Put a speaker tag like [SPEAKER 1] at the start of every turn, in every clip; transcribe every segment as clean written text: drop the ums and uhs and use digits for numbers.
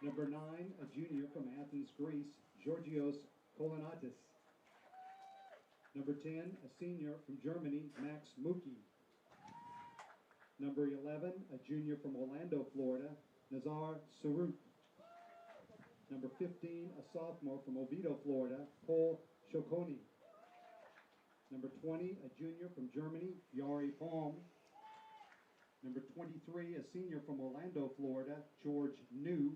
[SPEAKER 1] Number 9, a junior from Athens, Greece, Georgios Kolanatis. Number 10, a senior from Germany, Max Muki. Number 11, a junior from Orlando, Florida, Nazar Saruk. Number 15, a sophomore from Oviedo, Florida, Paul Shokoni. Number 20, a junior from Germany, Yari Palm. Number 23, a senior from Orlando, Florida, George New.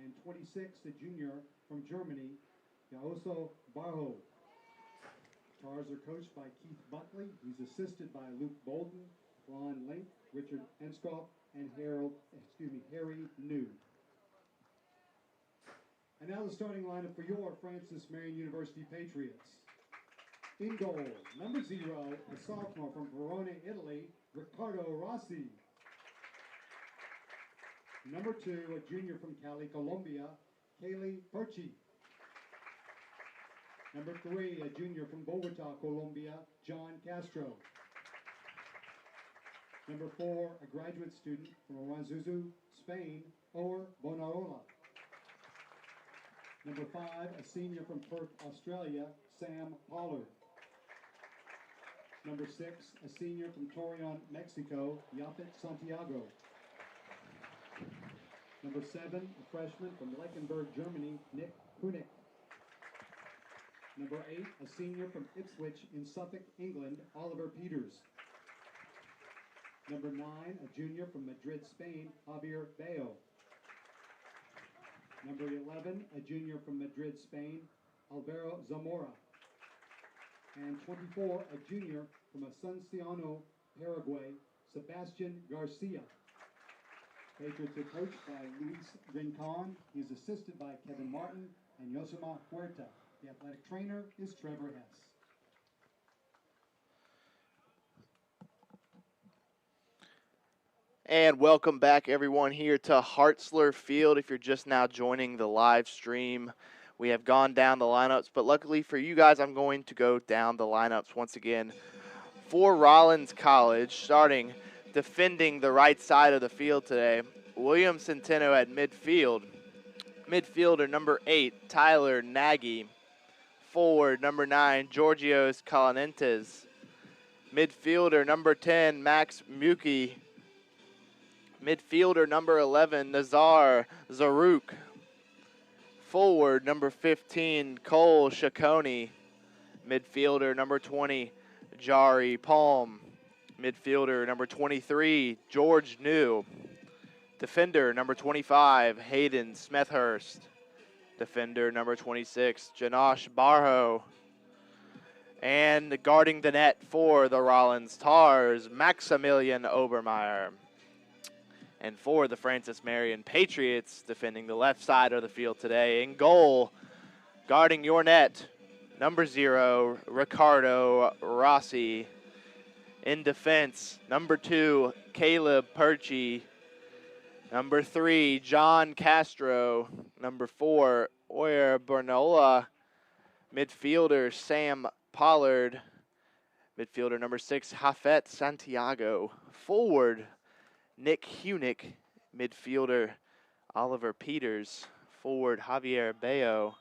[SPEAKER 1] And 26, a junior from Germany, Yaoso Barho. Tars are coached by Keith Buckley. He's assisted by Luke Bolden, Ron Link, Richard Enskoff, and Harry New. And now the starting lineup for your Francis Marion University Patriots. In goal, number 0, a sophomore from Verona, Italy, Riccardo Rossi. Number 2, a junior from Cali, Colombia, Kaylee Perchi. Number 3, a junior from Bogota, Colombia, John Castro. Number 4, a graduate student from Aranzuzu, Spain, Or Bonarola. Number 5, a senior from Perth, Australia, Sam Pollard. Number 6, a senior from Torreon, Mexico, Yapet Santiago. Number 7, a freshman from Leichenberg, Germany, Nick Kunik. Number 8, a senior from Ipswich in Suffolk, England, Oliver Peters. Number 9, a junior from Madrid, Spain, Javier Bayo. Number 11, a junior from Madrid, Spain, Alvaro Zamora. And 24, a junior from Asunciano, Paraguay, Sebastian Garcia. Patriots are coached by Luis Rincon. He's assisted by Kevin Martin and Yosima Huerta. The athletic trainer is Trevor Hess.
[SPEAKER 2] And welcome back, everyone, here to Hartzler Field. If you're just now joining the live stream, we have gone down the lineups, but luckily for you guys, I'm going to go down the lineups once again for Rollins College, starting defending the right side of the field today. William Centeno at midfield. Midfielder number 8, Tyler Nagy. Forward number 9, Georgios Kalanentes. Midfielder number 10, Max Muki. Midfielder number 11, Nazar Zaruk. Forward number 15, Cole Shakoni. Midfielder number 20, Jari Palm. Midfielder number 23, George New. Defender number 25, Hayden Smethurst. Defender number 26, Janosh Barho. And guarding the net for the Rollins Tars, Maximilian Obermeyer. And for the Francis Marion Patriots, defending the left side of the field today, in goal, guarding your net, number 0, Riccardo Rossi. In defense, number 2, Caleb Perchi. Number 3, John Castro. Number 4, Oyer Bernola. Midfielder, Sam Pollard. Midfielder number 6, Hafet Santiago. Forward, Nick Hunick. Midfielder, Oliver Peters. Forward, Javier Bayo.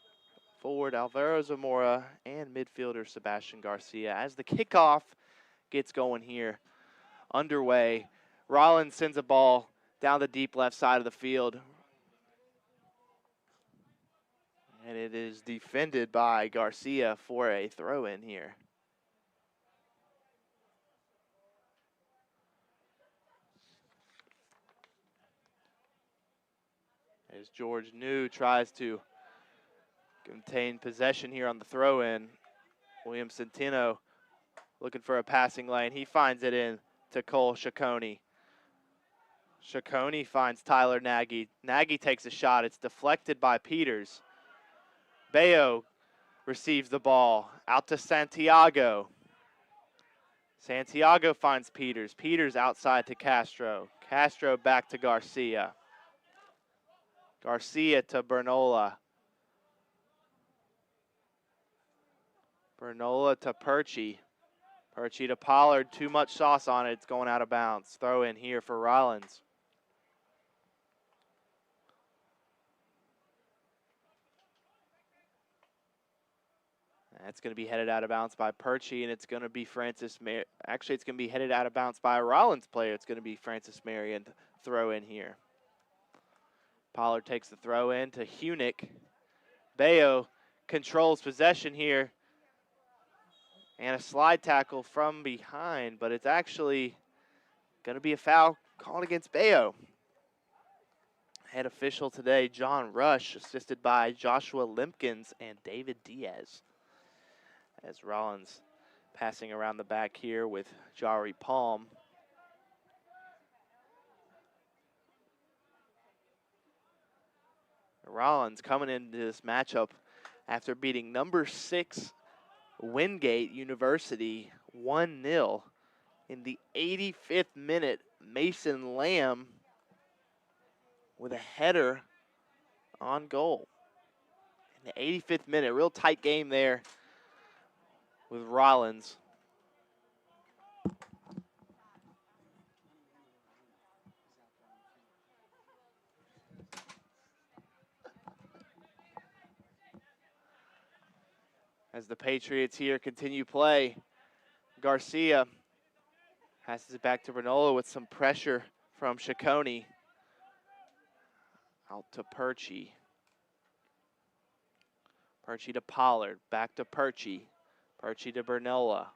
[SPEAKER 2] Forward, Alvaro Zamora. And midfielder, Sebastian Garcia. As the kickoff gets going here, underway, Rollins sends a ball down the deep left side of the field. And it is defended by Garcia for a throw-in here. As George New tries to contain possession here on the throw-in. William Centeno looking for a passing lane. He finds it in to Cole Shakoni. Shakoni finds Tyler Nagy. Nagy takes a shot. It's deflected by Peters. Bayo receives the ball out to Santiago. Santiago finds Peters. Peters outside to Castro. Castro back to Garcia. Garcia to Bernola. Bernola to Perchi. Perchi to Pollard. Too much sauce on it. It's going out of bounds. Throw in here for Rollins. That's going to be headed out of bounds by Perchie, and it's going to be actually, it's going to be headed out of bounds by a Rollins player. It's going to be Francis Marion throw in here. Pollard takes the throw in to Hunick. Bayo controls possession here. And a slide tackle from behind, but it's actually going to be a foul called against Bayo. Head official today, John Rush, assisted by Joshua Limpkins and David Diaz. As Rollins passing around the back here with Jari Palm. Rollins coming into this matchup after beating number 6 Wingate University 1-0 in the 85th minute. Mason Lamb with a header on goal. In the 85th minute, real tight game there with Rollins. As the Patriots here continue play, Garcia passes it back to Bernola with some pressure from Ciccone. Out to Perchie. Perchie to Pollard, back to Perchie. Perchie to Bernola.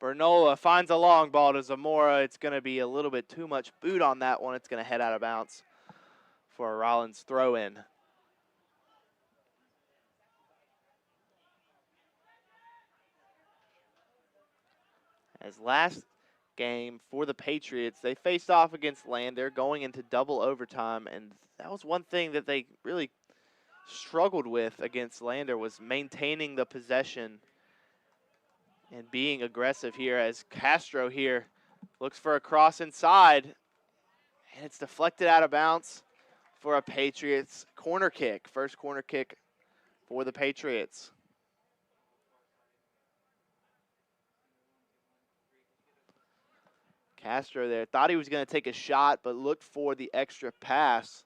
[SPEAKER 2] Bernola finds a long ball to Zamora. It's going to be a little bit too much boot on that one. It's going to head out of bounds for a Rollins throw-in. As last game for the Patriots, they faced off against Lander going into double overtime, and that was one thing that they really struggled with against Lander, was maintaining the possession and being aggressive here, as Castro here looks for a cross inside, and it's deflected out of bounds for a Patriots corner kick. First corner kick for the Patriots. Castro there thought he was going to take a shot, but looked for the extra pass.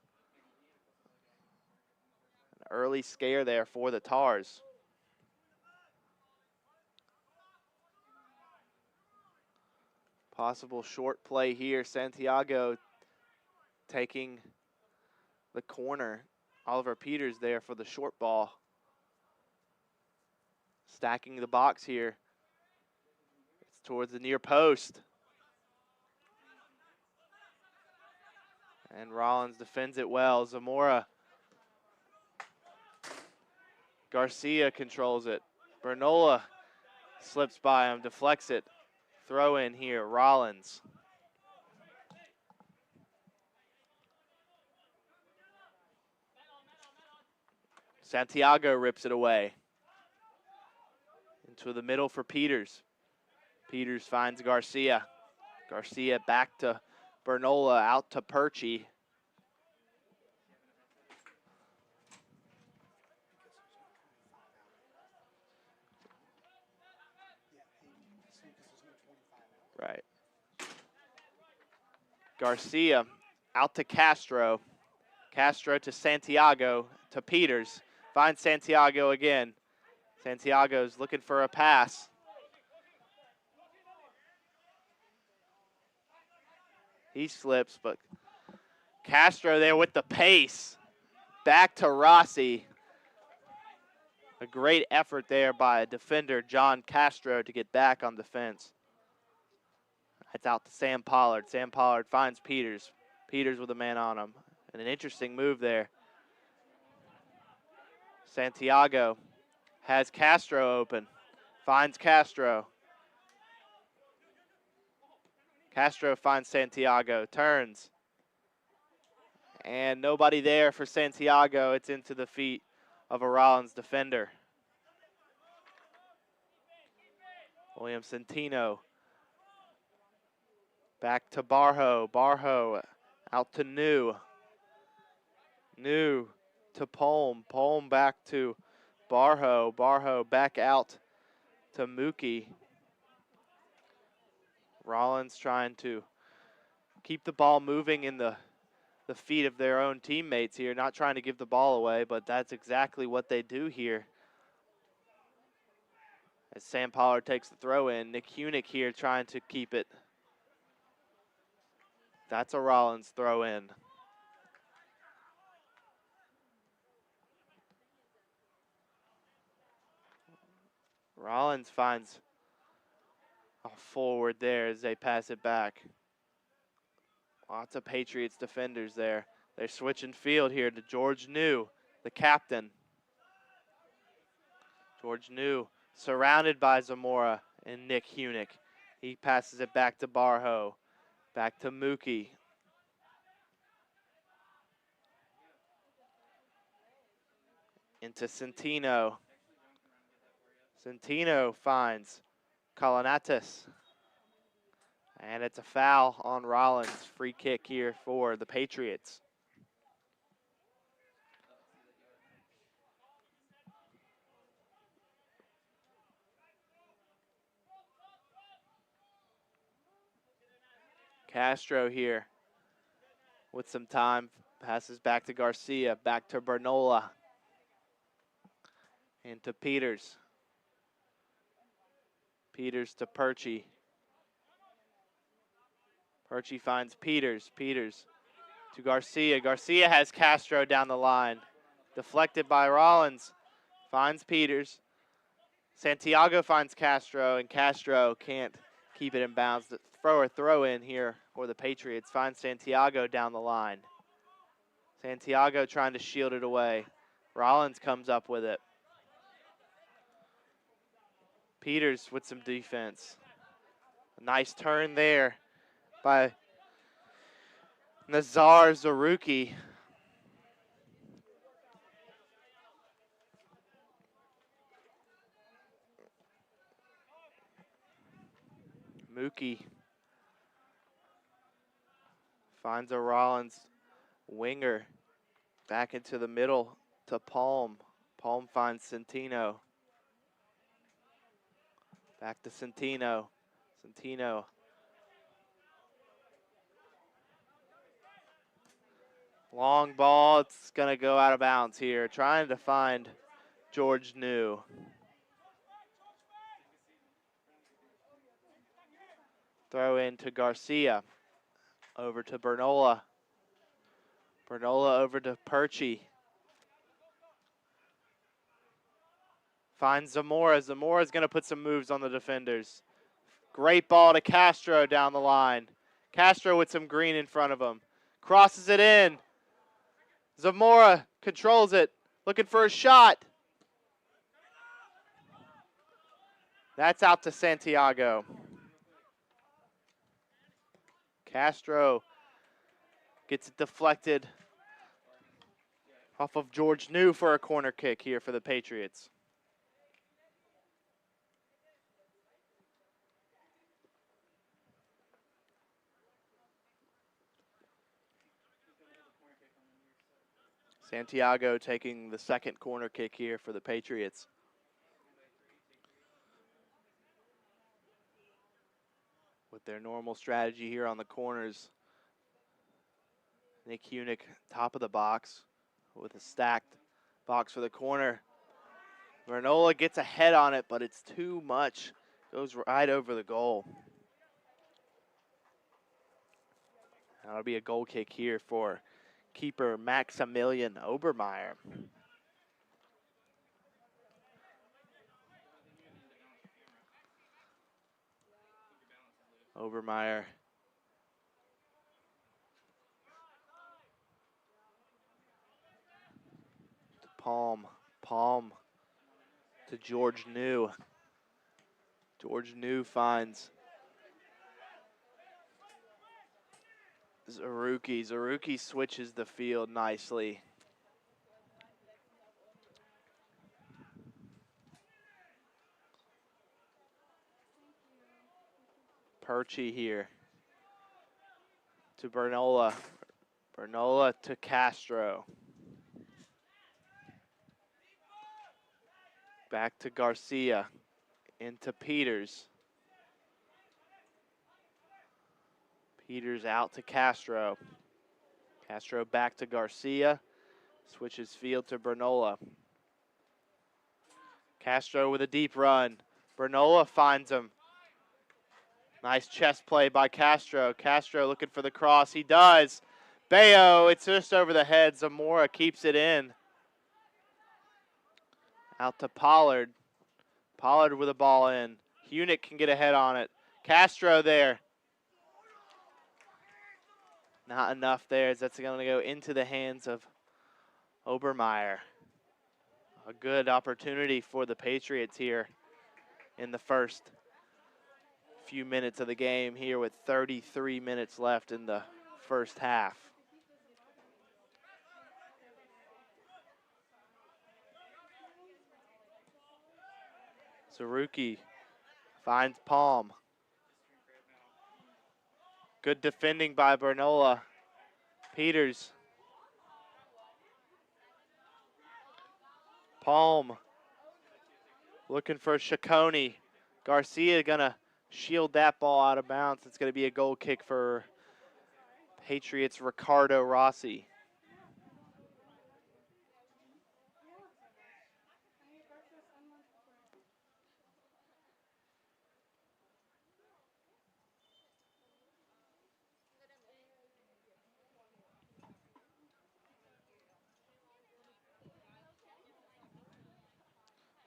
[SPEAKER 2] An early scare there for the Tars. Possible short play here. Santiago taking the corner. Oliver Peters there for the short ball. Stacking the box here. It's towards the near post. And Rollins defends it well. Zamora. Garcia controls it. Bernola slips by him, deflects it. Throw in here, Rollins. Santiago rips it away. Into the middle for Peters. Peters finds Garcia. Garcia back to Bernola, out to Perchie. Right. Garcia out to Castro. Castro to Santiago, to Peters. Finds Santiago again. Santiago's looking for a pass. He slips, but Castro there with the pace. Back to Rossi. A great effort there by defender John Castro to get back on defense. It's out to Sam Pollard. Sam Pollard finds Peters. Peters with a man on him. And an interesting move there. Santiago has Castro open. Finds Castro. Castro finds Santiago. Turns. And nobody there for Santiago. It's into the feet of a Rollins defender. William Centino. Back to Barho. Barho out to New. New to Palm. Palm back to Barho. Barho back out to Mookie. Rollins trying to keep the ball moving in the the feet of their own teammates here, not trying to give the ball away, but that's exactly what they do here. As Sam Pollard takes the throw in, Nick Hunick here trying to keep it. That's a Rollins throw in. Rollins finds a forward there as they pass it back. Lots of Patriots defenders there. They're switching field here to George New, the captain. George New surrounded by Zamora and Nick Hunick. He passes it back to Barho, back to Mookie. Into Centino. Centino finds Colinatus. And it's a foul on Rollins. Free kick here for the Patriots. Castro here with some time. Passes back to Garcia, back to Bernola. Into Peters. Peters to Perchie. Perchie finds Peters. Peters to Garcia. Garcia has Castro down the line. Deflected by Rollins. Finds Peters. Santiago finds Castro, and Castro can't keep it in bounds. The throw in here for the Patriots. Finds Santiago down the line. Santiago trying to shield it away. Rollins comes up with it. Peters with some defense. A nice turn there by Nazar Zaruki. Mookie finds a Rollins winger. Back into the middle to Palm. Palm finds Centino. Back to Centino. Centino. Long ball. It's going to go out of bounds here. Trying to find George New. Throw in to Garcia. Over to Bernola. Bernola over to Perchie. Finds Zamora. Zamora's going to put some moves on the defenders. Great ball to Castro down the line. Castro with some green in front of him. Crosses it in. Zamora controls it. Looking for a shot. That's out to Santiago. Castro gets it deflected off of George New for a corner kick here for the Patriots. Santiago taking the second corner kick here for the Patriots. With their normal strategy here on the corners. Nick Hunick, top of the box with a stacked box for the corner. Bernola gets a head on it, but it's too much. Goes right over the goal. That'll be a goal kick here for keeper Maximilian Obermeyer. Obermeyer. To Palm. Palm to George New. George New finds Zaruki. Zaruki switches the field nicely. Perchie here to Bernola. Bernola to Castro. Back to Garcia. Into Peters. Peters out to Castro. Castro back to Garcia. Switches field to Bernola. Castro with a deep run. Bernola finds him. Nice chest play by Castro. Castro looking for the cross. He does. Bayo, it's just over the head. Zamora keeps it in. Out to Pollard. Pollard with a ball in. Hunick can get a head on it. Castro there. Not enough there as that's going to go into the hands of Obermeyer. A good opportunity for the Patriots here in the first few minutes of the game here with 33 minutes left in the first half. Zaruki finds Palm. Good defending by Bernola. Peters. Palm looking for Ciccone. Garcia gonna shield that ball out of bounds. It's gonna be a goal kick for Patriots' Ricardo Rossi.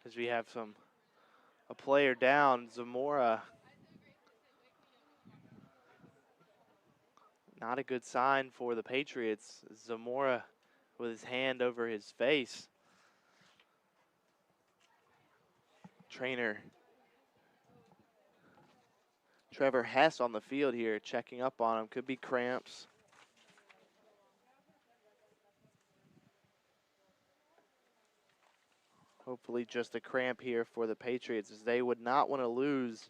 [SPEAKER 2] As we have a player down, Zamora. Not a good sign for the Patriots. Zamora with his hand over his face. Trainer Trevor Hess on the field here, checking up on him. Could be cramps. Hopefully just a cramp here for the Patriots, as they would not want to lose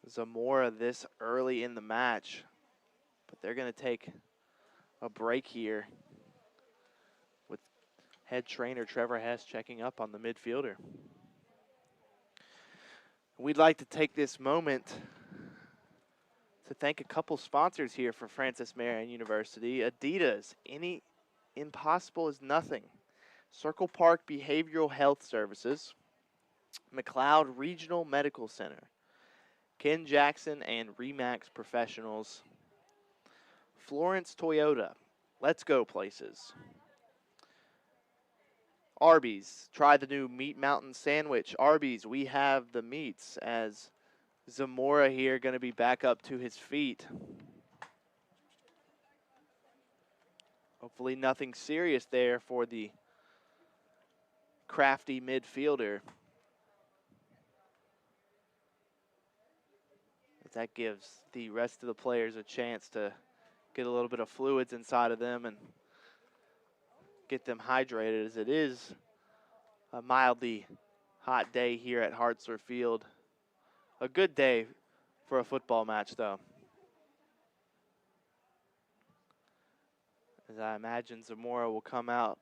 [SPEAKER 2] Zamora this early in the match. But they're going to take a break here with head trainer Trevor Hess checking up on the midfielder. We'd like to take this moment to thank a couple sponsors here for Francis Marion University. Adidas, any impossible is nothing. Circle Park Behavioral Health Services, McLeod Regional Medical Center, Ken Jackson and Remax Professionals, Florence Toyota, Let's Go Places, Arby's, try the new Meat Mountain Sandwich. Arby's, we have the meats, as Zamora here going to be back up to his feet. Hopefully nothing serious there for the crafty midfielder. That gives the rest of the players a chance to get a little bit of fluids inside of them and get them hydrated, as it is a mildly hot day here at Hartzler Field. A good day for a football match, though. As I imagine Zamora will come out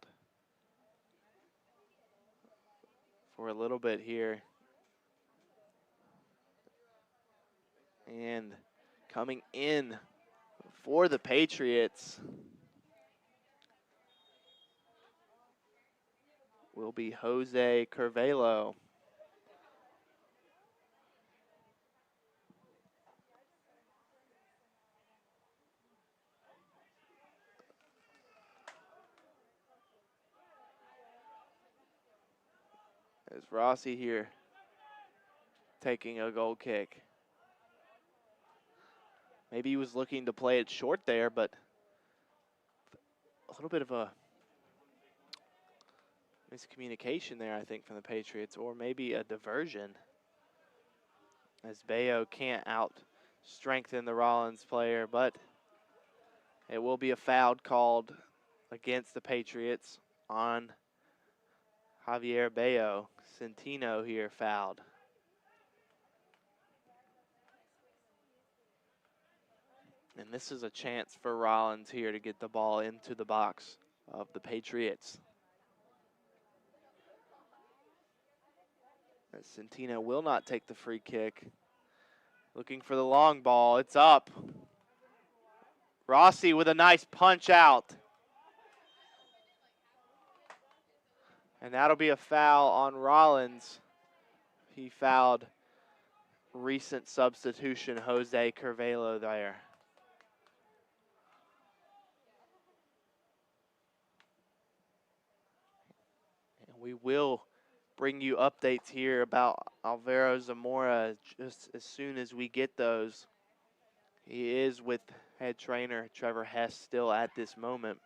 [SPEAKER 2] for a little bit here. And coming in for the Patriots will be Jose Curvelo. As Rossi here taking a goal kick. Maybe he was looking to play it short there, but a little bit of a miscommunication there, I think, from the Patriots, or maybe a diversion, as Bayo can't out-strengthen the Rollins player, but it will be a foul called against the Patriots on Javier Bayo. Centino here fouled. And this is a chance for Rollins here to get the ball into the box of the Patriots. As Centino will not take the free kick. Looking for the long ball. It's up. Rossi with a nice punch out. And that'll be a foul on Rollins. He fouled recent substitution Jose Carvalho there. And we will bring you updates here about Alvaro Zamora just as soon as we get those. He is with head trainer Trevor Hess still at this moment.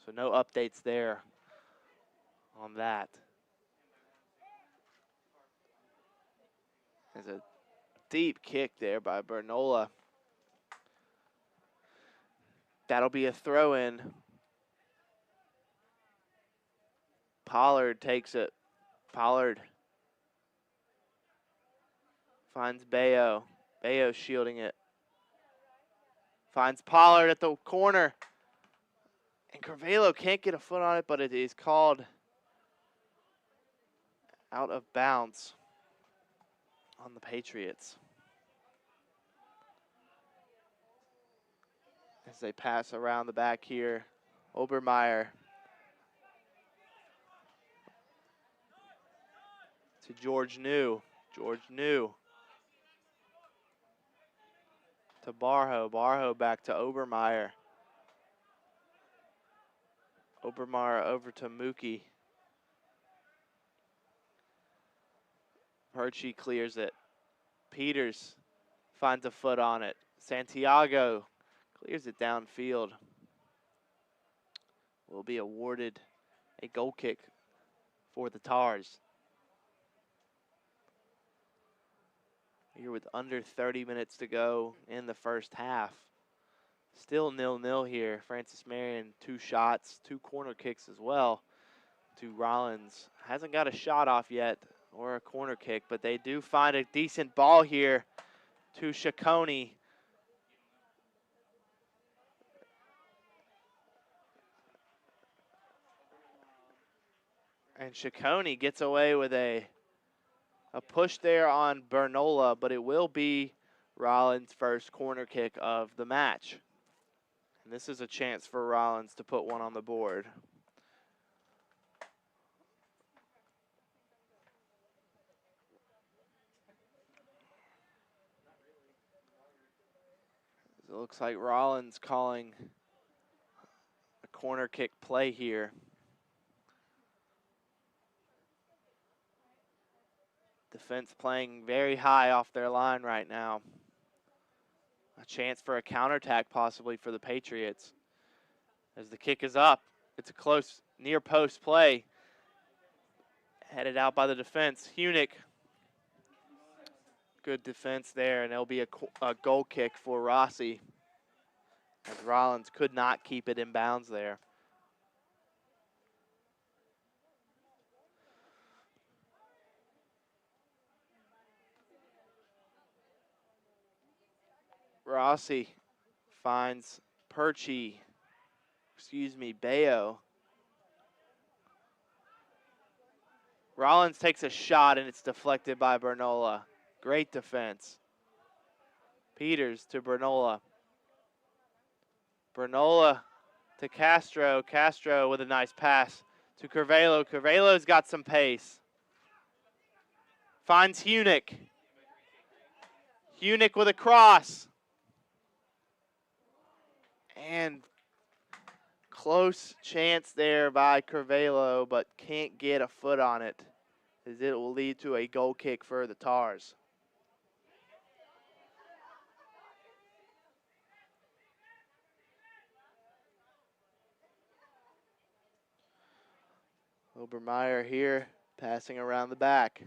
[SPEAKER 2] So no updates there on that. There's a deep kick there by Bernola. That'll be a throw-in. Pollard takes it. Pollard finds Bayo. Bayo shielding it. Finds Pollard at the corner. And Carvalho can't get a foot on it, but it is called out of bounds on the Patriots. As they pass around the back here, Obermeyer to George New. George New to Barho. Barho back to Obermeyer. Obermeyer over to Mookie. Perchie clears it. Peters finds a foot on it. Santiago clears it downfield. Will be awarded a goal kick for the Tars. Here with under 30 minutes to go in the first half. Still 0-0 here. Francis Marion, 2 shots, 2 corner kicks as well to Rollins. Hasn't got a shot off yet or a corner kick, but they do find a decent ball here to Ciccone. And Ciccone gets away with a push there on Bernola, but it will be Rollins' first corner kick of the match. And this is a chance for Rollins to put one on the board. It looks like Rollins calling a corner kick play here. Defense playing very high off their line right now. A chance for a counterattack possibly for the Patriots. As the kick is up, it's a close near post play. Headed out by the defense. Hunick. Good defense there, and there'll be a goal kick for Rossi. As Rollins could not keep it in bounds there. Rossi finds Bayo. Rollins takes a shot and it's deflected by Bernola. Great defense. Peters to Bernola. Bernola to Castro. Castro with a nice pass to Carvalho. Carvalho's got some pace. Finds Hunick. Hunick with a cross. And close chance there by Carvalho, but can't get a foot on it, as it will lead to a goal kick for the Tars. Obermeyer here, passing around the back.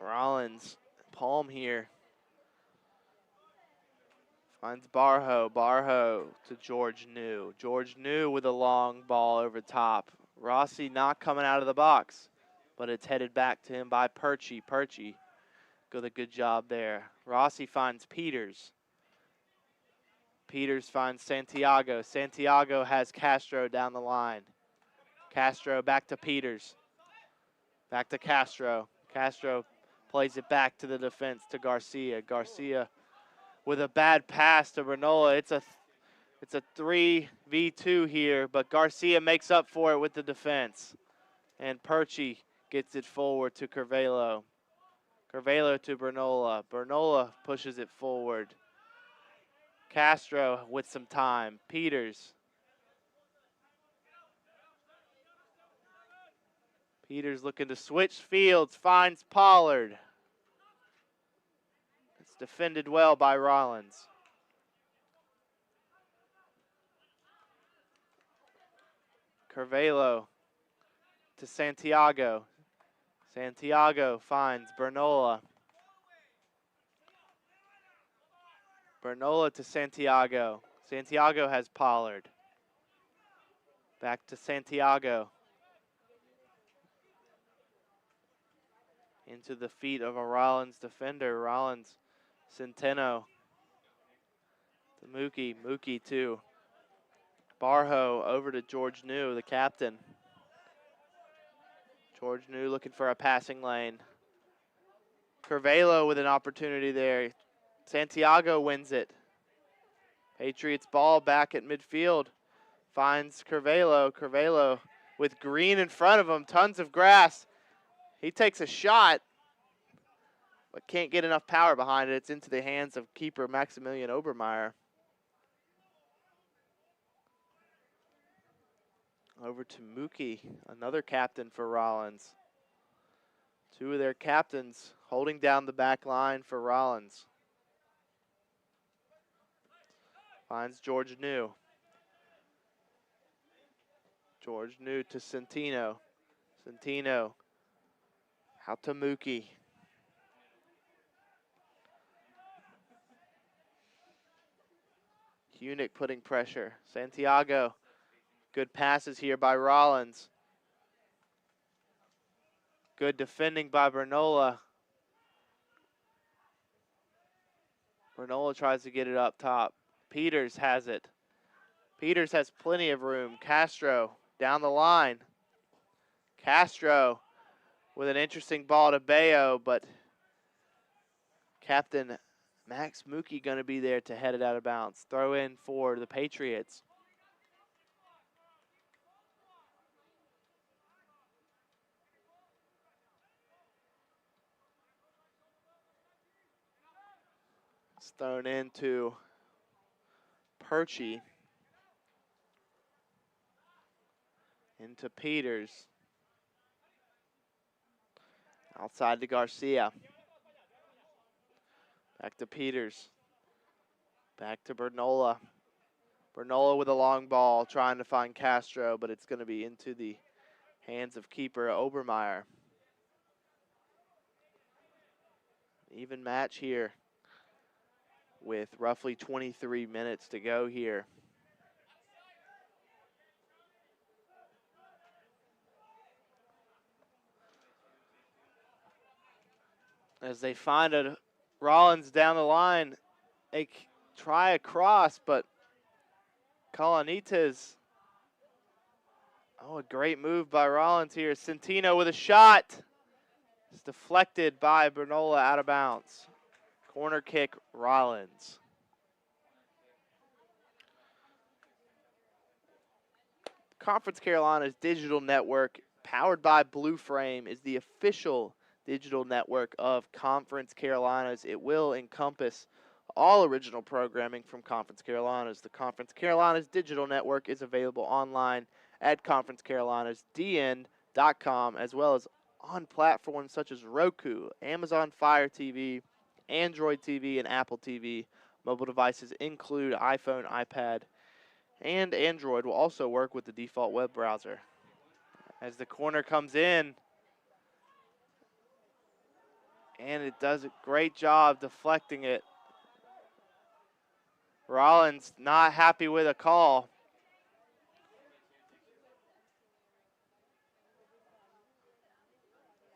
[SPEAKER 2] Rollins, palm here. Finds Barho. Barho to George New. George New with a long ball over top. Rossi not coming out of the box, but it's headed back to him by Perchie. Perchie got a good job there. Rossi finds Peters. Peters finds Santiago. Santiago has Castro down the line. Castro back to Peters. Back to Castro. Castro plays it back to the defense to Garcia. Garcia with a bad pass to Bernola. It's a 3v2 here, but Garcia makes up for it with the defense. And Perchi gets it forward to Curvelo. Curvelo to Bernola. Bernola pushes it forward. Castro with some time. Peters. Peters looking to switch fields, finds Pollard. It's defended well by Rollins. Curvelo to Santiago. Santiago finds Bernola. Bernola to Santiago. Santiago has Pollard. Back to Santiago. Into the feet of a Rollins defender. Rollins, Centeno. To Mookie. Mookie to Barho over to George New, the captain. George New looking for a passing lane. Curvelo with an opportunity there. Santiago wins it. Patriots ball back at midfield. Finds Curvelo. Curvelo with green in front of him. Tons of grass. He takes a shot, but can't get enough power behind it. It's into the hands of keeper Maximilian Obermeyer. Over to Mookie, another captain for Rollins. Two of their captains holding down the back line for Rollins. Finds George New. George New to Centeno. Centeno out to Mookie. Hunick putting pressure. Santiago. Good passes here by Rollins. Good defending by Bernola. Bernola tries to get it up top. Peters has it. Peters has plenty of room. Castro down the line. Castro with an interesting ball to Bayo, but Captain Max Mookie going to be there to head it out of bounds. Throw in for the Patriots. It's thrown into Perchi. Into Peters. Outside to Garcia. Back to Peters. Back to Bernola. Bernola with a long ball trying to find Castro, but it's going to be into the hands of keeper Obermeyer. Even match here with roughly 23 minutes to go here. As they find a Rollins down the line, they try a cross, but Colonitas. Oh, a great move by Rollins here. Centeno with a shot. It's deflected by Bernola out of bounds. Corner kick, Rollins. Conference Carolina's digital network, powered by Blue Frame, is the official digital network of Conference Carolinas. It will encompass all original programming from Conference Carolinas. The Conference Carolinas digital network is available online at conferencecarolinasdn.com, as well as on platforms such as Roku, Amazon Fire TV, Android TV, and Apple TV. Mobile devices include iPhone, iPad, and Android will also work with the default web browser. As the corner comes in, and it does a great job deflecting it. Rollins not happy with a call.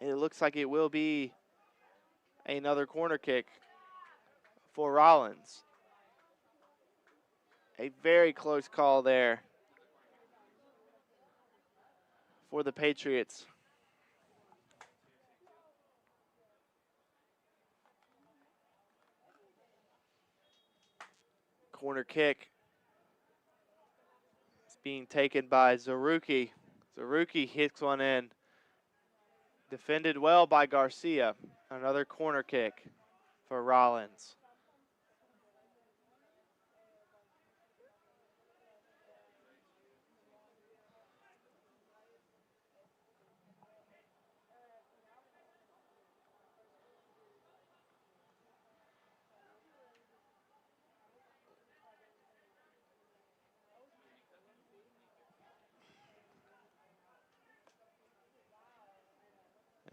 [SPEAKER 2] It looks like it will be another corner kick for Rollins. A very close call there for the Patriots. corner kick is being taken by Zaruki. Zaruki hits one in. Defended well by Garcia. Another corner kick for Rollins.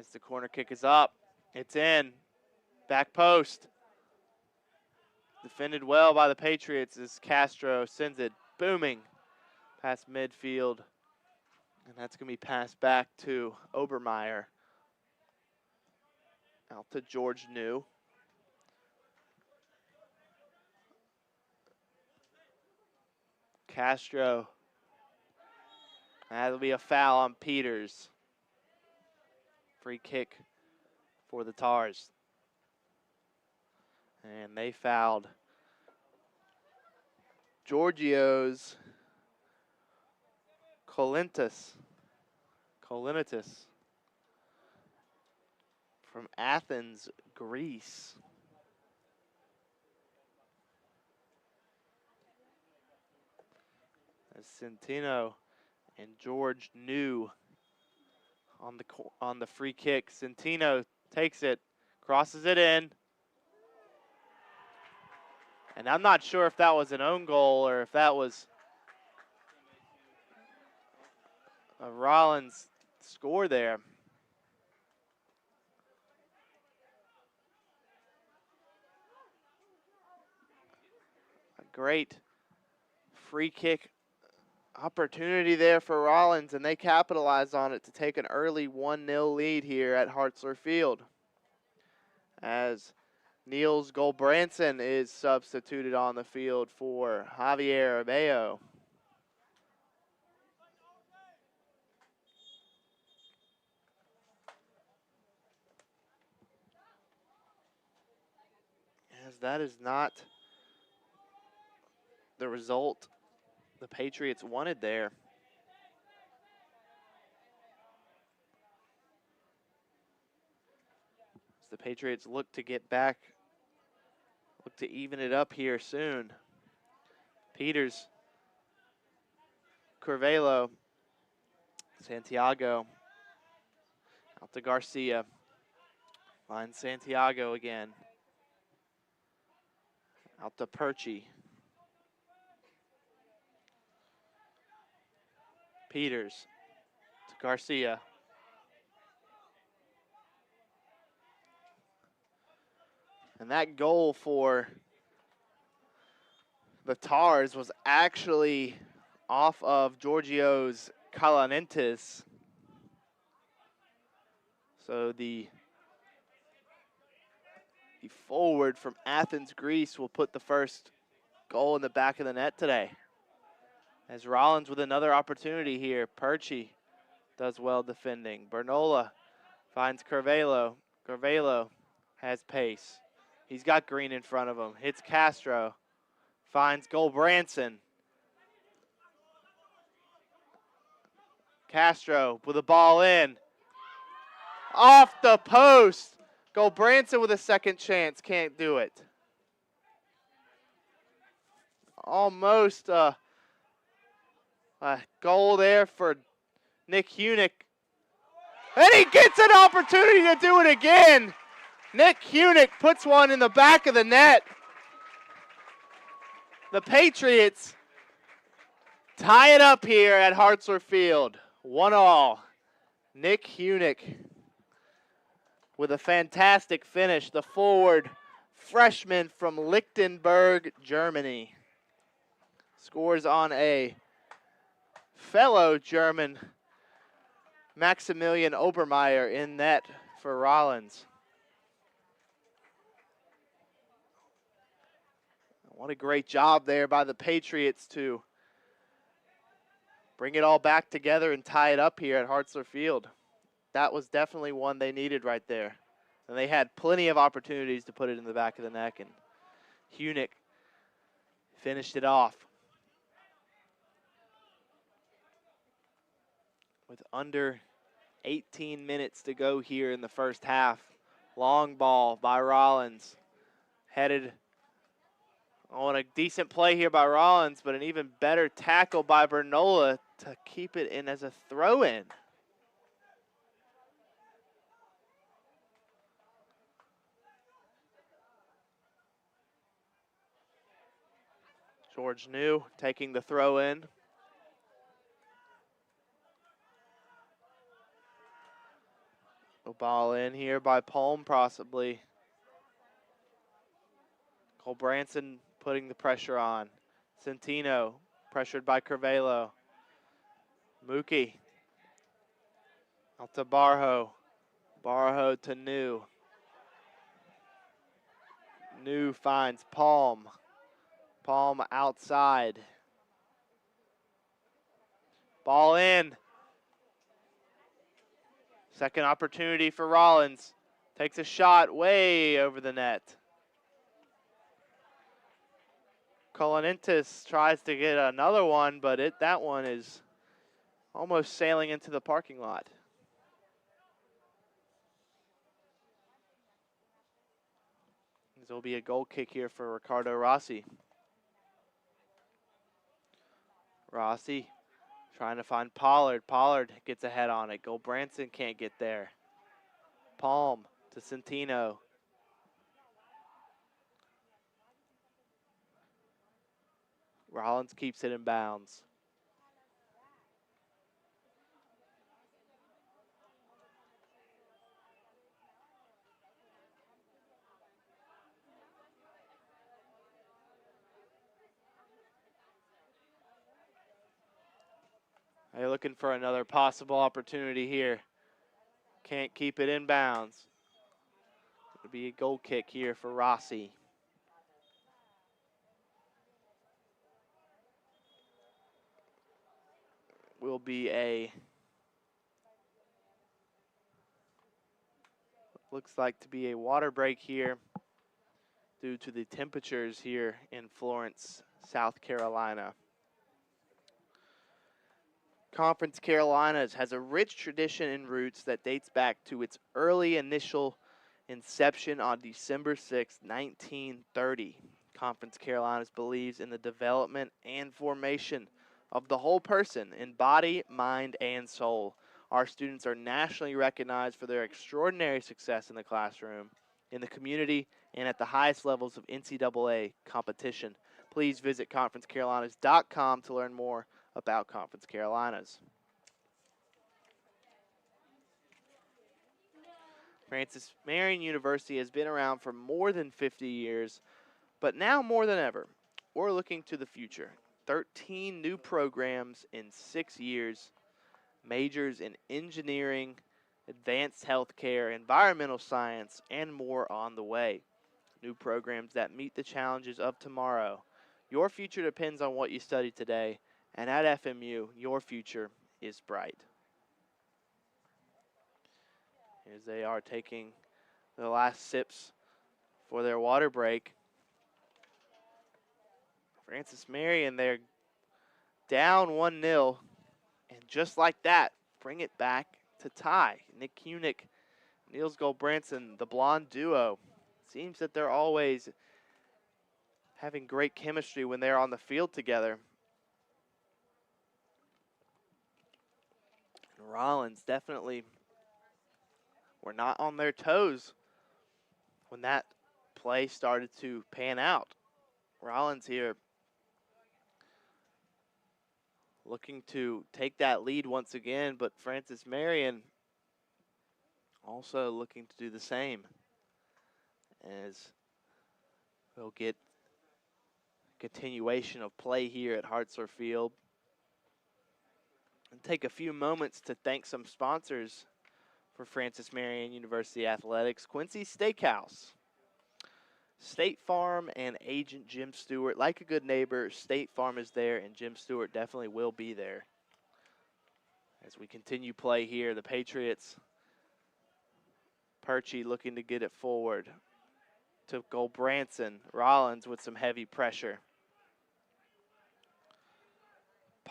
[SPEAKER 2] As the corner kick is up, it's in. Back post. Defended well by the Patriots as Castro sends it booming past midfield. And that's going to be passed back to Obermeyer. Out to George New. Castro. That'll be a foul on Peters. Free kick for the Tars. And they fouled Georgios Kolinitis from Athens, Greece. As Centino and George New on the free kick. Centino takes it, crosses it in. And I'm not sure if that was an own goal or if that was a Rollins score there. A great free kick opportunity there for Rollins, and they capitalize on it to take an early 1-0 lead here at Hartzler Field. As Niels Goldbranson is substituted on the field for Javier Abello. As that is not the result the Patriots wanted there. As the Patriots look to get back, look to even it up here soon. Peters, Curvelo, Santiago, out to Garcia. Finds Santiago again. Out to Perchi. Peters to Garcia. And that goal for the Tars was actually off of Georgios Kalanitis. So the forward from Athens, Greece will put the first goal in the back of the net today. As Rollins with another opportunity here. Perchi does well defending. Bernola finds Curvelo. Curvelo has pace. He's got Green in front of him. Hits Castro. Finds Goldbranson. Castro with the ball in. Off the post. Goldbranson with a second chance. Can't do it. Almost a goal there for Nick Hunick. And he gets an opportunity to do it again. Nick Hunick puts one in the back of the net. The Patriots tie it up here at Hartzler Field. 1-1. Nick Hunick with a fantastic finish. The forward freshman from Lichtenberg, Germany. Scores on a fellow German, Maximilian Obermeyer, in net for Rollins. What a great job there by the Patriots to bring it all back together and tie it up here at Hartzler Field. That was definitely one they needed right there. And they had plenty of opportunities to put it in the back of the net, and Hunick finished it off. With under 18 minutes to go here in the first half. Long ball by Rollins. Headed on a decent play here by Rollins, but an even better tackle by Bernola to keep it in as a throw-in. George New taking the throw in. A ball in here by Palm possibly. Cole Branson putting the pressure on. Centino pressured by Cervello. Mookie. Out to Barho. Barho to New. New finds Palm. Palm outside. Ball in. Second opportunity for Rollins. Takes a shot way over the net. Kolonentis tries to get another one, but that one is almost sailing into the parking lot. This will be a goal kick here for Ricardo Rossi. Rossi trying to find Pollard. Pollard gets ahead on it. Branson can't get there. Palm to Centino. Rollins keeps it in bounds. They're looking for another possible opportunity here. Can't keep it in bounds. It'll be a goal kick here for Rossi. Will be looks like to be a water break here due to the temperatures here in Florence, South Carolina. Conference Carolinas has a rich tradition and roots that dates back to its early initial inception on December 6, 1930. Conference Carolinas believes in the development and formation of the whole person in body, mind, and soul. Our students are nationally recognized for their extraordinary success in the classroom, in the community, and at the highest levels of NCAA competition. Please visit conferencecarolinas.com to learn more about Conference Carolinas. Francis Marion University has been around for more than 50 years, but now more than ever, we're looking to the future. 13 new programs in 6 years, majors in engineering, advanced healthcare, environmental science, and more on the way. New programs that meet the challenges of tomorrow. Your future depends on what you study today, and at FMU, your future is bright. As they are taking the last sips for their water break. Francis Marion, they're down 1-0, and just like that, bring it back to tie. Nick Kunick, Niels Goldbranson, the blonde duo. Seems that they're always having great chemistry when they're on the field together. And Rollins definitely were not on their toes when that play started to pan out. Rollins here looking to take that lead once again, but Francis Marion also looking to do the same, as we'll get continuation of play here at Hartzler Field. And take a few moments to thank some sponsors for Francis Marion University Athletics. Quincy Steakhouse, State Farm, and agent Jim Stewart. Like a good neighbor, State Farm is there, and Jim Stewart definitely will be there. As we continue play here, the Patriots, Perchie looking to get it forward to Goldbranson. Rollins with some heavy pressure.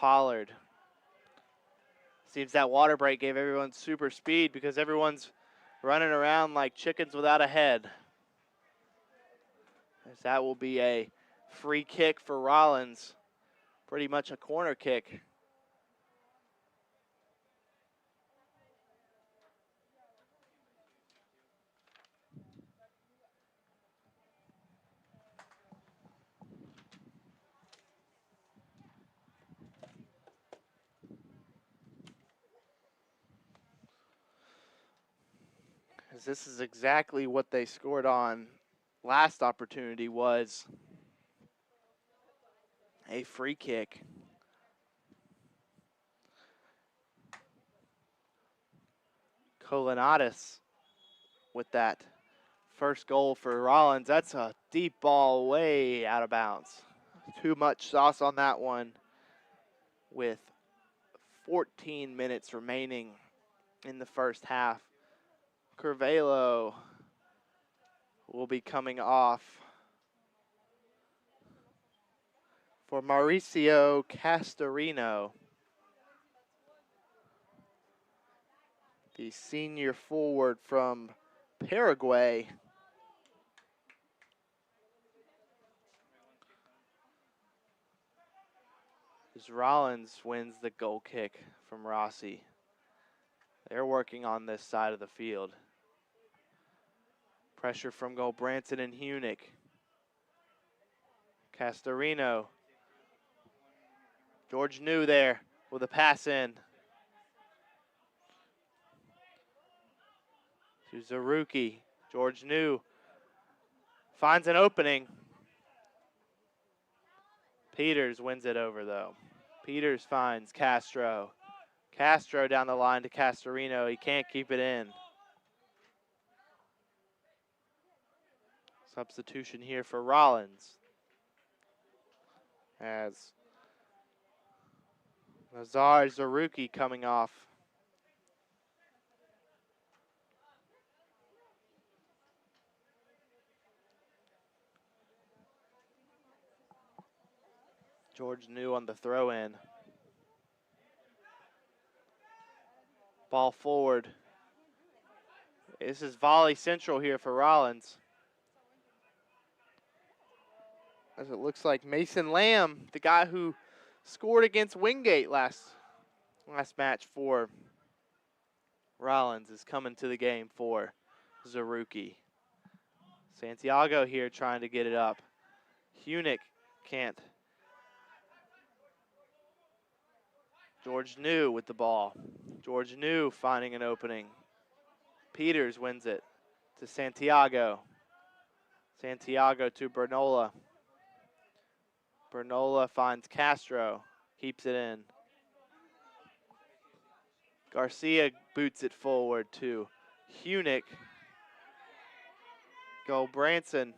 [SPEAKER 2] Pollard. Seems that water break gave everyone super speed because everyone's running around like chickens without a head. As that will be a free kick for Rollins. Pretty much a corner kick. As this is exactly what they scored on last opportunity, was a free kick. Colinatus with that first goal for Rollins. That's a deep ball way out of bounds. Too much sauce on that one with 14 minutes remaining in the first half. Curvelo will be coming off for Mauricio Castorino, the senior forward from Paraguay. As Rollins wins the goal kick from Rossi. They're working on this side of the field. Pressure from goal, Branson and Hunick. Castorino. George New there with a pass in. To Zaruki. George New finds an opening. Peters wins it over though. Peters finds Castro. Castro down the line to Castorino. He can't keep it in. Substitution here for Rollins. As Nazar Zaruki coming off. George New on the throw in. Ball forward. This is volley central here for Rollins. As it looks like Mason Lamb, the guy who scored against Wingate last match for Rollins, is coming to the game for Zaruki. Santiago here trying to get it up. Hunick can't. George New with the ball. George New finding an opening. Peters wins it to Santiago. Santiago to Bernola. Bernola finds Castro. Keeps it in. Garcia boots it forward to Hunick. Go Branson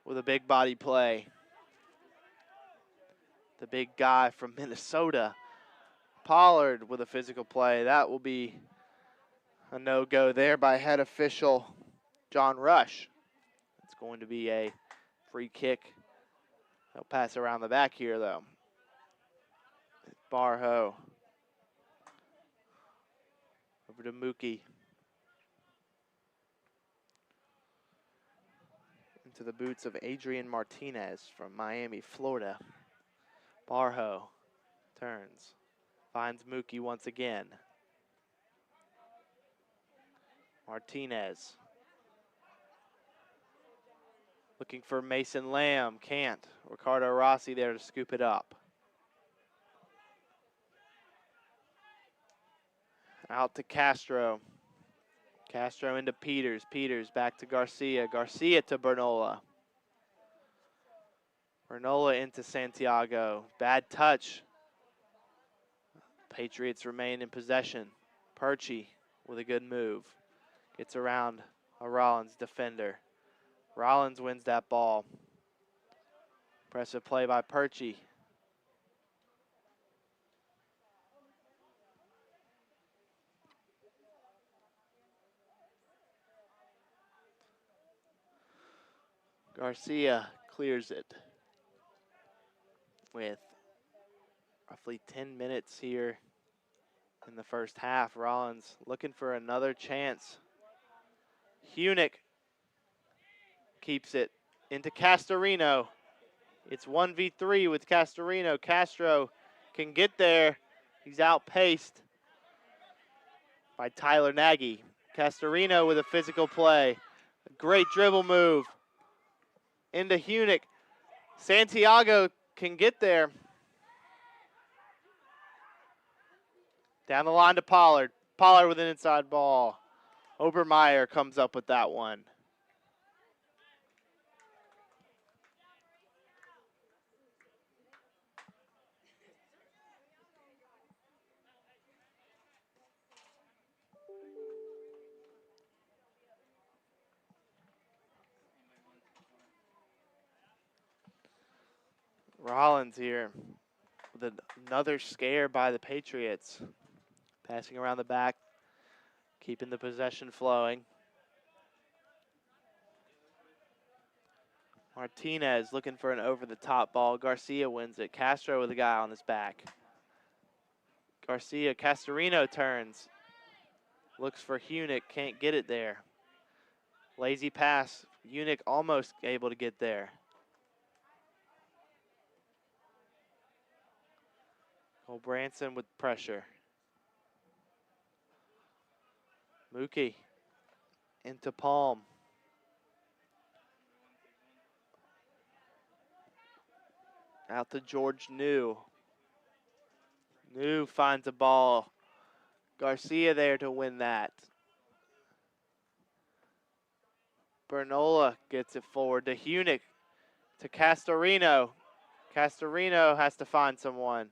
[SPEAKER 2] with a big body play. The big guy from Minnesota. Pollard with a physical play. That will be a no-go there by head official John Rush. It's going to be a free kick. They'll pass around the back here, though. Barho. Over to Mookie. Into the boots of Adrian Martinez from Miami, Florida. Barho turns. Finds Mookie once again. Martinez. Looking for Mason Lamb. Can't. Ricardo Rossi there to scoop it up. Out to Castro. Castro into Peters. Peters back to Garcia. Garcia to Bernola. Bernola into Santiago. Bad touch. Patriots remain in possession. Perchie with a good move. Gets around a Rollins defender. Rollins wins that ball. Impressive play by Perchie. Garcia clears it with Roughly 10 minutes here in the first half. Rollins looking for another chance. Hunick keeps it into Castorino. It's 1v3 with Castorino. Castro can get there. He's outpaced by Tyler Nagy. Castorino with a physical play. A great dribble move into Hunick. Santiago can get there. Down the line to Pollard. Pollard with an inside ball. Obermeyer comes up with that one. Rollins here with another scare by the Patriots. Passing around the back, keeping the possession flowing. Martinez looking for an over-the-top ball. Garcia wins it. Castro with a guy on his back. Garcia, Castorino turns. Looks for Hunick, can't get it there. Lazy pass. Hunick almost able to get there. Branson with pressure. Mookie into Palm. Out to George New. New finds a ball. Garcia there to win that. Bernola gets it forward to Hunick. To Castorino. Castorino has to find someone.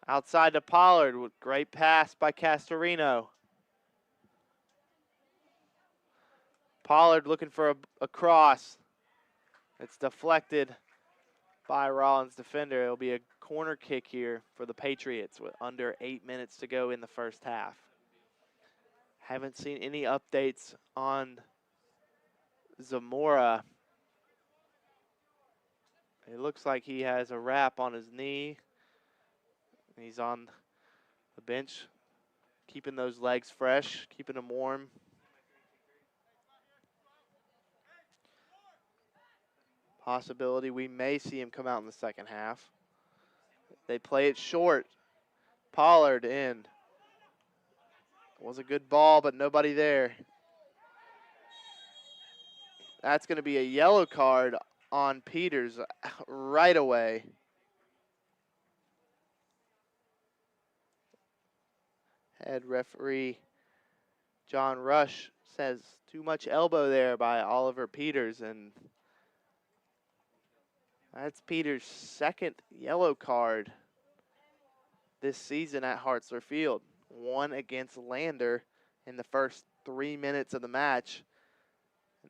[SPEAKER 2] Outside to Pollard with great pass by Castorino. Pollard looking for a cross. It's deflected by Rollins defender. It'll be a corner kick here for the Patriots with under 8 minutes to go in the first half. Haven't seen any updates on Zamora. It looks like he has a wrap on his knee. He's on the bench, keeping those legs fresh, keeping them warm. Possibility we may see him come out in the second half. They play it short. Pollard in. It was a good ball, but nobody there. That's going to be a yellow card on Peters right away. Head referee John Rush says too much elbow there by Oliver Peters, and that's Peters' second yellow card this season at Hartzler Field. One against Lander in the first 3 minutes of the match.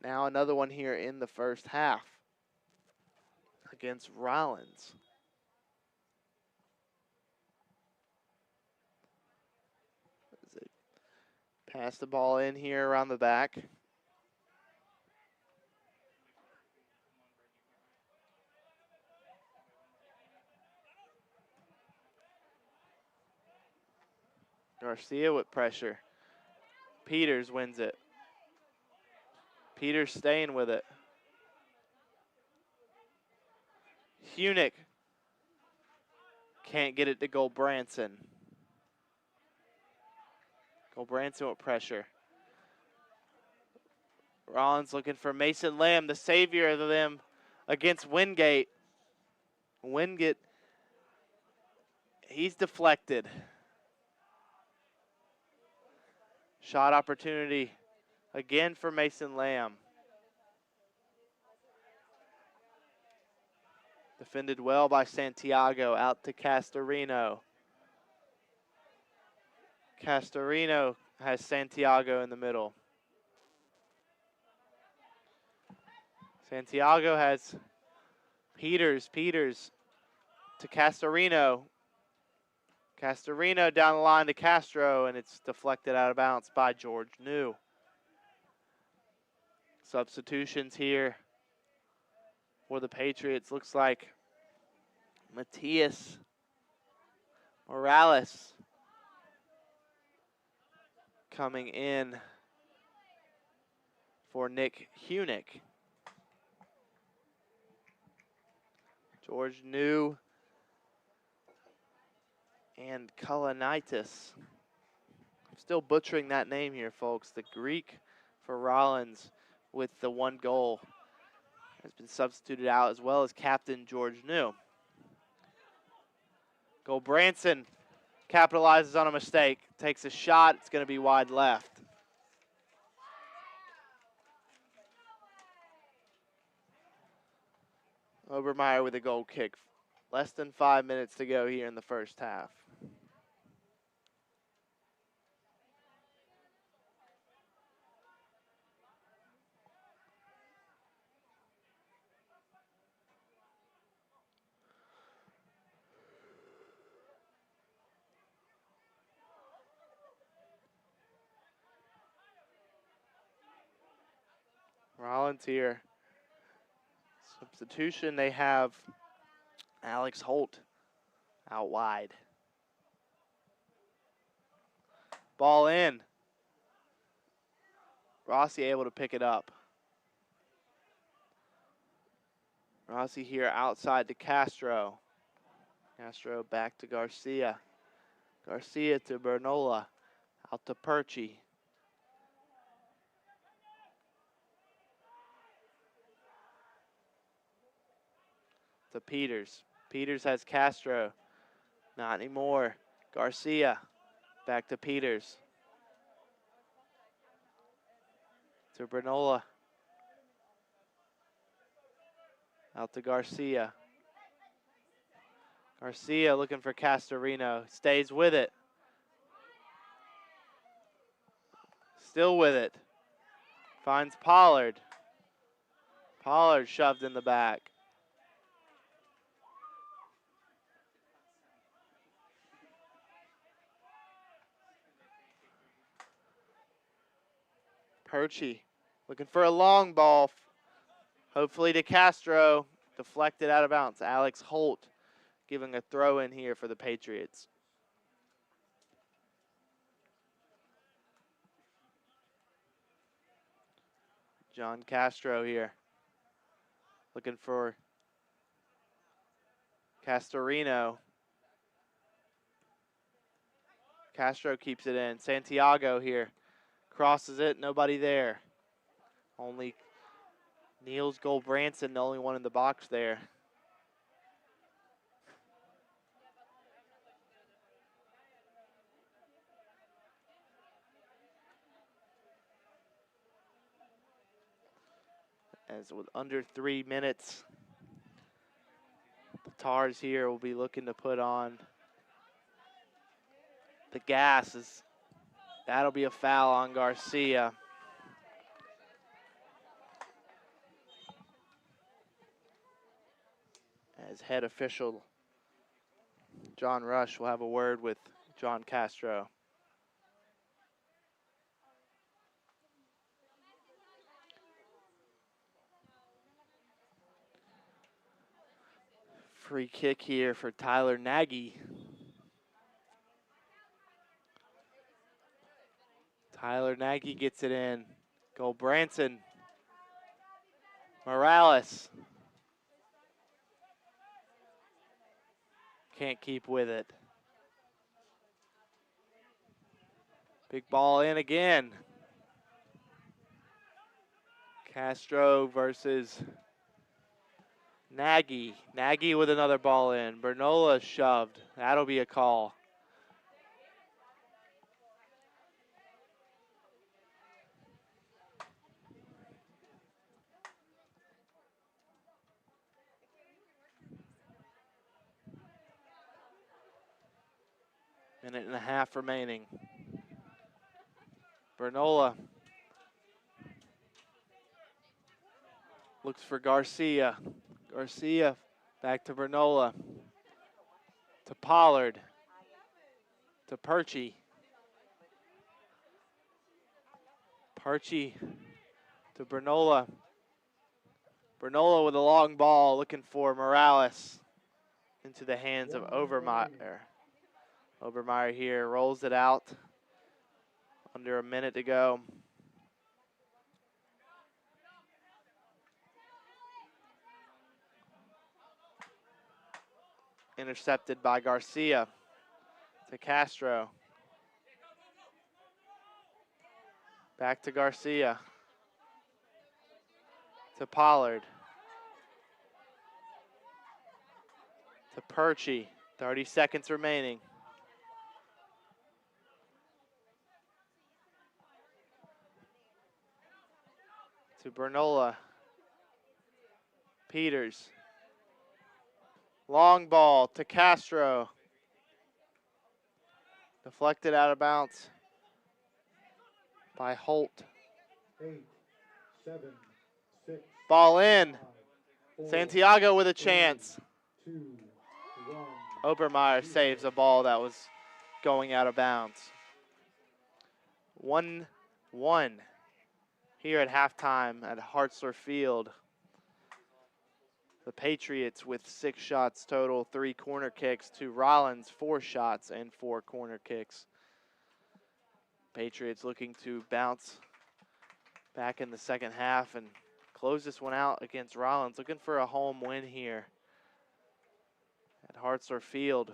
[SPEAKER 2] Now another one here in the first half against Rollins. Pass the ball in here around the back. Garcia with pressure. Peters wins it. Peters staying with it. Hunick can't get it to Branson. Branson with pressure. Rollins looking for Mason Lamb, the savior of them against Wingate. Wingate, he's deflected. Shot opportunity again for Mason Lamb. Defended well by Santiago, out to Castorino. Castorino has Santiago in the middle. Santiago has Peters. Peters to Castorino. Castorino down the line to Castro, and it's deflected out of bounds by George New. Substitutions here for the Patriots. Looks like Matthias Morales coming in for Nick Hunick. George New and Kalanitis. I'm still butchering that name here, folks. The Greek for Rollins with the 1 goal has been substituted out, as well as captain George New. Branson capitalizes on a mistake, takes a shot. It's going to be wide left. Obermeyer with a goal kick. Less than 5 minutes to go here in the first half. Rollins here. Substitution, they have Alex Holt out wide. Ball in. Rossi able to pick it up. Rossi here outside to Castro. Castro back to Garcia. Garcia to Bernola. Out to Perchi. To Peters. Peters has Castro. Not anymore. Garcia. Back to Peters. To Bernola. Out to Garcia. Garcia looking for Castorino. Stays with it. Still with it. Finds Pollard. Pollard shoved in the back. Perchi looking for a long ball. Hopefully to Castro. Deflected out of bounds. Alex Holt giving a throw in here for the Patriots. John Castro here. Looking for Castorino. Castro keeps it in. Santiago here. Crosses it. Nobody there. Only Niels Branson, the only one in the box there. As with under 3 minutes, the Tars here will be looking to put on the gas. That'll be a foul on Garcia. As head official John Rush will have a word with John Castro. Free kick here for Tyler Nagy. Tyler Nagy gets it in. Branson. Morales. Can't keep with it. Big ball in again. Castro versus Nagy. Nagy with another ball in. Bernola shoved. That'll be a call. Minute and a half remaining. Bernola looks for Garcia. Garcia back to Bernola. To Pollard. To Perchi. Perchi to Bernola. Bernola with a long ball looking for Morales. Into the hands of Overmeyer. Obermeyer here rolls it out. Under a minute to go. Intercepted by Garcia to Castro. Back to Garcia. To Pollard. To Perchy. 30 seconds remaining. To Bernola. Peters. Long ball to Castro. Deflected out of bounds by Holt.
[SPEAKER 1] 8, 7, 6.
[SPEAKER 2] Ball in.
[SPEAKER 1] 5, 4,
[SPEAKER 2] Santiago with a chance.
[SPEAKER 1] 2, 1.
[SPEAKER 2] Obermeyer saves a ball that was going out of bounds. 1-1 here at halftime at Hartzler Field. The Patriots with 6 shots total, 3 corner kicks, to Rollins 4 shots and 4 corner kicks. Patriots looking to bounce back in the second half and close this one out against Rollins. Looking for a home win here at Hartzler Field.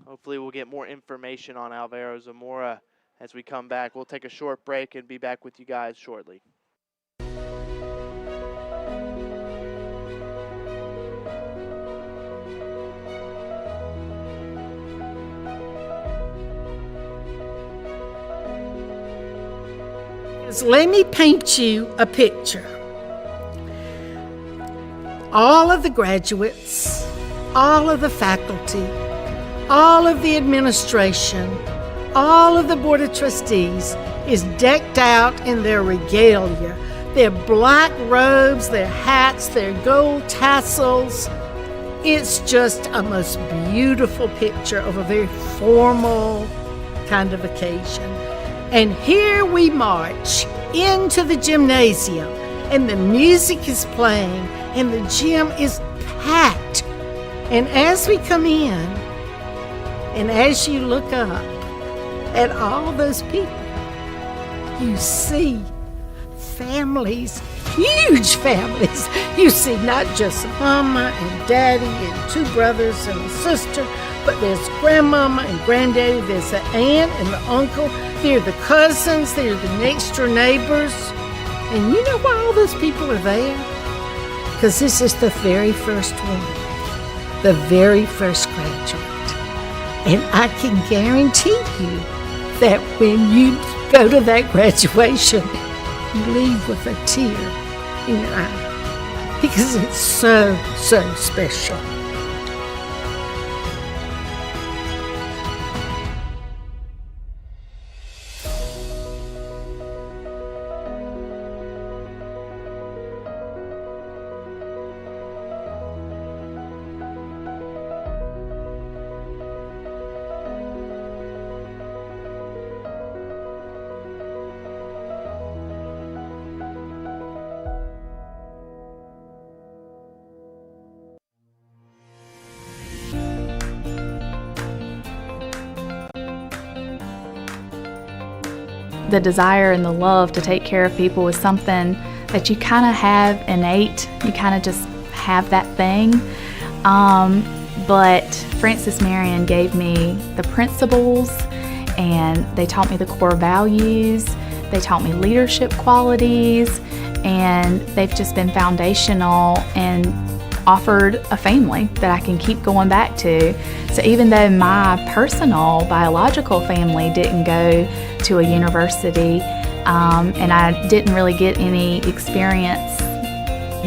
[SPEAKER 2] Hopefully we'll get more information on Alvaro Zamora as we come back. We'll take a short break and be back with you guys shortly.
[SPEAKER 3] Let me paint you a picture. All of the graduates, all of the faculty, all of the administration, all of the Board of Trustees is decked out in their regalia, their black robes, their hats, their gold tassels. It's just a most beautiful picture of a very formal kind of occasion. And here we march into the gymnasium, and the music is playing, and the gym is packed. And as we come in, and as you look up at all those people, you see families, huge families. You see not just mama and daddy and 2 brothers and a sister, but there's grandmama and granddaddy, there's the aunt and the uncle, they're the cousins, they're the next door neighbors. And you know why all those people are there? Because this is the very first one, the very first graduate. And I can guarantee you that when you go to that graduation, you leave with a tear in your eye, because it's so, so special.
[SPEAKER 4] The desire and the love to take care of people is something that you kind of have innate. You kind of just have that thing. But Francis Marion gave me the principles, and they taught me the core values. They taught me leadership qualities, and they've just been foundational and offered a family that I can keep going back to. So even though my personal biological family didn't go to a university, and I didn't really get any experience,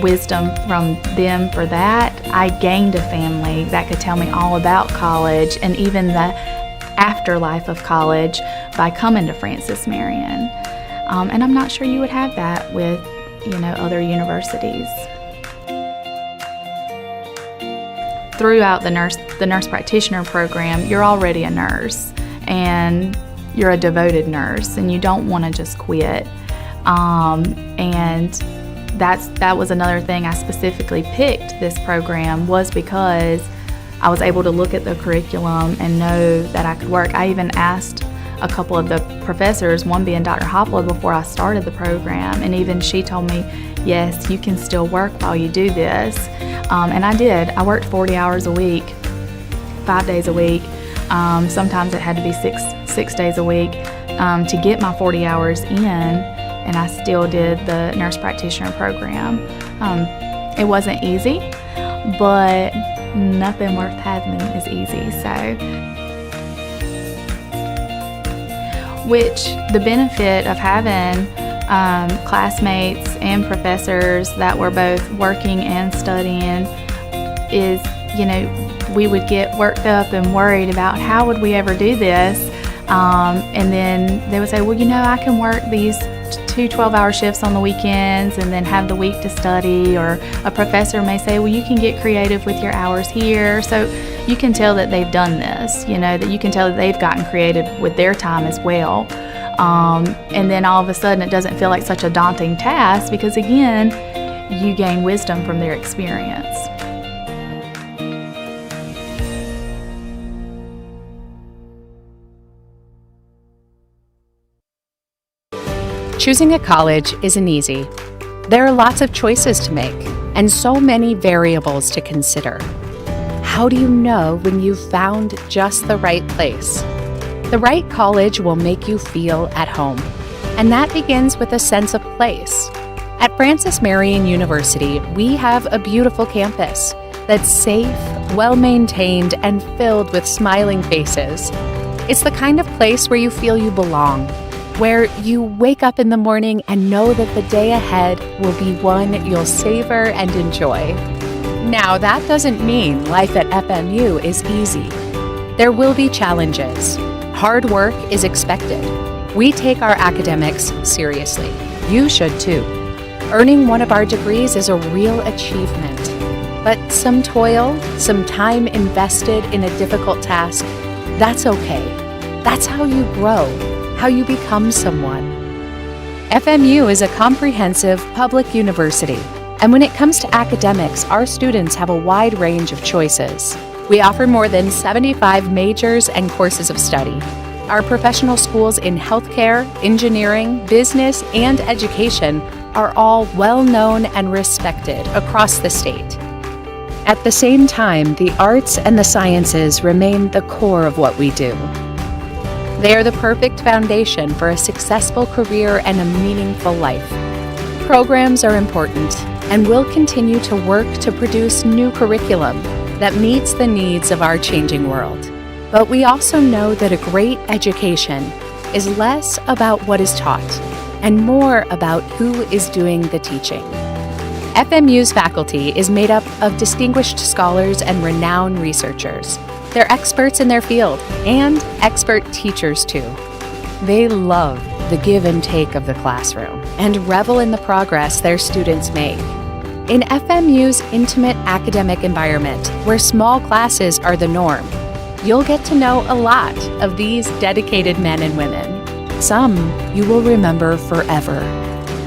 [SPEAKER 4] wisdom from them for that, I gained a family that could tell me all about college and even the afterlife of college by coming to Francis Marion. And I'm not sure you would have that with, other universities. Throughout the nurse practitioner program, you're already a nurse, and you're a devoted nurse, and you don't want to just quit. And that was another thing I specifically picked this program, was because I was able to look at the curriculum and know that I could work. I even asked a couple of the professors, one being Dr. Hopla, before I started the program, and even she told me, yes, you can still work while you do this. And I did. I worked 40 hours a week, 5 days a week. Sometimes it had to be six days a week to get my 40 hours in, and I still did the nurse practitioner program. It wasn't easy, but nothing worth having is easy. Which the benefit of having classmates and professors that were both working and studying is, we would get worked up and worried about how would we ever do this. And then they would say, well, I can work these 2 12-hour shifts on the weekends and then have the week to study. Or a professor may say, well, you can get creative with your hours here. So you can tell that they've done this, that you can tell that they've gotten creative with their time as well. And then all of a sudden it doesn't feel like such a daunting task because, again, you gain wisdom from their experience.
[SPEAKER 5] Choosing a college isn't easy. There are lots of choices to make and so many variables to consider. How do you know when you've found just the right place? The right college will make you feel at home, and that begins with a sense of place. At Francis Marion University, we have a beautiful campus that's safe, well-maintained, and filled with smiling faces. It's the kind of place where you feel you belong, where you wake up in the morning and know that the day ahead will be one you'll savor and enjoy. Now, that doesn't mean life at FMU is easy. There will be challenges. Hard work is expected. We take our academics seriously. You should too. Earning one of our degrees is a real achievement. But some toil, some time invested in a difficult task, that's okay. That's how you grow, how you become someone. FMU is a comprehensive public university, and when it comes to academics, our students have a wide range of choices. We offer more than 75 majors and courses of study. Our professional schools in healthcare, engineering, business, and education are all well-known and respected across the state. At the same time, the arts and the sciences remain the core of what we do. They are the perfect foundation for a successful career and a meaningful life. Programs are important, and we'll continue to work to produce new curriculum that meets the needs of our changing world. But we also know that a great education is less about what is taught and more about who is doing the teaching. FMU's faculty is made up of distinguished scholars and renowned researchers. They're experts in their field and expert teachers too. They love the give and take of the classroom and revel in the progress their students make. In FMU's intimate academic environment, where small classes are the norm, you'll get to know a lot of these dedicated men and women. Some you will remember forever.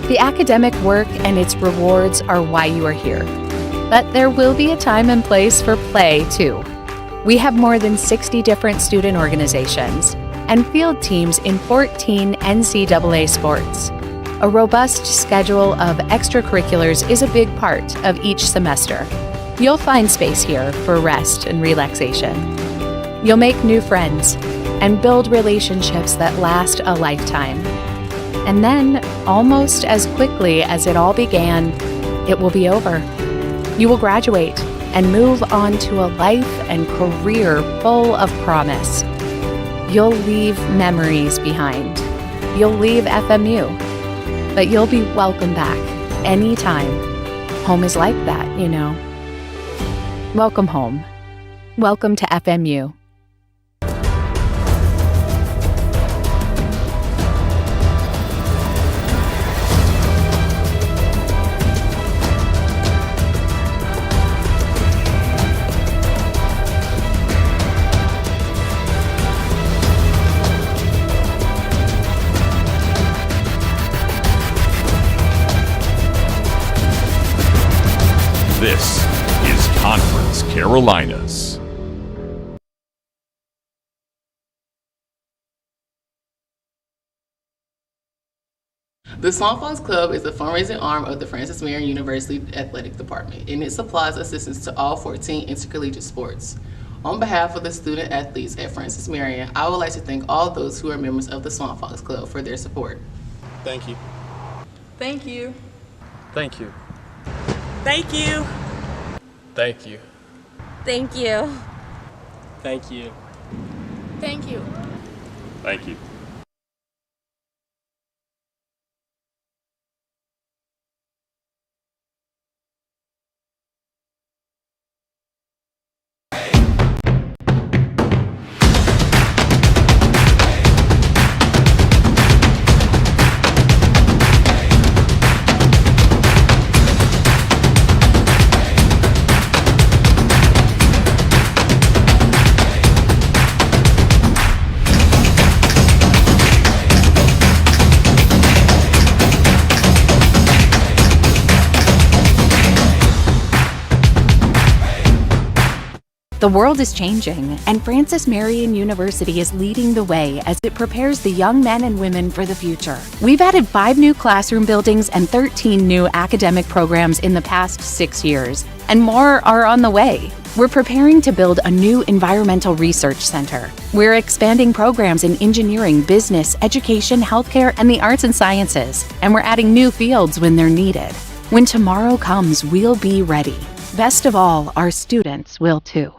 [SPEAKER 5] The academic work and its rewards are why you are here. But there will be a time and place for play too. We have more than 60 different student organizations and field teams in 14 NCAA sports. A robust schedule of extracurriculars is a big part of each semester. You'll find space here for rest and relaxation. You'll make new friends and build relationships that last a lifetime. And then, almost as quickly as it all began, it will be over. You will graduate and move on to a life and career full of promise. You'll leave memories behind. You'll leave FMU, but you'll be welcome back anytime. Home is like that, Welcome home. Welcome to FMU.
[SPEAKER 6] This is Conference Carolinas. The Swamp Fox Club is the fundraising arm of the Francis Marion University Athletic Department, and it supplies assistance to all 14 intercollegiate sports. On behalf of the student athletes at Francis Marion, I would like to thank all those who are members of the Swamp Fox Club for their support.
[SPEAKER 7] Thank you.
[SPEAKER 8] Thank you.
[SPEAKER 7] Thank you.
[SPEAKER 8] Thank you.
[SPEAKER 7] Thank you.
[SPEAKER 8] Thank you.
[SPEAKER 7] Thank you.
[SPEAKER 8] Thank you.
[SPEAKER 7] Thank you.
[SPEAKER 5] The world is changing, and Francis Marion University is leading the way as it prepares the young men and women for the future. We've added 5 new classroom buildings and 13 new academic programs in the past 6 years, and more are on the way. We're preparing to build a new environmental research center. We're expanding programs in engineering, business, education, healthcare, and the arts and sciences, and we're adding new fields when they're needed. When tomorrow comes, we'll be ready. Best of all, our students will too.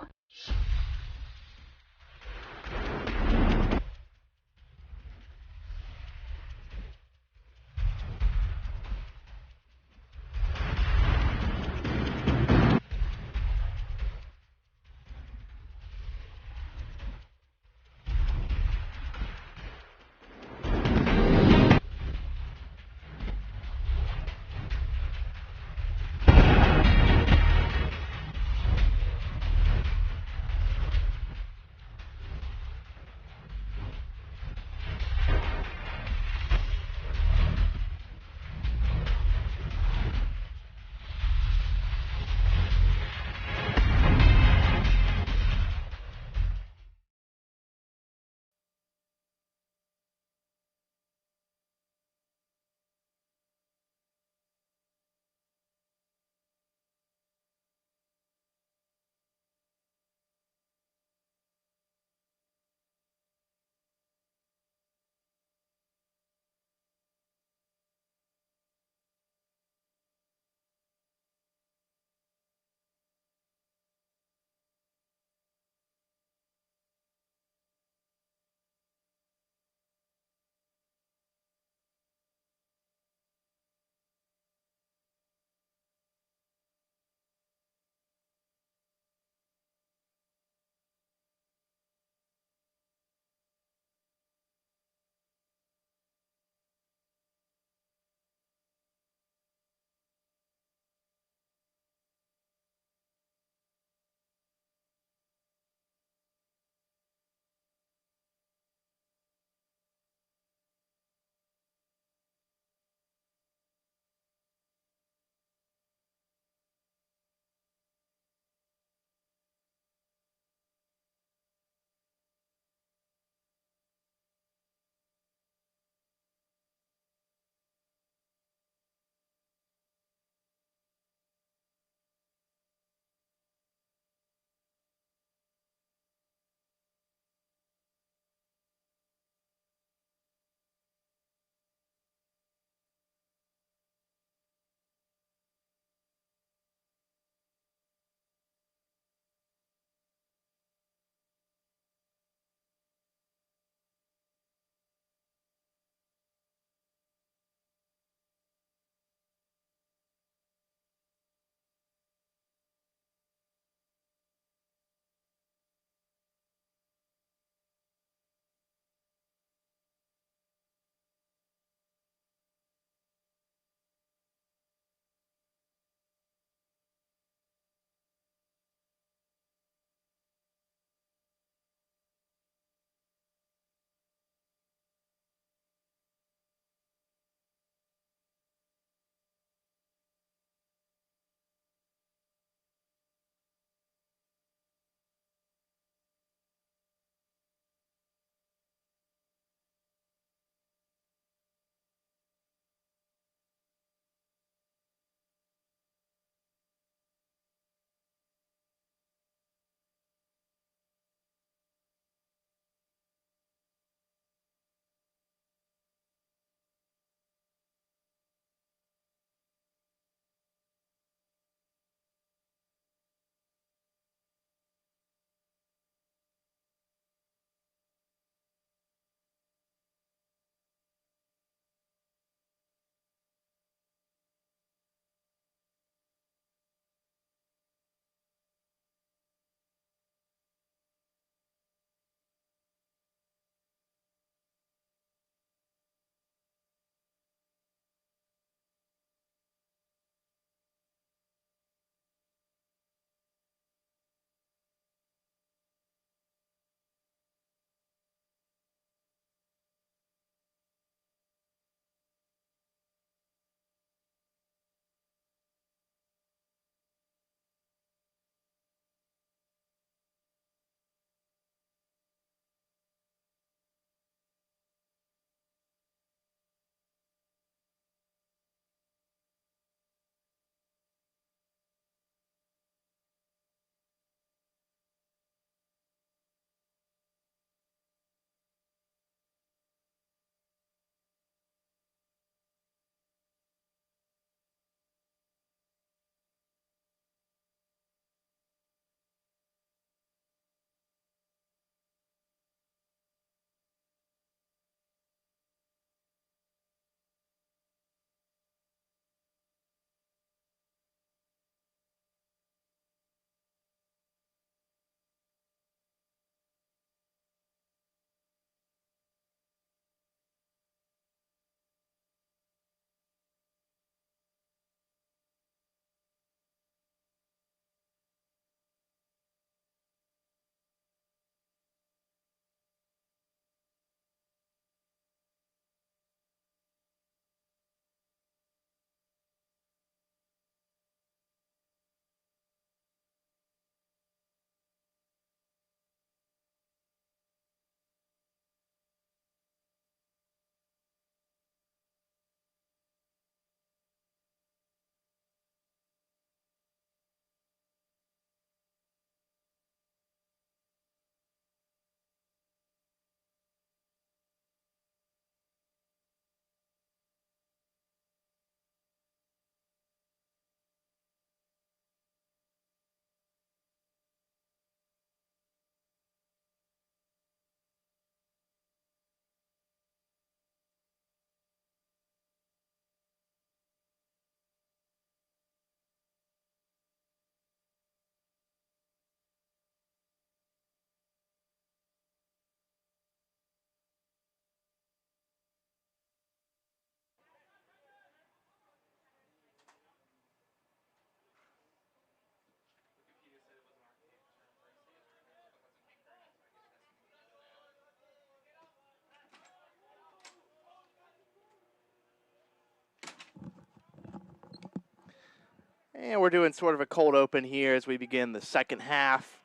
[SPEAKER 2] And we're doing sort of a cold open here as we begin the second half,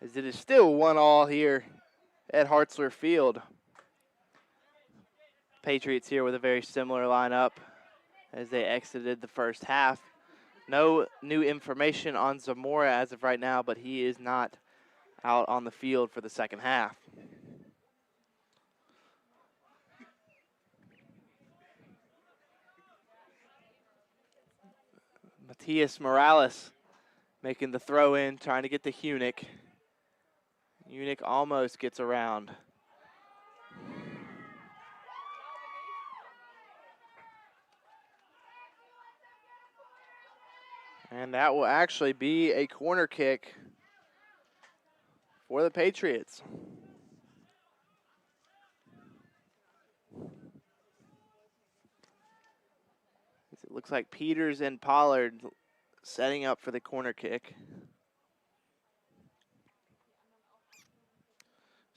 [SPEAKER 2] as it is still 1-1 here at Hartzler Field. Patriots here with a very similar lineup as they exited the first half. No new information on Zamora as of right now, but he is not out on the field for the second half. Matias Morales making the throw in, trying to get to Hunick. Hunick almost gets around. And that will actually be a corner kick for the Patriots. It looks like Peters and Pollard setting up for the corner kick.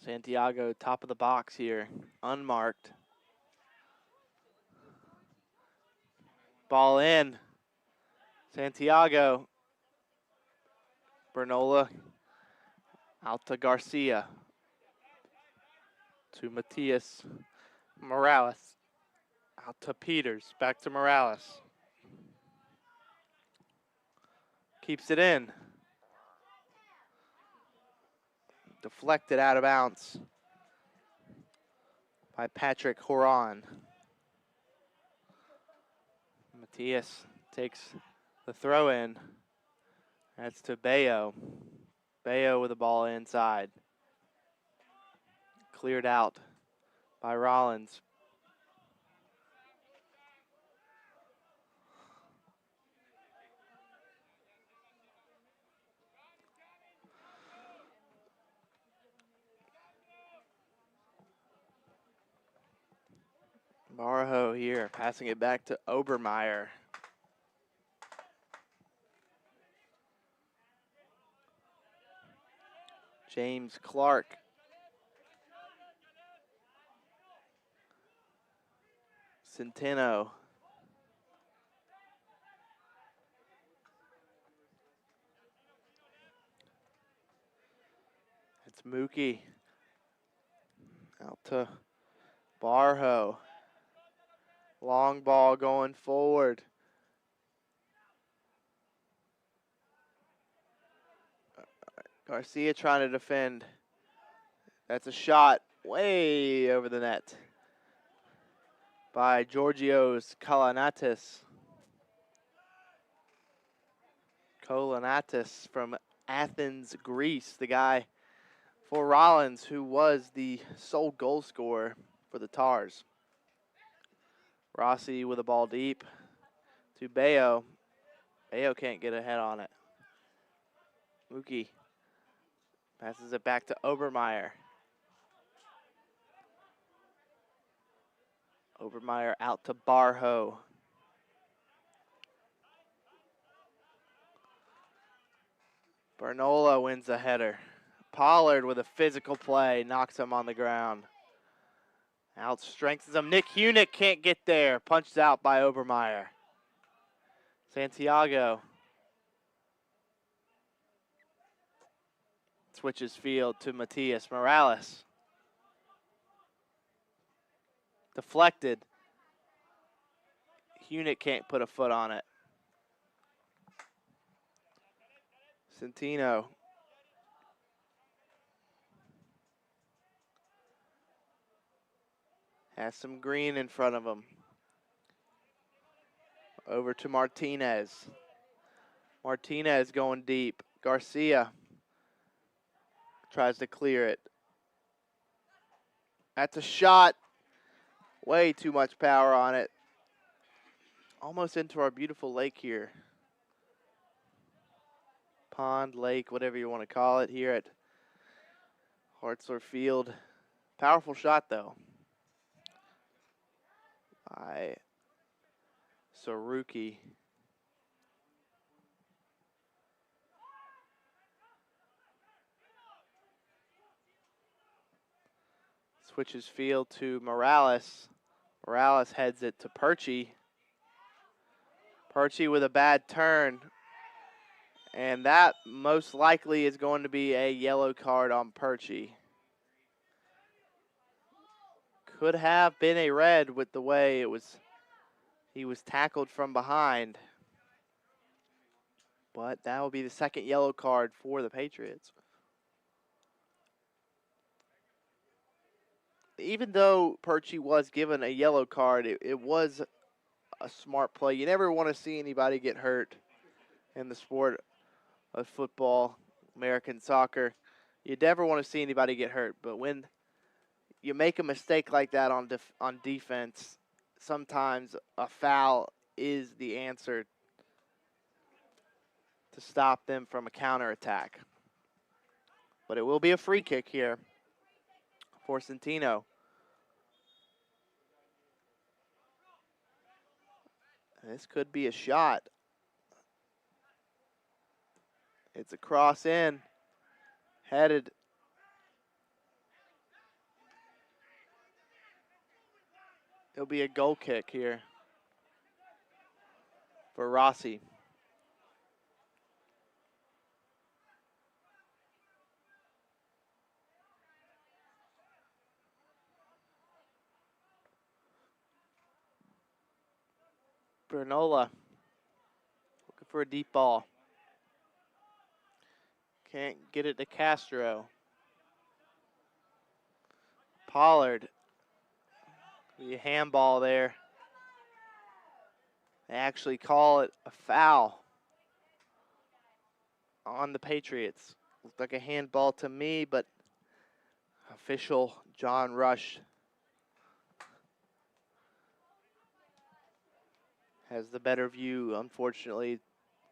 [SPEAKER 2] Santiago, top of the box here, unmarked. Ball in. Santiago. Bernola out to Garcia. To Matias Morales. Out to Peters. Back to Morales. Keeps it in. Deflected out of bounds by Patrick Horan. Matias takes the throw in. That's to Bayo. Bayo with the ball inside. Cleared out by Rollins. Barho here, passing it back to Obermeyer. James Clark. Centeno. It's Mookie. Out to Barho. Long ball going forward. Garcia trying to defend. That's a shot way over the net by Georgios Kalanatis. Kalanatis from Athens, Greece, the guy for Rollins who was the sole goal scorer for the Tars. Rossi with the ball deep to Bayo. Bayo can't get ahead on it. Mookie passes it back to Obermeyer. Obermeyer out to Barho. Bernola wins the header. Pollard with a physical play, knocks him on the ground. Out strengthens him. Nick Hunick can't get there. Punched out by Obermeyer. Santiago switches field to Matias Morales. Deflected. Hunick can't put a foot on it. Centeno. Has some green in front of him. Over to Martinez. Martinez going deep. Garcia tries to clear it. That's a shot. Way too much power on it. Almost into our beautiful lake here. Pond, lake, whatever you want to call it here at Hartzler Field. Powerful shot though. By Saruki. Switches field to Morales. Morales heads it to Perchie. Perchie with a bad turn. And that most likely is going to be a yellow card on Perchie. Could have been a red with the way he was tackled from behind. But that will be the second yellow card for the Patriots. Even though Perchie was given a yellow card, it was a smart play. You never want to see anybody get hurt in the sport of football, American soccer. You never want to see anybody get hurt. But when you make a mistake like that on defense, sometimes a foul is the answer to stop them from a counterattack. But it will be a free kick here for Centino. This could be a shot. It's a cross in, headed. It'll be a goal kick here for Rossi. Bernola looking for a deep ball. Can't get it to Castro. Pollard. The handball there. They actually call it a foul on the Patriots. Looked like a handball to me, but official John Rush has the better view, unfortunately,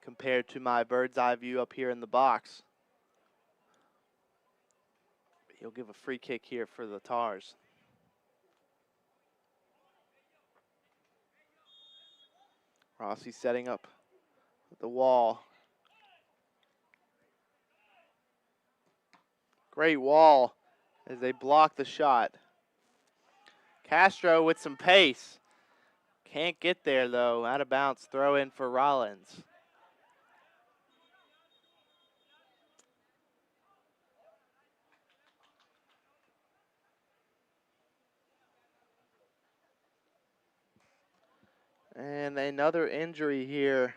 [SPEAKER 2] compared to my bird's eye view up here in the box. He'll give a free kick here for the Tars. Rossi setting up the wall. Great wall as they block the shot. Castro with some pace. Can't get there, though. Out of bounds, throw in for Rollins. And another injury here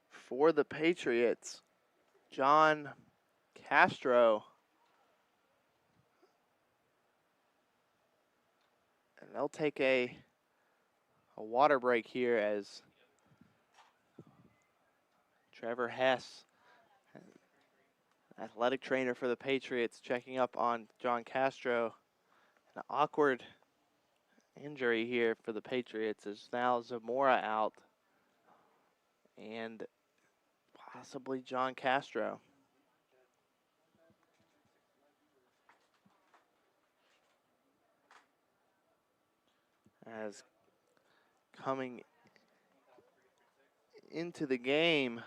[SPEAKER 2] for the Patriots. John Castro. And they'll take a water break here as Trevor Hess, athletic trainer for the Patriots, checking up on John Castro. An awkward injury here for the Patriots is now Zamora out and possibly John Castro. As coming into the game,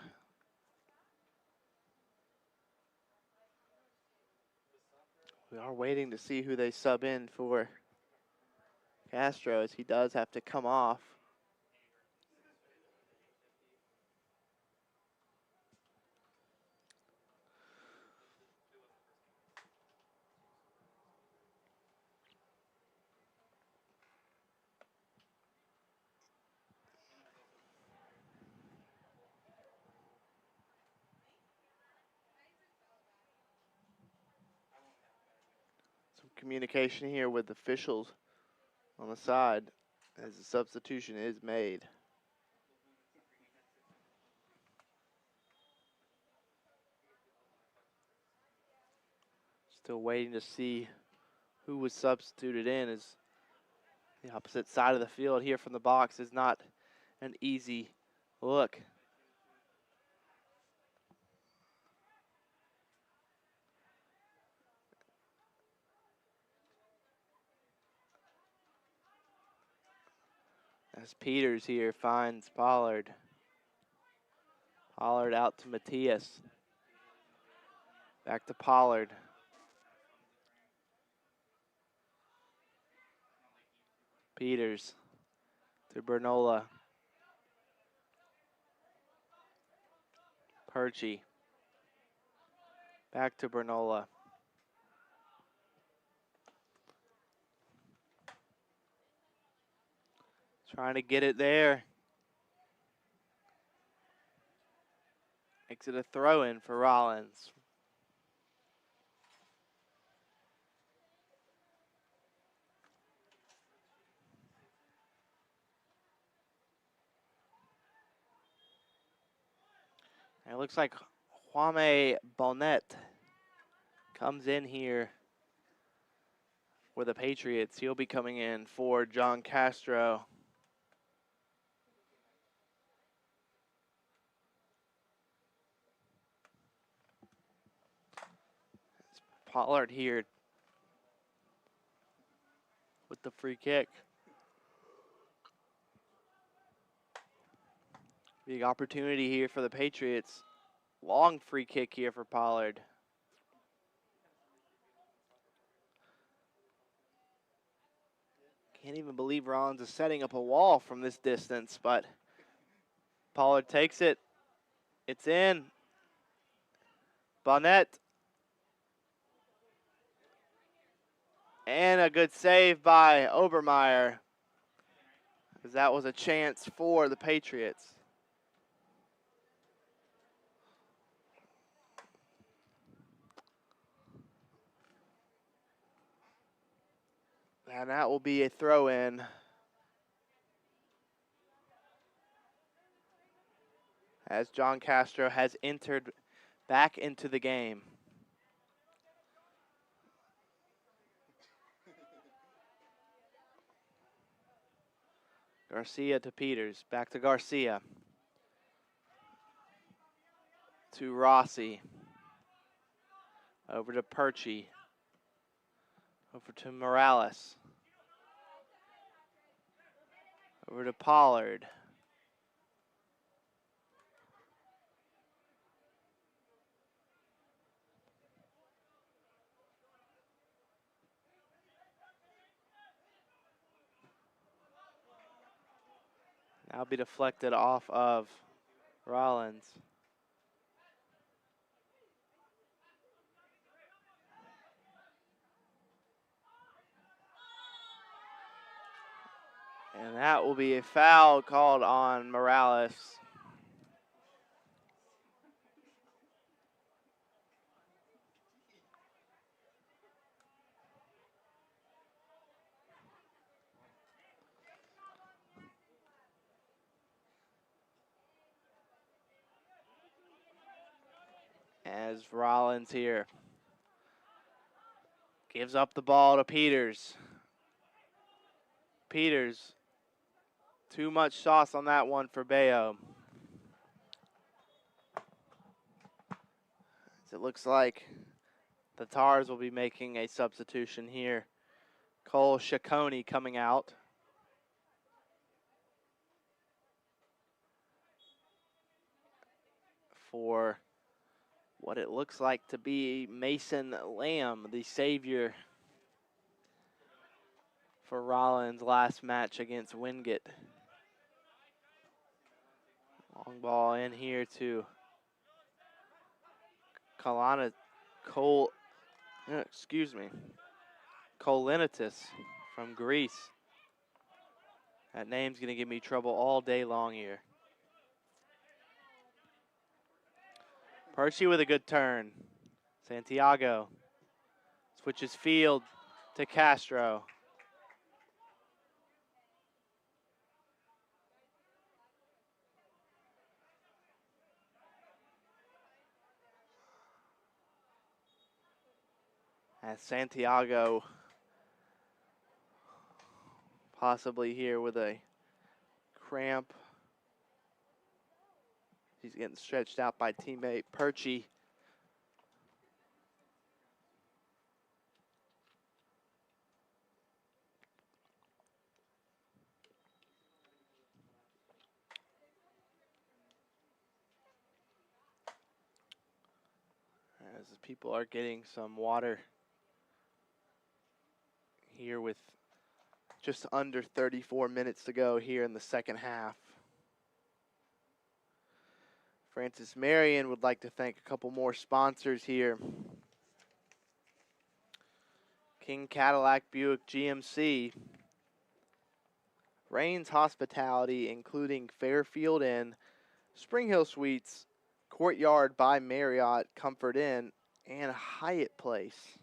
[SPEAKER 2] we are waiting to see who they sub in for Castro, as he does have to come off. Some communication here with officials on the side as the substitution is made. Still waiting to see who was substituted in, as the opposite side of the field here from the box is not an easy look. As Peters here finds Pollard. Pollard out to Matias. Back to Pollard. Peters to Bernola. Perchie. Back to Bernola. Trying to get it there. Makes it a throw-in for Rollins. And it looks like Kwame Bonnet comes in here for the Patriots. He'll be coming in for John Castro. It's Pollard here with the free kick. Big opportunity here for the Patriots. Long free kick here for Pollard. Can't even believe Rollins is setting up a wall from this distance, but Pollard takes it. It's in. Bonnet. And a good save by Obermeyer, because that was a chance for the Patriots. And that will be a throw-in. As John Castro has entered back into the game. Garcia to Peters, back to Garcia. To Rossi. Over to Perchie. Over to Morales. Over to Pollard. Now be deflected off of Rollins. And that will be a foul called on Morales. As Rollins here gives up the ball to Peters. Peters, too much sauce on that one for Bayo. As it looks like the Tars will be making a substitution here. Cole Ciccone coming out. For what it looks like to be Mason Lamb, the savior for Rollins' last match against Wingate. Long ball in here to Kolinitis from Greece. That name's going to give me trouble all day long here. Perchie with a good turn. Santiago switches field to Castro. As Santiago possibly here with a cramp. He's getting stretched out by teammate Perchie. As people are getting some water here with just under 34 minutes to go here in the second half. Francis Marion would like to thank a couple more sponsors here. King Cadillac Buick GMC, Rains Hospitality, including Fairfield Inn, Spring Hill Suites, Courtyard by Marriott, Comfort Inn, and Hyatt Place.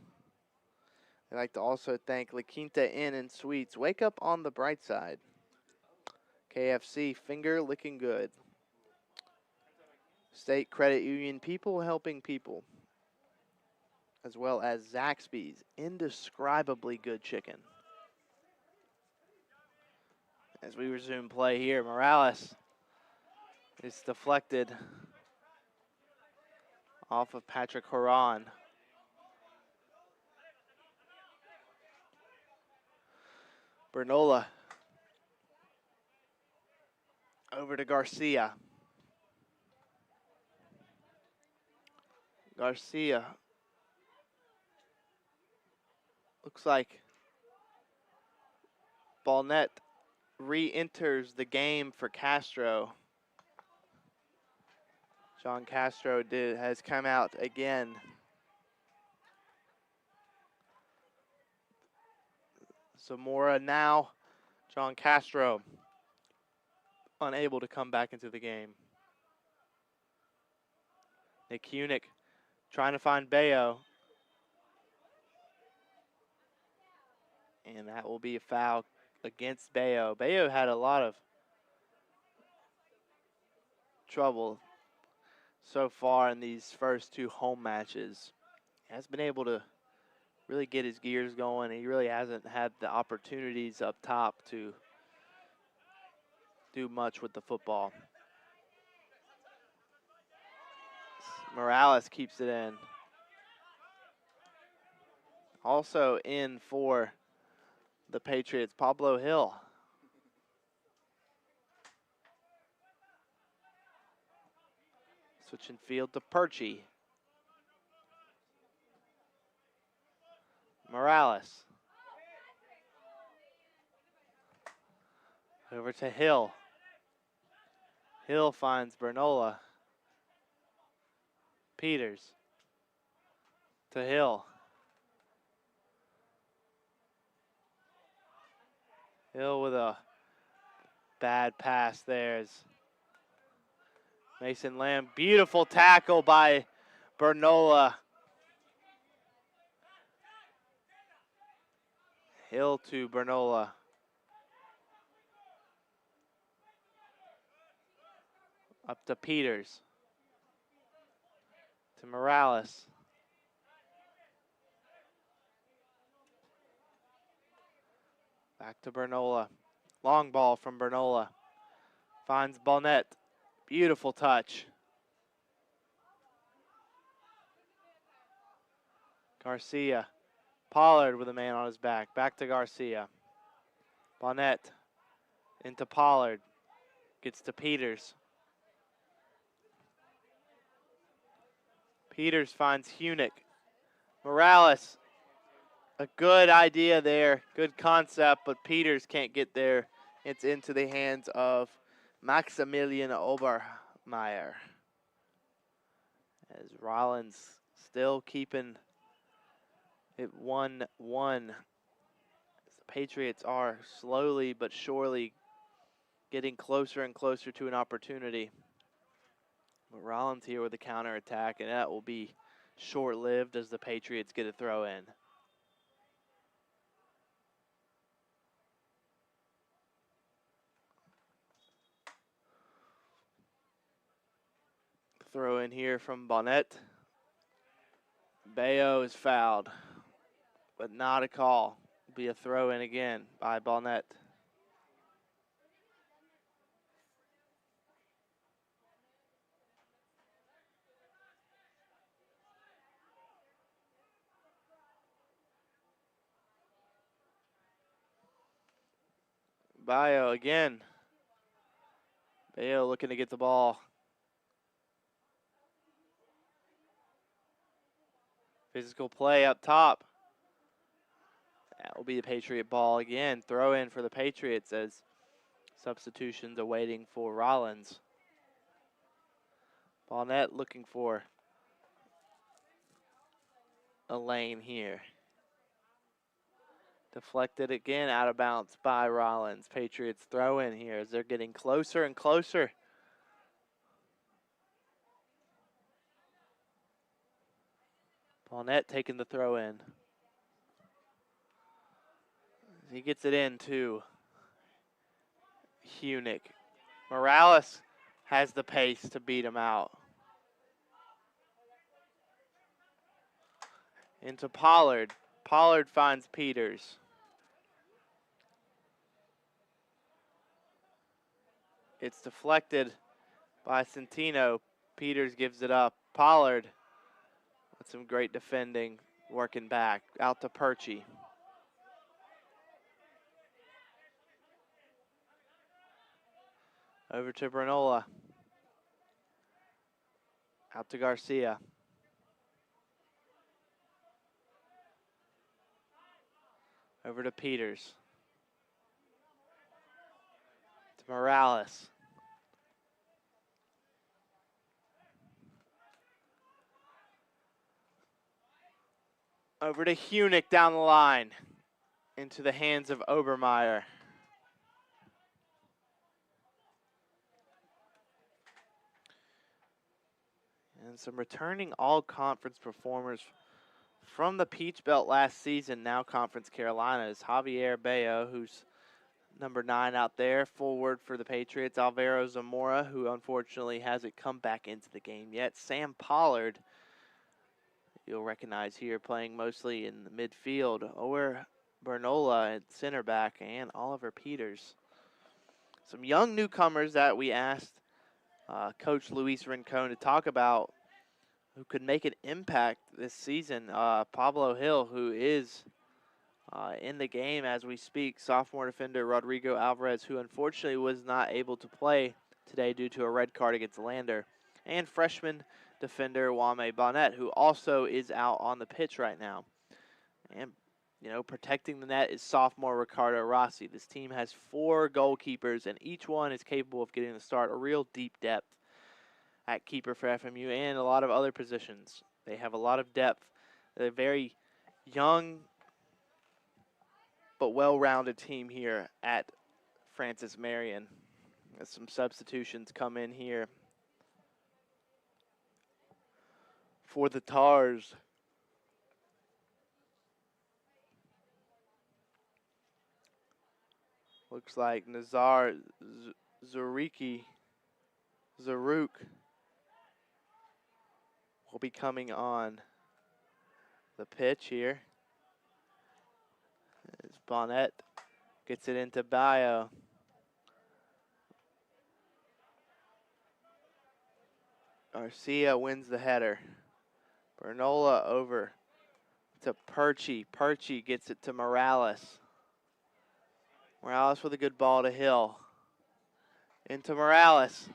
[SPEAKER 2] I'd like to also thank La Quinta Inn and Suites. Wake up on the bright side. KFC, Finger Licking Good. State Credit Union, People Helping People. As well as Zaxby's, indescribably good chicken. As we resume play here, Morales is deflected off of Patrick Horan. Bernola over to Garcia. Garcia looks like Ballnett re-enters the game for Castro. John Castro has come out again. Zamora now. John Castro unable to come back into the game. Nick Hunick trying to find Bayo. And that will be a foul against Bayo. Bayo had a lot of trouble so far in these first two home matches. He has been able to really get his gears going. He really hasn't had the opportunities up top to do much with the football. Morales keeps it in. Also in for the Patriots, Pablo Hill. Switching field to Perchie. Morales. Over to Hill. Hill finds Bernola. Peters. To Hill. Hill with a bad pass there as Mason Lamb. Beautiful tackle by Bernola. Hill to Bernola. Up to Peters. To Morales. Back to Bernola. Long ball from Bernola. Finds Ballnett. Beautiful touch. Garcia. Pollard with a man on his back. Back to Garcia. Ballnett into Pollard. Gets to Peters. Peters finds Hunick. Morales. A good idea there. Good concept, but Peters can't get there. It's into the hands of Maximilian Obermeyer. As Rollins still keeping it 1-1. The Patriots are slowly but surely getting closer and closer to an opportunity. But Rollins here with the counterattack, and that will be short-lived as the Patriots get a throw in. Throw in here from Ballnett. Bayo is fouled, but not a call. It'll be a throw in again by Ballnett. Bayo again. Bayo looking to get the ball. Physical play up top. That will be the Patriot ball again. Throw in for the Patriots as substitutions awaiting for Rollins. Bonnet looking for a lane here. Deflected again, out of bounds by Rollins. Patriots throw in here as they're getting closer and closer. Bonnet taking the throw in. He gets it in to Hunick. Morales has the pace to beat him out. Into Pollard. Pollard finds Peters. It's deflected by Centino. Peters gives it up. Pollard with some great defending, working back. Out to Perchie. Over to Bernola. Out to Garcia. Over to Peters. To Morales. Over to Hunick down the line. Into the hands of Obermeyer. And some returning all-conference performers from the Peach Belt last season, now Conference Carolina, is Javier Bayo, who's number 9 out there, forward for the Patriots. Alvaro Zamora, who unfortunately hasn't come back into the game yet. Sam Pollard, you'll recognize here, playing mostly in the midfield. Or Bernola at center back, and Oliver Peters. Some young newcomers that we asked Coach Luis Rincon to talk about who could make an impact this season. Pablo Hill, who is in the game as we speak. Sophomore defender Rodrigo Alvarez, who unfortunately was not able to play today due to a red card against Lander. And freshman defender Wame Bonnet, who also is out on the pitch right now. And, you know, protecting the net is sophomore Ricardo Rossi. This team has 4 goalkeepers, and each one is capable of getting the start. A real deep depth at keeper for FMU and a lot of other positions. They have a lot of depth. They're a very young but well-rounded team here at Francis Marion. As some substitutions come in here for the Tars. Looks like Nazar Zaruk will be coming on the pitch here. As Bonnet gets it into Bayo. Garcia wins the header. Bernola over to Perchie. Perchie gets it to Morales. Morales with a good ball to Hill. Into Morales.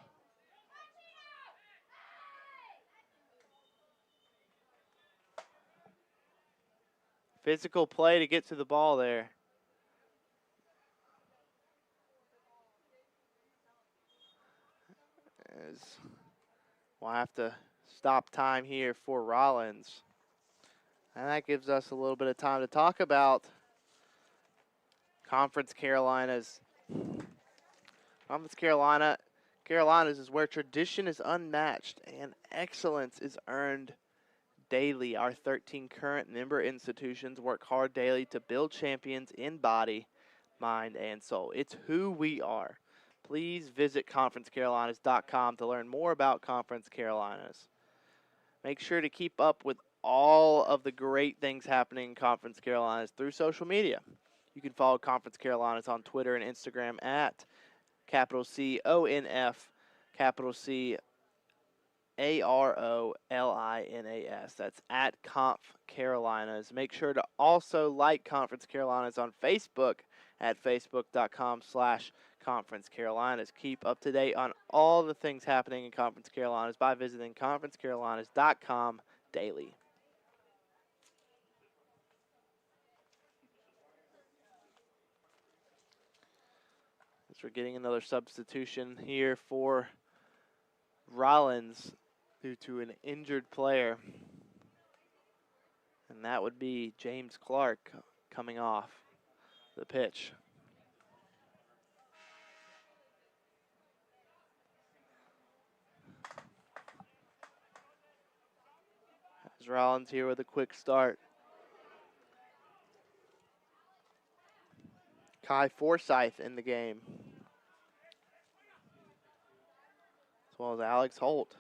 [SPEAKER 2] Physical play to get to the ball there. As we'll have to stop time here for Rollins. And that gives us a little bit of time to talk about Conference Carolinas. Conference Carolinas is where tradition is unmatched and excellence is earned daily. Our 13 current member institutions work hard daily to build champions in body, mind, and soul. It's who we are. Please visit conferencecarolinas.com to learn more about Conference Carolinas. Make sure to keep up with all of the great things happening in Conference Carolinas through social media. You can follow Conference Carolinas on Twitter and Instagram at ConF, CAROLINAS. That's at Conf Carolinas. Make sure to also like Conference Carolinas on Facebook at facebook.com/Conference Carolinas. Keep up to date on all the things happening in Conference Carolinas by visiting conferencecarolinas.com daily. As we're getting another substitution here for Rollins. due to an injured player. And that would be James Clark coming off the pitch. As Rollins here with a quick start. Kai Forsyth in the game, as well as Alex Holt.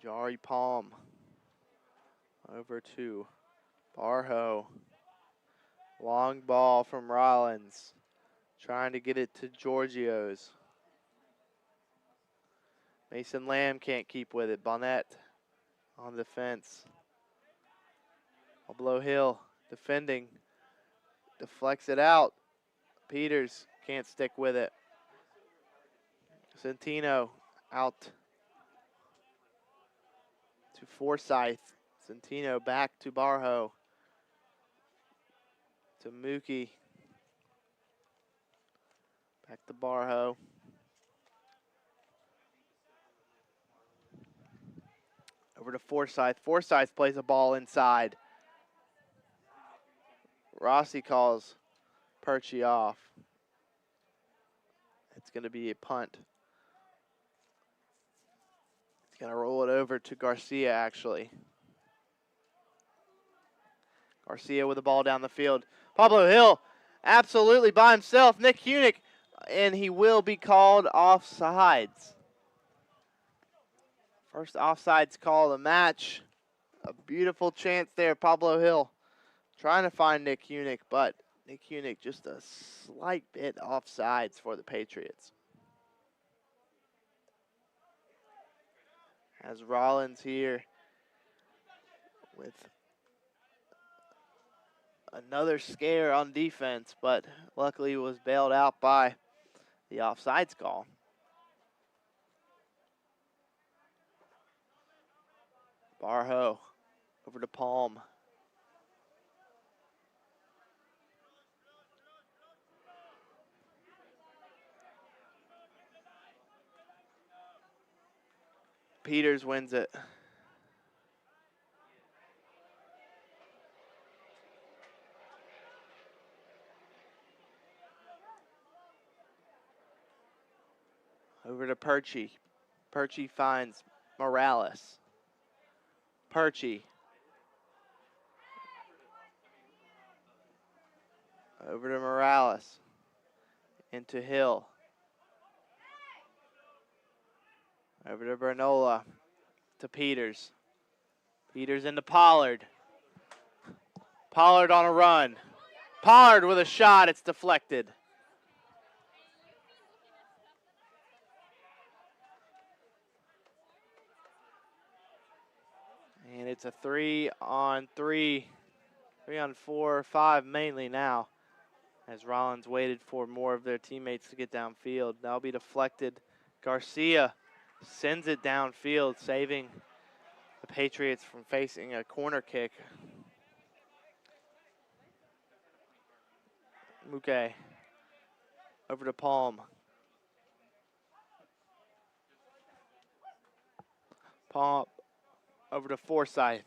[SPEAKER 2] Jari Palm over to Barho. Long ball from Rollins, trying to get it to Giorgio's. Mason Lamb can't keep with it. Bonnet on the fence. Pablo Hill defending. Deflects it out. Peters can't stick with it. Centino out to Forsyth. Centino back to Barho. To Mookie. Back to Barho. Over to Forsyth. Forsyth plays a ball inside. Rossi calls Perchie off. It's going to be a punt. He's going to roll it over to Garcia, actually. Garcia with the ball down the field. Pablo Hill absolutely by himself. Nick Hunick, and he will be called offsides. First offsides call of the match. A beautiful chance there, Pablo Hill. Trying to find Nick Hunick, but Nick Hunick just a slight bit offsides for the Patriots. As Rollins here with another scare on defense, but luckily was bailed out by the offsides call. Barho over to Palm. Peters wins it. Over to Perchie. Perchie finds Morales. Perchie. Over to Morales. Into Hill. Over to Bernola. To Peters. Peters into Pollard. Pollard on a run. Pollard with a shot. It's deflected. And it's a 3-on-3, 3-on-4, 5 mainly now, as Rollins waited for more of their teammates to get downfield. That'll be deflected. Garcia sends it downfield, saving the Patriots from facing a corner kick. Muke over to Palm. Palm over to Forsyth.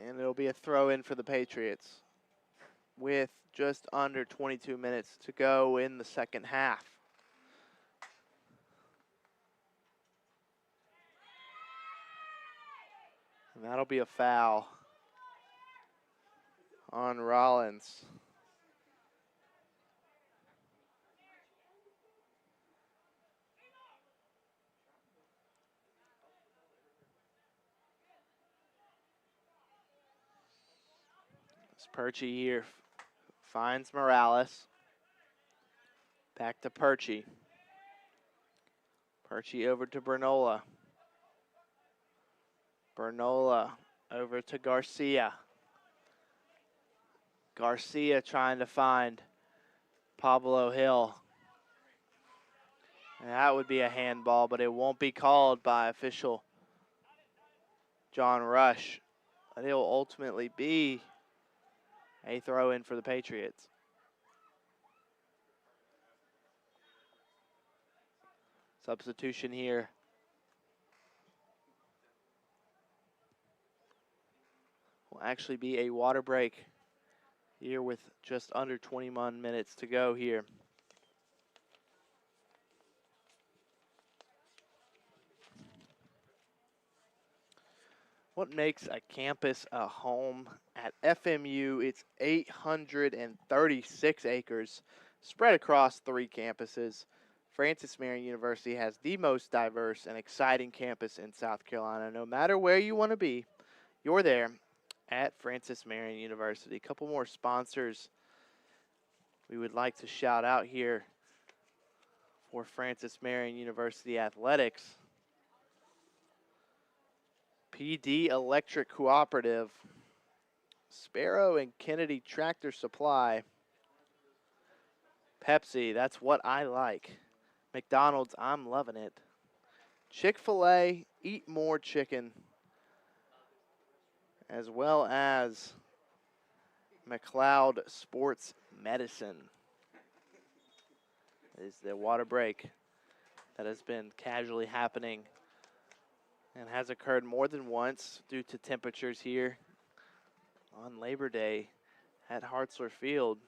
[SPEAKER 2] And it'll be a throw in for the Patriots with just under 22 minutes to go in the second half. And that'll be a foul on Rollins. Perchie here finds Morales. Back to Perchie. Perchie over to Bernola. Bernola over to Garcia. Garcia trying to find Pablo Hill. And that would be a handball, but it won't be called by official John Rush. But it'll ultimately be a throw in for the Patriots. Substitution here. Will actually be a water break here with just under 21 minutes to go here. What makes a campus a home? At FMU, it's 836 acres spread across 3 campuses. Francis Marion University has the most diverse and exciting campus in South Carolina. No matter where you want to be, you're there at Francis Marion University. A couple more sponsors we would like to shout out here for Francis Marion University Athletics. PD Electric Cooperative, Sparrow and Kennedy Tractor Supply, Pepsi, that's what I like. McDonald's, I'm loving it. Chick-fil-A, eat more chicken. As well as McLeod Sports Medicine. Is the water break that has been casually happening and has occurred more than once due to temperatures here on Labor Day at Hartzler Field.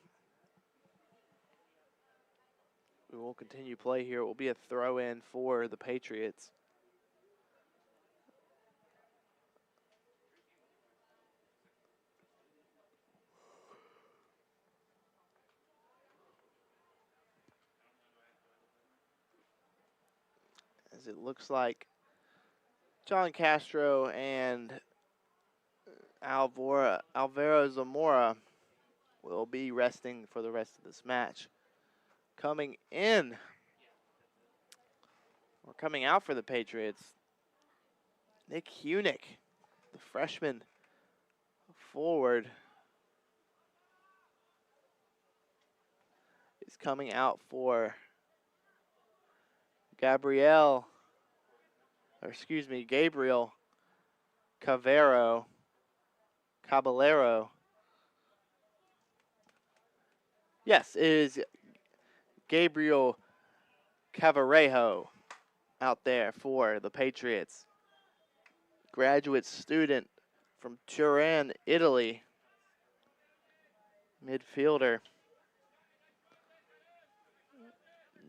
[SPEAKER 2] We will continue play here. It will be a throw-in for the Patriots. As it looks like John Castro and Alvaro Zamora will be resting for the rest of this match. Coming in, or coming out for the Patriots, Nick Hunick, the freshman forward, is coming out for Gabriel Caballero. Yes, it is Gabriel Cavarejo out there for the Patriots. Graduate student from Turin, Italy. Midfielder.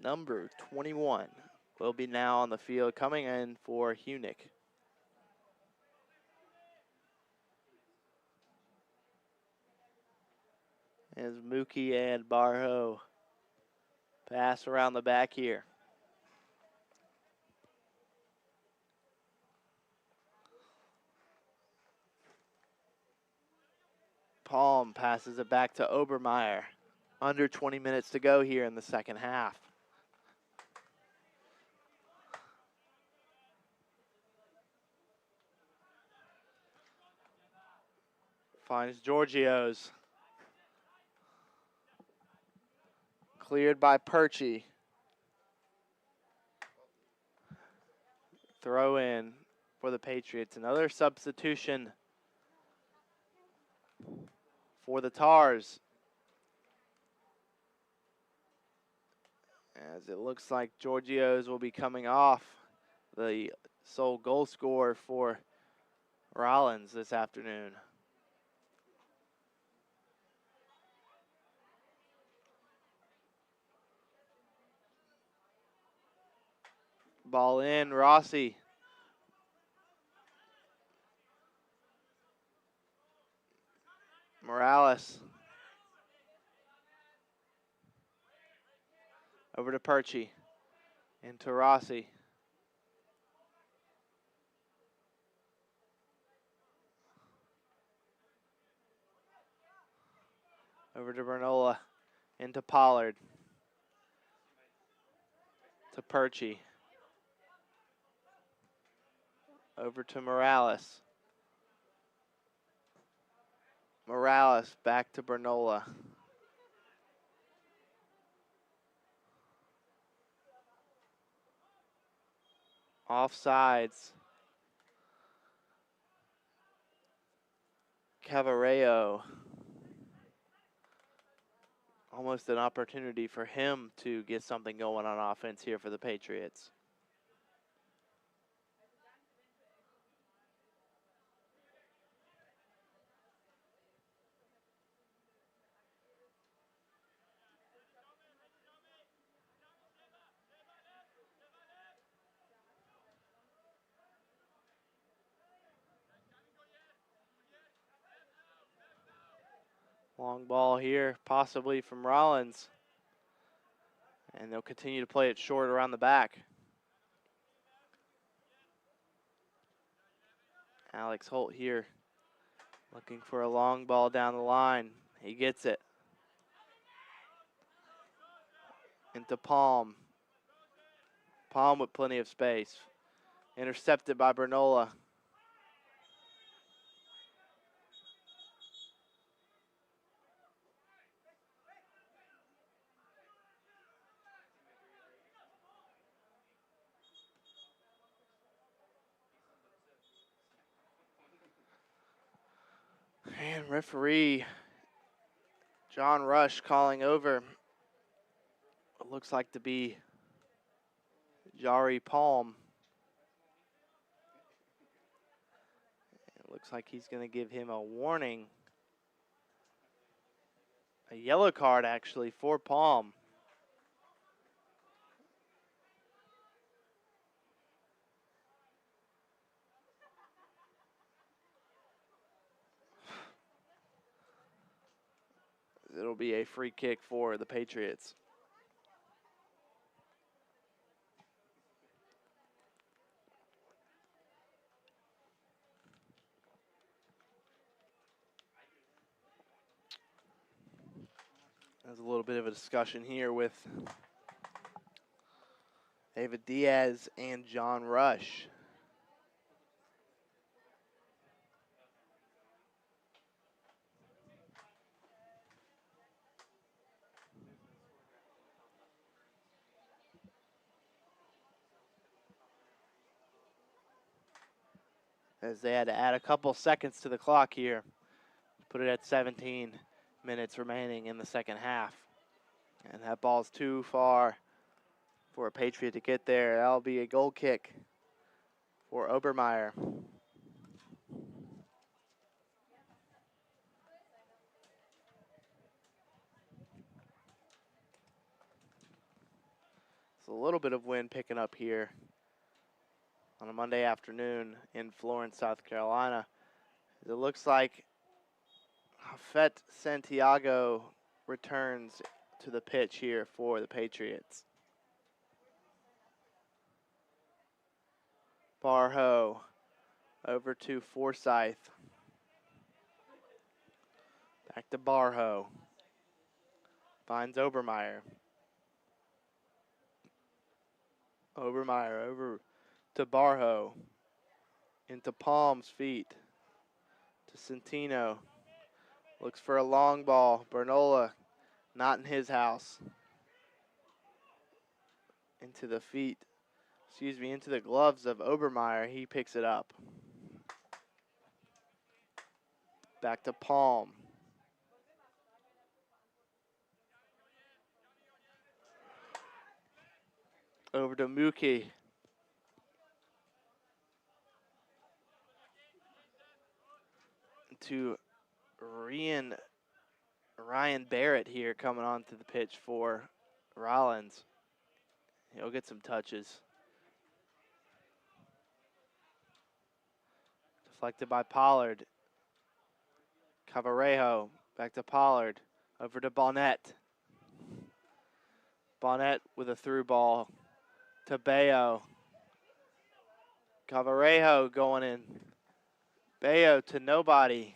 [SPEAKER 2] Number 21 will be now on the field, coming in for Hunick. As Mookie and Barho pass around the back here. Palm passes it back to Obermeyer. Under 20 minutes to go here in the second half. Finds Giorgio's. Cleared by Perchie. Throw in for the Patriots. Another substitution for the Tars. As it looks like Giorgio's will be coming off, the sole goal scorer for Rollins this afternoon. Ball in, Rossi. Morales. Over to Perchie. Into Rossi. Over to Bernola. Into Pollard. To Perchie. Over to Morales. Morales back to Bernola. Offsides. Cavareo. Almost an opportunity for him to get something going on offense here for the Patriots. Long ball here, possibly from Rollins. And they'll continue to play it short around the back. Alex Holt here, looking for a long ball down the line. He gets it. Into Palm. Palm with plenty of space. Intercepted by Bernola. And referee John Rush calling over what looks like to be Jari Palm. It looks like he's going to give him a warning. A yellow card, actually, for Palm. It'll be a free kick for the Patriots. There's a little bit of a discussion here with David Diaz and John Rush. As they had to add a couple seconds to the clock here. Put it at 17 minutes remaining in the second half. And that ball's too far for a Patriot to get there. That'll be a goal kick for Obermeyer. It's a little bit of wind picking up here on a Monday afternoon in Florence, South Carolina. It looks like Fet Santiago returns to the pitch here for the Patriots. Barho over to Forsyth. Back to Barho. Finds Obermeyer. Obermeyer over to Barho. Into Palm's feet. To Centino. Looks for a long ball. Bernola, not in his house. Into the feet, into the gloves of Obermeyer. He picks it up. Back to Palm. Over to Muki. To Ryan Barrett here coming onto the pitch for Rollins. He'll get some touches. Deflected by Pollard. Cavarejo back to Pollard. Over to Bonnet. Bonnet with a through ball to Bayo. Cavarejo going in. Bayo to nobody.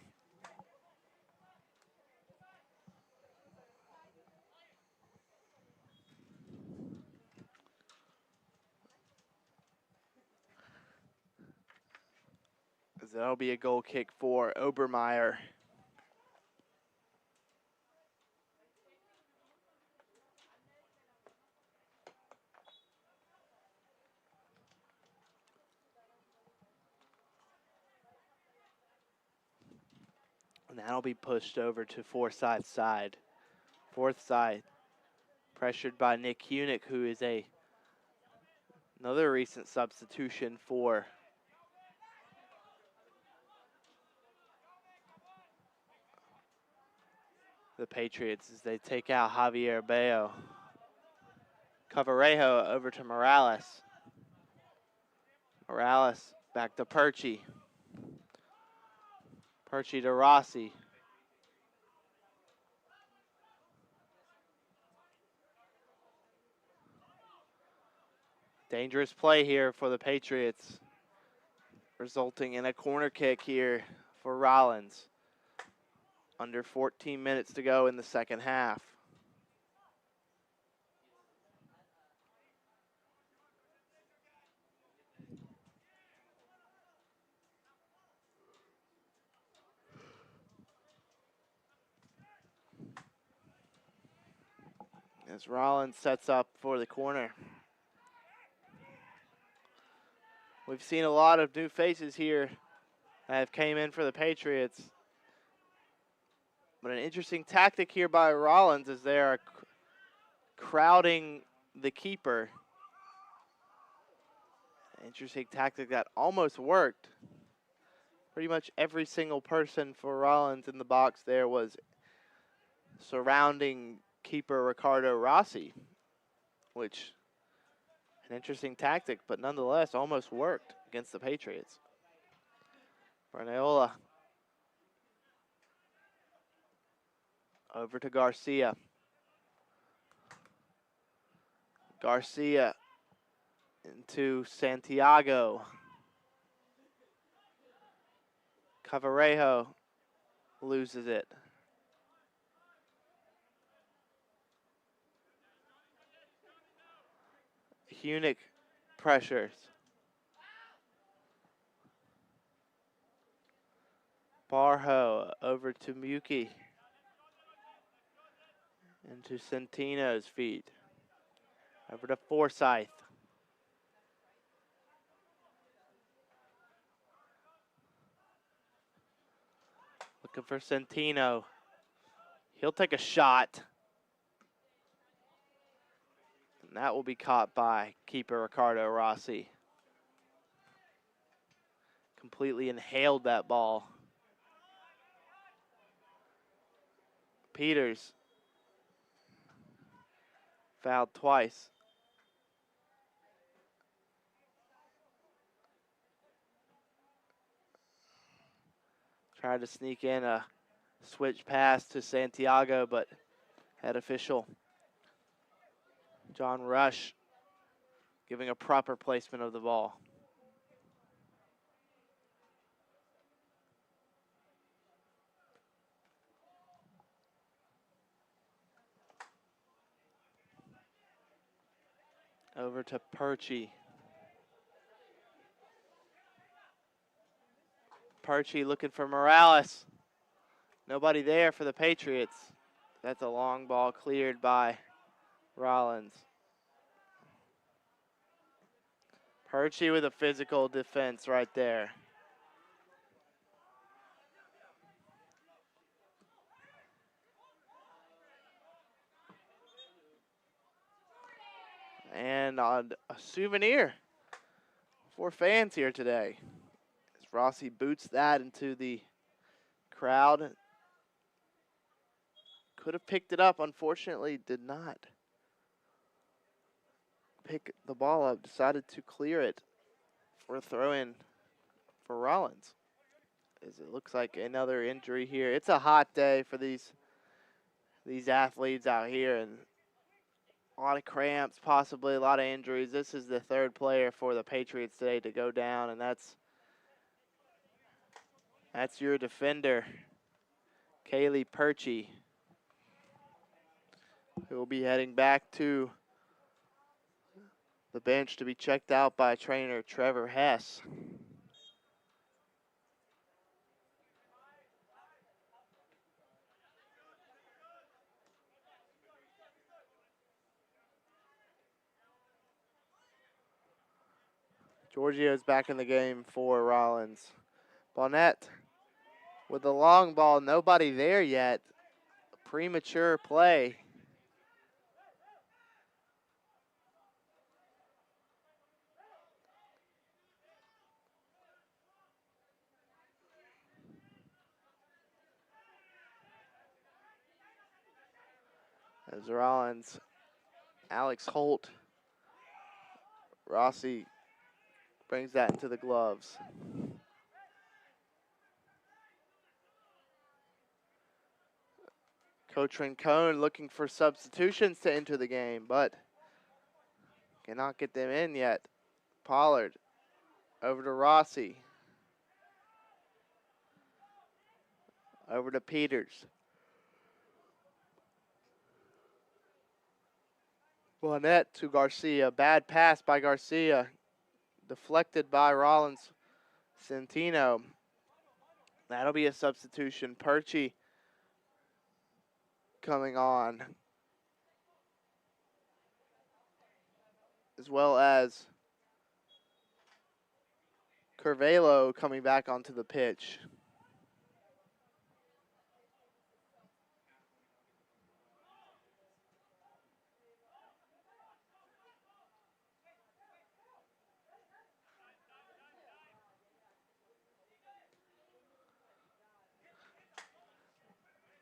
[SPEAKER 2] That'll be a goal kick for Obermeyer. And that'll be pushed over to Forsyth's side. Forsyth pressured by Nick Hunick, who is another recent substitution for the Patriots as they take out Javier Bello. Cavarejo over to Morales. Morales back to Perchi. Perchi to Rossi. Dangerous play here for the Patriots, resulting in a corner kick here for Rollins. Under 14 minutes to go in the second half. As Rollins sets up for the corner. We've seen a lot of new faces here that have came in for the Patriots. But an interesting tactic here by Rollins is they are crowding the keeper. Interesting tactic that almost worked. Pretty much every single person for Rollins in the box there was surrounding keeper Ricardo Rossi, which an interesting tactic, but nonetheless almost worked against the Patriots. Bernayola over to Garcia. Garcia into Santiago. Cavarejo loses it. Hunick pressures. Barho over to Muki. Into Centino's feet. Over to Forsyth. Looking for Centino. He'll take a shot. And that will be caught by keeper Ricardo Rossi. Completely inhaled that ball. Peters fouled twice. Tried to sneak in a switch pass to Santiago, but head official John Rush giving a proper placement of the ball. Over to Perchi. Perchi looking for Morales. Nobody there for the Patriots. That's a long ball cleared by Rollins. Perchi with a physical defense right there. And on a souvenir for fans here today. As Rossi boots that into the crowd. Could have picked it up, unfortunately did not pick the ball up, decided to clear it for a throw-in for Rollins. As it looks like another injury here. It's a hot day for these athletes out here, and a lot of cramps, possibly a lot of injuries. This is the third player for the Patriots today to go down, and that's your defender, Kaylee Perchi, who will be heading back to the bench to be checked out by trainer Trevor Hess. Giorgio's back in the game for Rollins. Bonnet with the long ball. Nobody there yet. Premature play. As Rollins, Alex Holt, Rossi brings that into the gloves. Coach Rincon looking for substitutions to enter the game, but cannot get them in yet. Pollard over to Rossi. Over to Peters. Bonnet to Garcia. Bad pass by Garcia. Deflected by Rollins Centino. That'll be a substitution. Perchy coming on. As well as Curvelo coming back onto the pitch.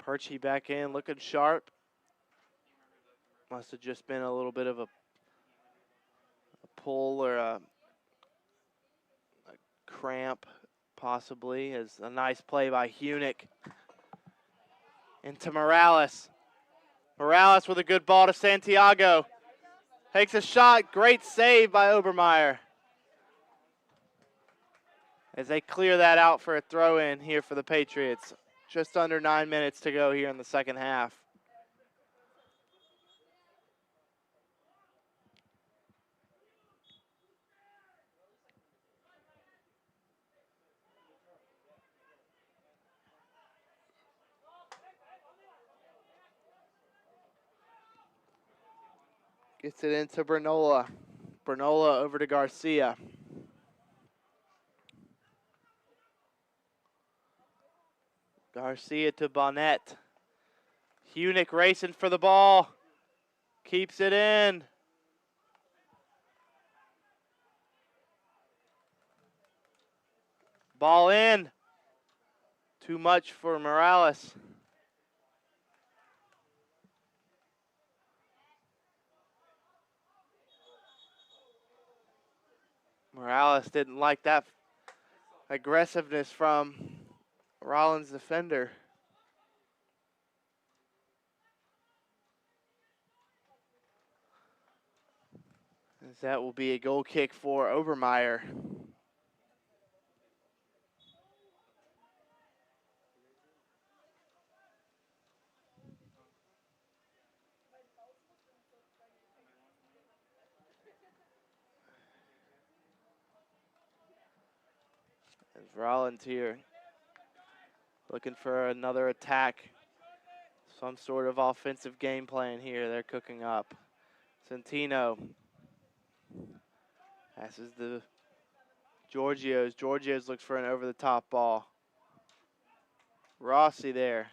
[SPEAKER 2] Perchy back in, looking sharp. Must have just been a little bit of a pull or a cramp, possibly. As a nice play by Hunick. Into Morales. Morales with a good ball to Santiago. Takes a shot. Great save by Obermeyer. As they clear that out for a throw-in here for the Patriots. Just under 9 minutes to go here in the second half. Gets it into Bernola. Bernola over to Garcia. Garcia to Bonnet. Hunick racing for the ball. Keeps it in. Ball in. Too much for Morales. Morales didn't like that aggressiveness from Rollins' defender. As that will be a goal kick for Obermeyer. As Rollins here looking for another attack. Some sort of offensive game plan here they're cooking up. Centino passes the Georgios. Georgios looks for an over-the-top ball. Rossi there.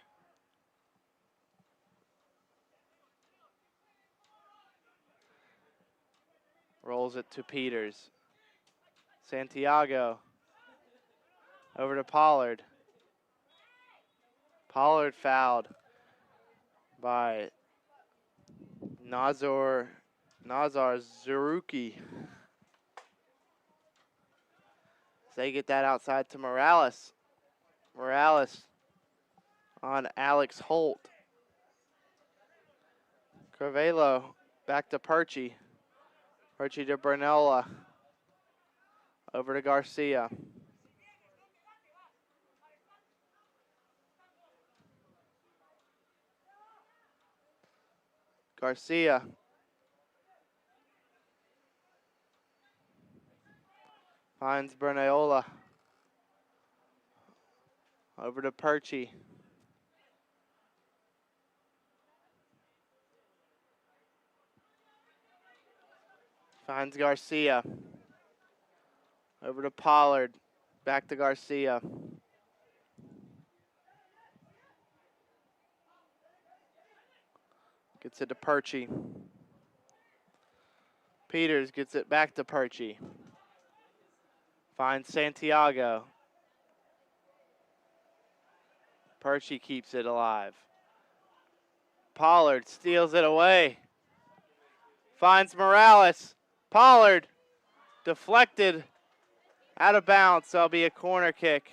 [SPEAKER 2] Rolls it to Peters. Santiago over to Pollard. Pollard fouled by Nazar Zaruki. They get that outside to Morales. Morales on Alex Holt. Curvelo back to Perchy. Perchy to Bernola. Over to Garcia. Garcia. Finds Bernola. Over to Perchy. Finds Garcia. Over to Pollard. Back to Garcia. Gets it to Perchie. Peters gets it back to Perchie. Finds Santiago. Perchie keeps it alive. Pollard steals it away. Finds Morales. Pollard deflected out of bounds. That'll be a corner kick.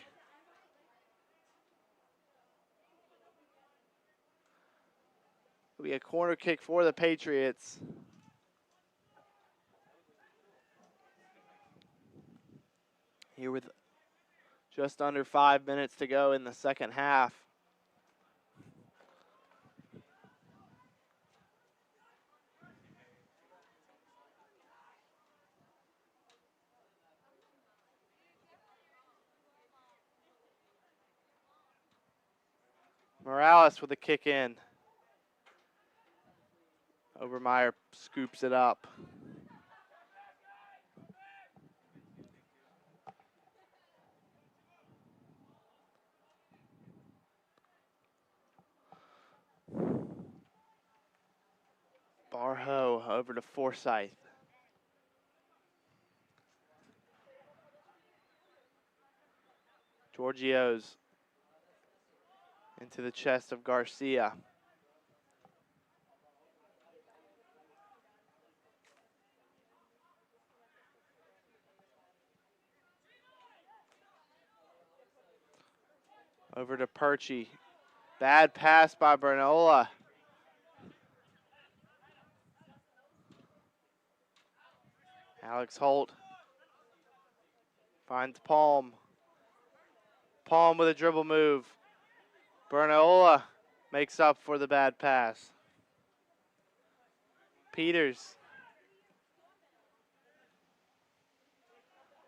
[SPEAKER 2] It'll be a corner kick for the Patriots. Here with just under 5 minutes to go in the second half. Morales with a kick in. Obermeyer scoops it up. Barho over to Forsyth. Giorgio's into the chest of Garcia. Over to Perchie. Bad pass by Bernola. Alex Holt finds Palm. Palm with a dribble move. Bernola makes up for the bad pass. Peters.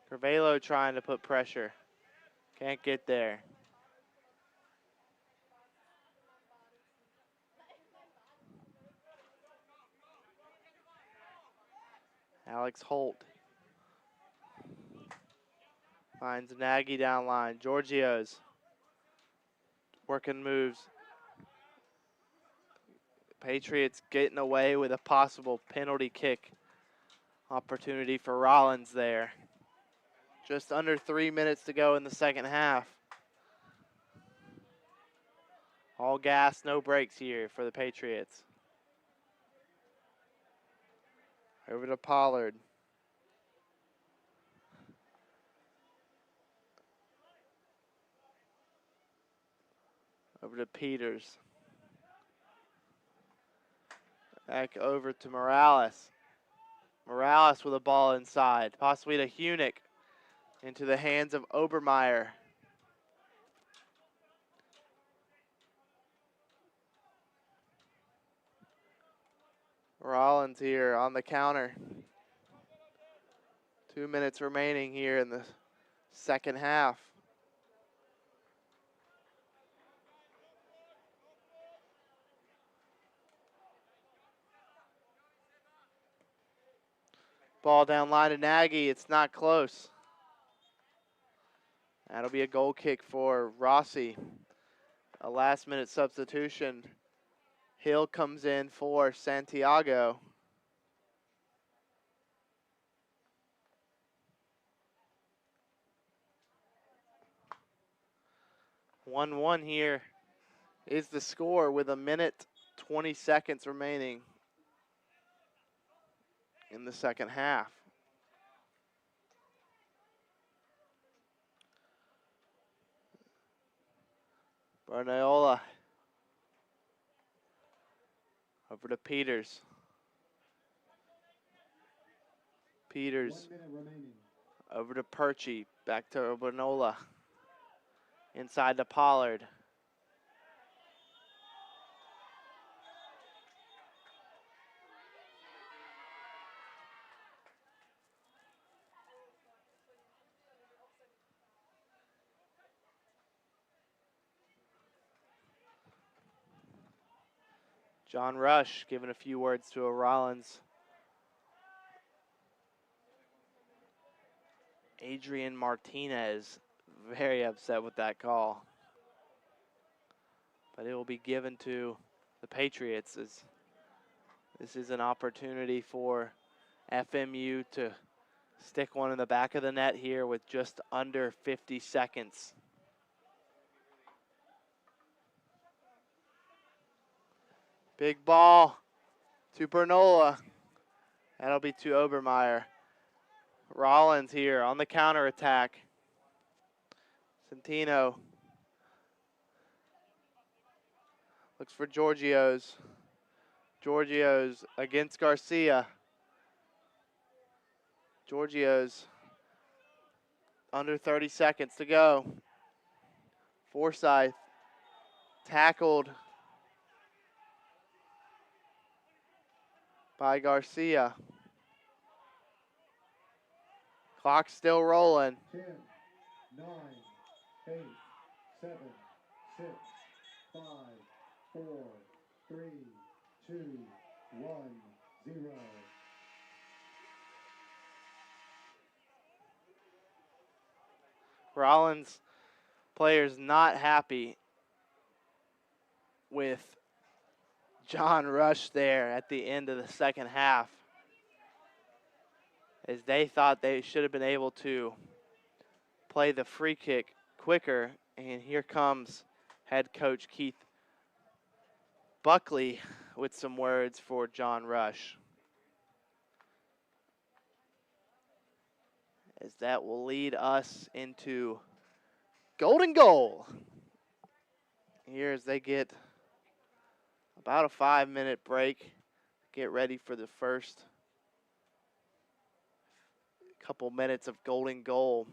[SPEAKER 2] Cervello trying to put pressure. Can't get there. Alex Holt finds Nagy down line. Giorgio's working moves. Patriots getting away with a possible penalty kick opportunity for Rollins there. Just under 3 minutes to go in the second half. All gas, no brakes here for the Patriots. Over to Pollard. Over to Peters. Back over to Morales. Morales with a ball inside. Possibly to Hunick. Into the hands of Obermeyer. Rollins here on the counter. 2 minutes remaining here in the second half. Ball down line to Nagy. It's not close. That'll be a goal kick for Rossi. A last-minute substitution. Hill comes in for Santiago. One here is the score with 1:20 seconds remaining in the second half. Barnaola over to Peters. Peters
[SPEAKER 1] 1 minute remaining.
[SPEAKER 2] over to Perchie. Back to Barnola. Inside to Pollard. John Rush giving a few words to a Rollins. Adrian Martinez very upset with that call. But it will be given to the Patriots as This is an opportunity for FMU to stick one in the back of the net here with just under 50 seconds. Big ball to Bernola. That'll be to Obermeyer. Rollins here on the counterattack. Centino looks for Giorgio's. Giorgio's against Garcia. Giorgio's under 30 seconds to go. Forsyth tackled by Garcia. Clock's still rolling.
[SPEAKER 1] 10, 9, 8, 7, 6, 5, 4, 3, 2, 1, 0.
[SPEAKER 2] Rollins players not happy with John Rush there at the end of the second half, as they thought they should have been able to play the free kick quicker. And here comes head coach Keith Buckley with some words for John Rush, as that will lead us into golden goal. Here as they get about a 5-minute break, get ready for the first couple minutes of golden goal.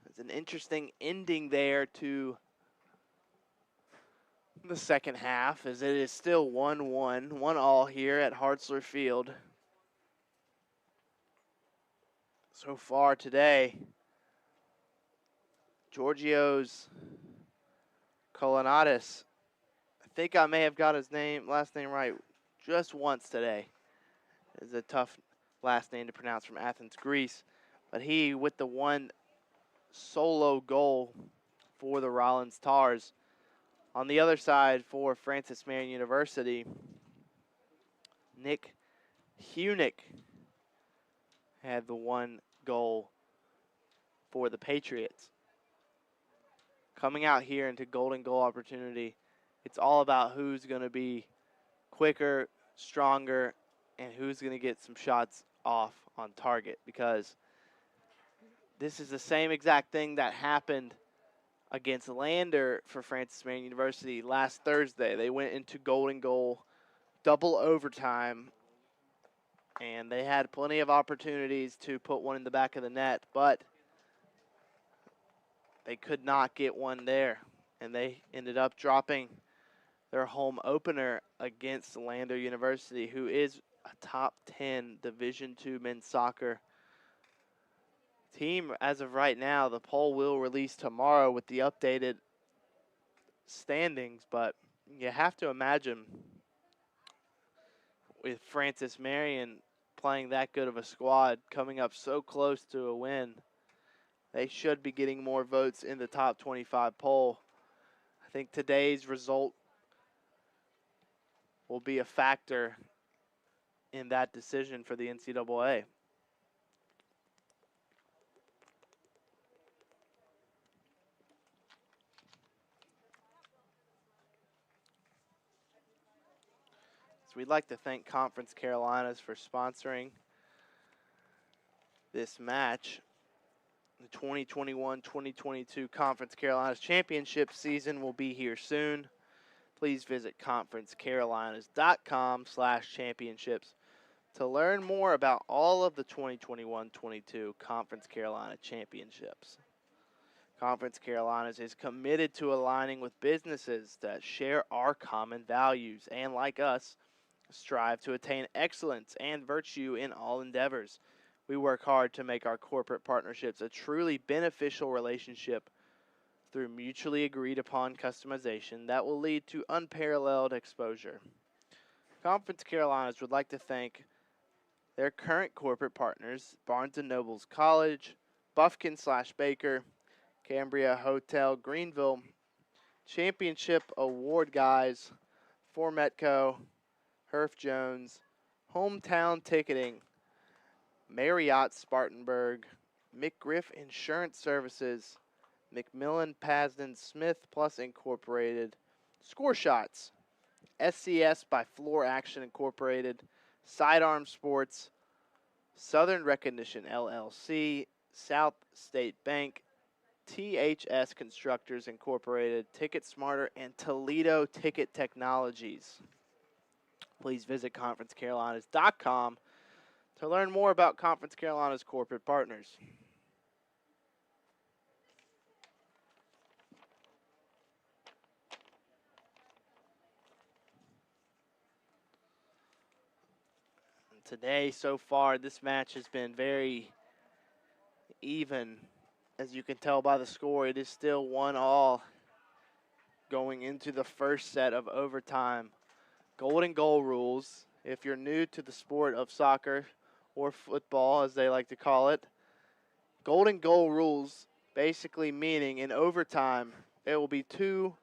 [SPEAKER 2] It's an interesting ending there to the second half, as it is still 1-1, 1-1 here at Hartzler Field. So far today, Giorgio's Colonadis, I think I may have got his last name right just once today. It's a tough last name to pronounce, from Athens, Greece. But he with the one solo goal for the Rollins Tars. On the other side for Francis Marion University, Nick Hunick had the one goal for the Patriots. Coming out here into golden goal opportunity, it's all about who's going to be quicker, stronger, and who's going to get some shots off on target, because this is the same exact thing that happened against Lander for Francis Marion University last Thursday. They went into golden goal, double overtime, and they had plenty of opportunities to put one in the back of the net, but they could not get one there, and they ended up dropping their home opener against Lander University, who is a top 10 Division II men's soccer team as of right now. The poll will release tomorrow with the updated standings, but you have to imagine with Francis Marion playing that good of a squad, coming up so close to a win, they should be getting more votes in the top 25 poll. I think today's result will be a factor in that decision for the NCAA. So we'd like to thank Conference Carolinas for sponsoring this match. The 2021-2022 Conference Carolinas Championship season will be here soon. Please visit conferencecarolinas.com/championships to learn more about all of the 2021-22 Conference Carolina Championships. Conference Carolinas is committed to aligning with businesses that share our common values and, like us, strive to attain excellence and virtue in all endeavors. We work hard to make our corporate partnerships a truly beneficial relationship through mutually agreed upon customization that will lead to unparalleled exposure. Conference Carolinas would like to thank their current corporate partners, Barnes & Noble's College, Buffkin/Baker, Cambria Hotel Greenville, championship award guys for Metco, Herf Jones, Hometown Ticketing, Marriott Spartanburg, McGriff Insurance Services, McMillan Pasden Smith Plus Incorporated, Score Shots, SCS by Floor Action Incorporated, Sidearm Sports, Southern Recognition LLC, South State Bank, THS Constructors Incorporated, Ticket Smarter, and Toledo Ticket Technologies. Please visit conferencecarolinas.com to learn more about Conference Carolinas corporate partners. And today, so far, this match has been very even. As you can tell by the score, it is still 1-all going into the first set of overtime. Golden goal rules. If you're new to the sport of soccer or football, as they like to call it, golden goal rules basically meaning in overtime, there will be 2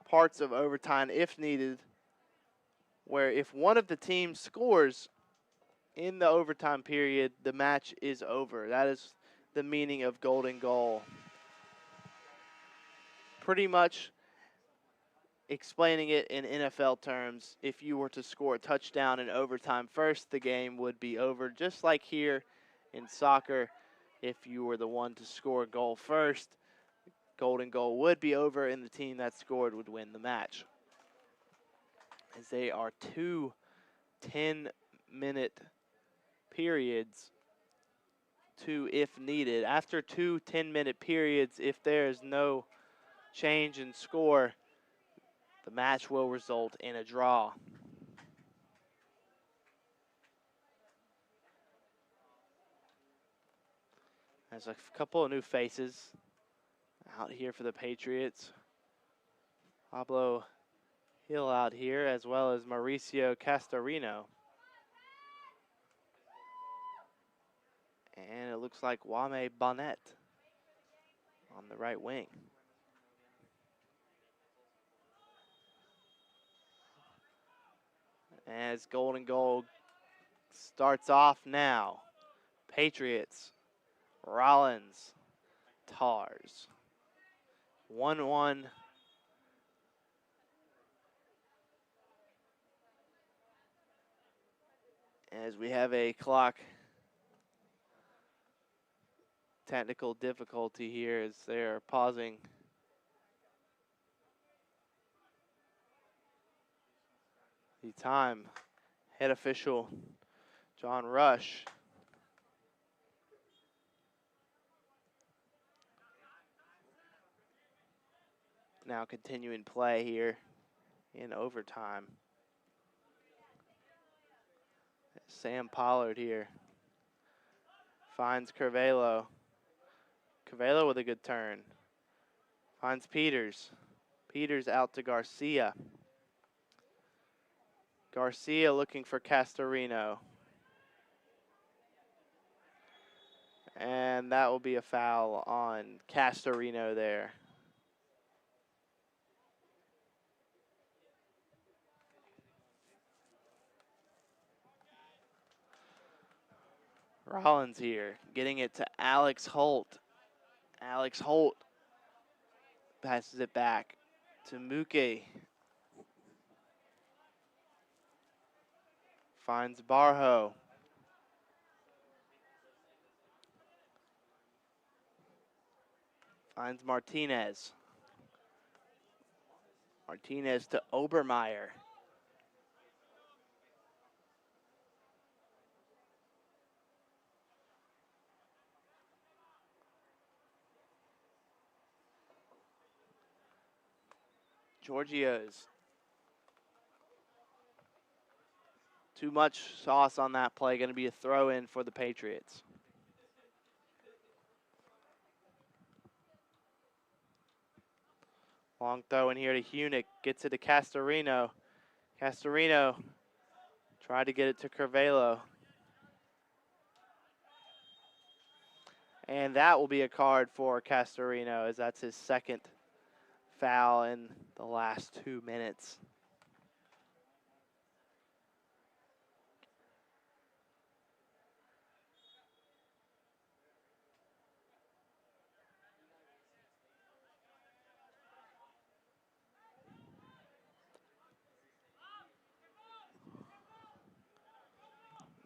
[SPEAKER 2] parts of overtime if needed, where if one of the teams scores in the overtime period, the match is over. That is the meaning of golden goal. Pretty much explaining it in NFL terms, if you were to score a touchdown in overtime first, the game would be over. Just like here in soccer, if you were the one to score a goal first, golden goal would be over and the team that scored would win the match. As they are 2 10-minute periods, 2 if needed. After 2 10-minute periods, if there is no change in score, the match will result in a draw. There's a couple of new faces out here for the Patriots. Pablo Hill out here, as well as Mauricio Castorino. And it looks like Wame Bonnet on the right wing. As golden goal starts off now. Patriots, Rollins, Tars. 1-1. As we have a clock technical difficulty here as they are pausing the time. Head official John Rush now continuing play here in overtime. Sam Pollard here finds Curvelo. Curvelo with a good turn. Finds Peters. Peters out to Garcia. Garcia looking for Castorino. And that will be a foul on Castorino there. Rollins here, getting it to Alex Holt. Alex Holt passes it back to Muke. Finds Barho. Finds Martinez. Martinez to Obermeyer. Giorgio's. Too much sauce on that play. Going to be a throw in for the Patriots. Long throw in here to Hunick. Gets it to Castorino. Castorino tried to get it to Curvelo. And that will be a card for Castorino, as that's his second foul in the last 2 minutes.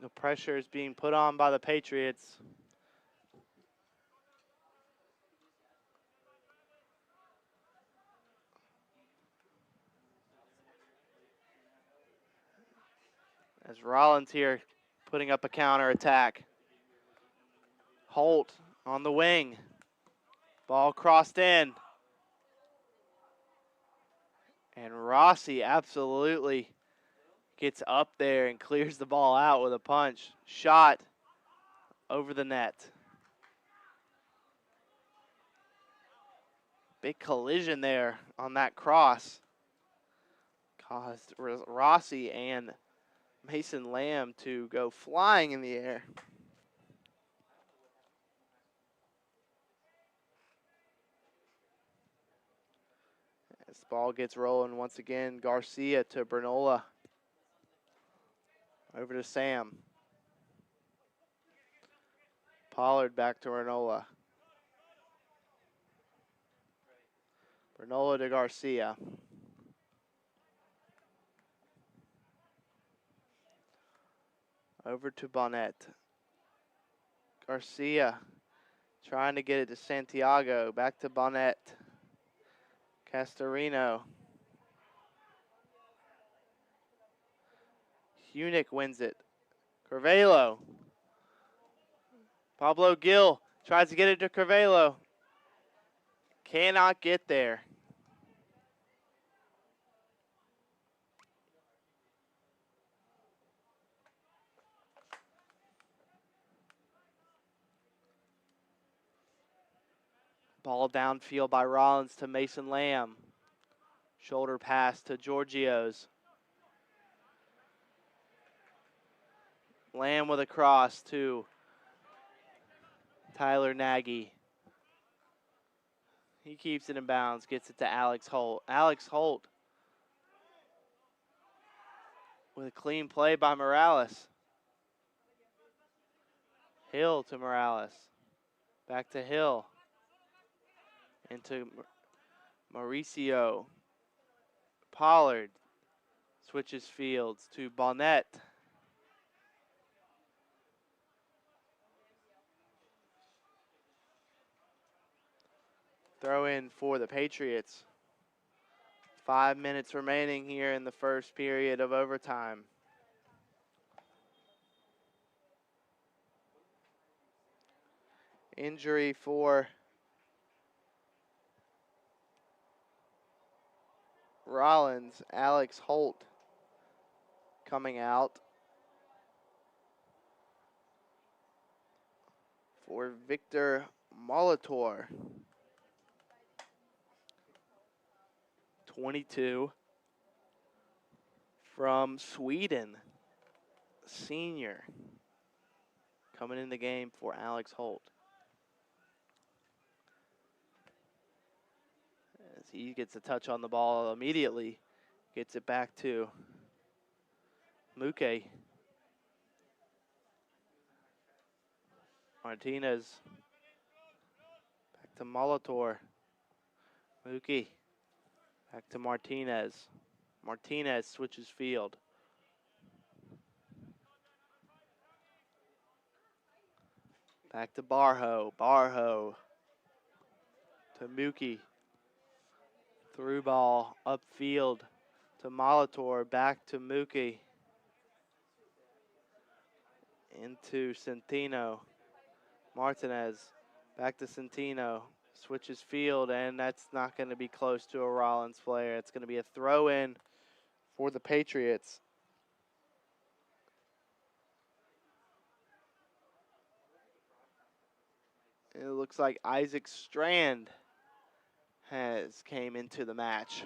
[SPEAKER 2] The pressure is being put on by the Patriots. As Rollins here putting up a counterattack. Holt on the wing. Ball crossed in. And Rossi absolutely gets up there and clears the ball out with a punch. Shot over the net. Big collision there on that cross. Caused Rossi and Mason Lamb to go flying in the air. As the ball gets rolling once again, Garcia to Bernola. Over to Sam. Pollard back to Bernola. Bernola to Garcia. Over to Bonnet. Garcia trying to get it to Santiago. Back to Bonnet. Castorino. Hunick wins it. Cervello. Pablo Gil tries to get it to Cervello. Cannot get there. Ball downfield by Rollins to Mason Lamb. Shoulder pass to Giorgio's. Lamb with a cross to Tyler Nagy. He keeps it in bounds, gets it to Alex Holt. Alex Holt with a clean play by Morales. Hill to Morales. Back to Hill. Into Mauricio. Pollard switches fields to Bonnet. Throw in for the Patriots. 5 minutes remaining here in the first period of overtime. Injury for Rollins, Alex Holt coming out. For Victor Molitor. 22 from Sweden, senior, coming in the game for Alex Holt. As he gets a touch on the ball immediately, gets it back to Muke. Martinez, back to Molitor. Muke. Back to Martinez. Martinez switches field. Back to Barho. Barho to Muki. Through ball upfield to Molitor. Back to Muki. Into Centino. Martinez. Back to Centino. Switches field, and that's not going to be close to a Rollins player. It's going to be a throw-in for the Patriots. It looks like Isaac Strand has came into the match.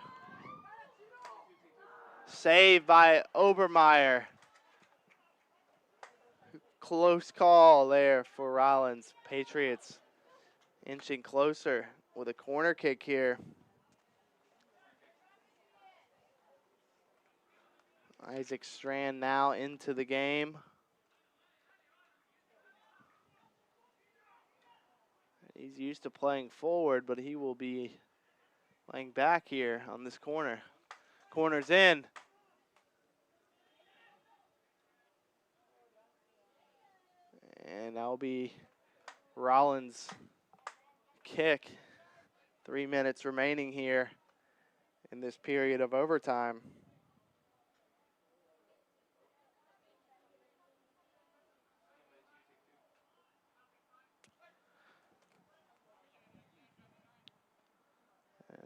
[SPEAKER 2] Saved by Obermeyer. Close call there for Rollins. Patriots inching closer with a corner kick here. Isaac Strand now into the game. He's used to playing forward, but he will be playing back here on this corner. Corner's in. And that'll be Rollins' kick. 3 minutes remaining here in this period of overtime.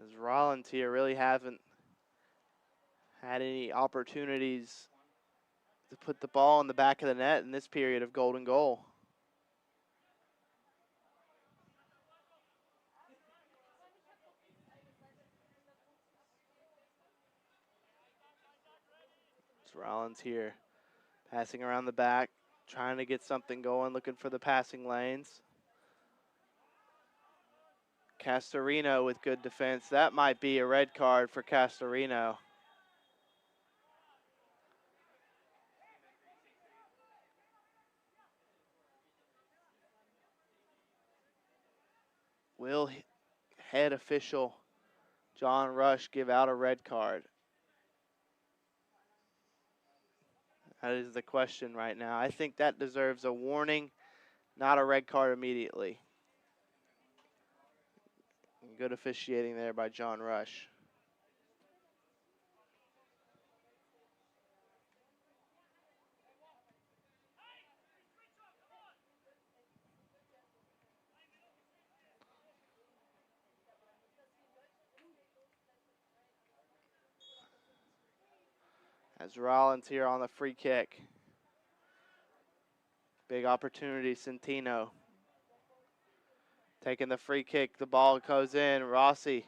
[SPEAKER 2] As Rollins here really haven't had any opportunities to put the ball in the back of the net in this period of golden goal. It's Rollins here, passing around the back, trying to get something going, looking for the passing lanes. Castorino with good defense. That might be a red card for Castorino. Will head official John Rush give out a red card? That is the question right now. I think that deserves a warning, not a red card immediately. Good officiating there by John Rush. As Rollins here on the free kick. Big opportunity, Centino. Taking the free kick, the ball goes in. Rossi.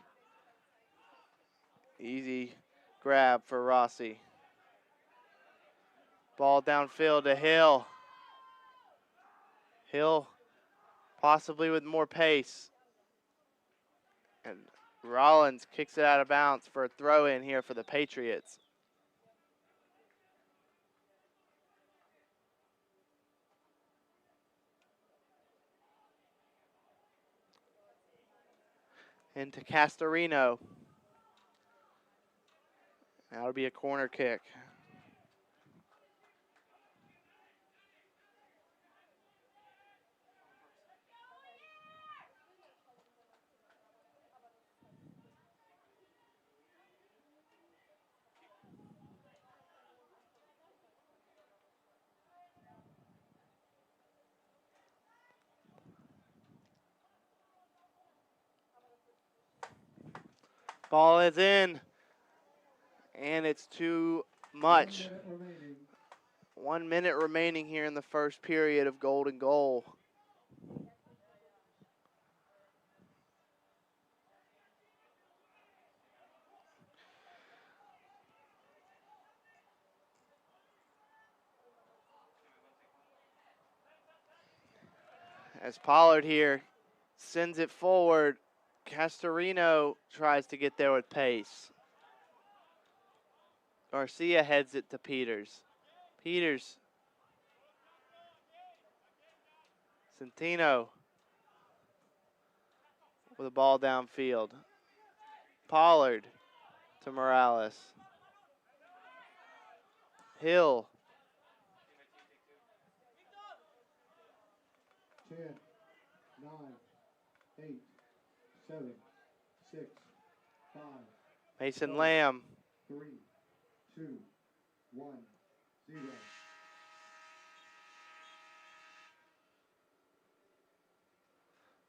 [SPEAKER 2] Easy grab for Rossi. Ball downfield to Hill. Hill possibly with more pace. And Rollins kicks it out of bounds for a throw in here for the Patriots. Into Castorino. That'll be a corner kick. Ball is in, and it's too much.
[SPEAKER 1] 1 minute remaining.
[SPEAKER 2] 1 minute remaining here in the first period of golden goal. As Pollard here sends it forward, Castorino tries to get there with pace. Garcia heads it to Peters. Peters. Centino with a ball downfield. Pollard to Morales. Hill.
[SPEAKER 1] 10, 9, 8, 7, 6, 5,
[SPEAKER 2] Mason Lamb.
[SPEAKER 1] 3, 2, 1, 0.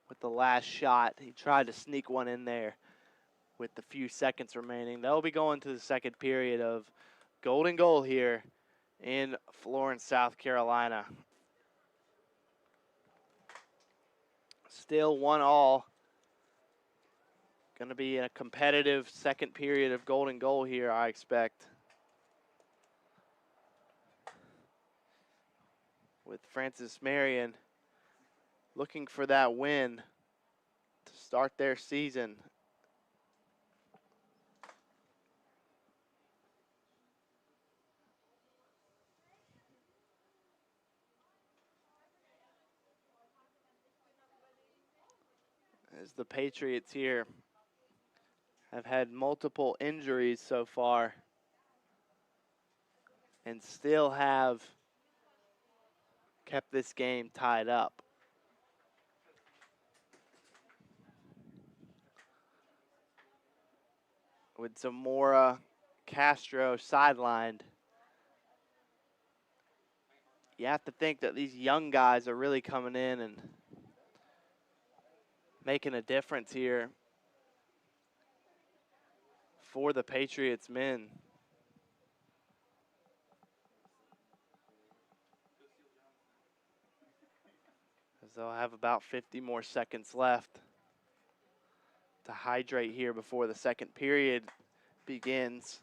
[SPEAKER 2] With the last shot, he tried to sneak one in there with the few seconds remaining. They'll be going to the second period of golden goal here in Florence, South Carolina. Still 1-1. Going to be a competitive second period of golden goal here, I expect. With Francis Marion looking for that win to start their season. as the Patriots here have had multiple injuries so far and still have kept this game tied up. With Zamora Castro sidelined, you have to think that these young guys are really coming in and making a difference here for the Patriots men. As they'll have about 50 more seconds left to hydrate here before the second period begins.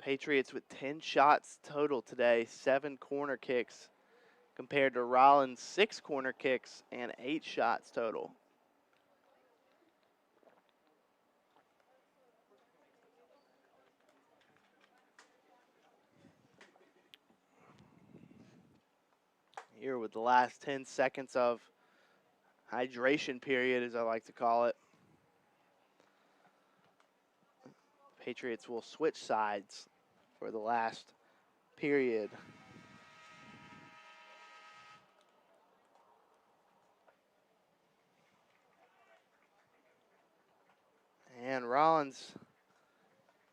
[SPEAKER 2] Patriots with 10 shots total today, 7 corner kicks, compared to Rollins' 6 corner kicks and 8 shots total. Here with the last 10 seconds of hydration period, as I like to call it. Patriots will switch sides for the last period. And Rollins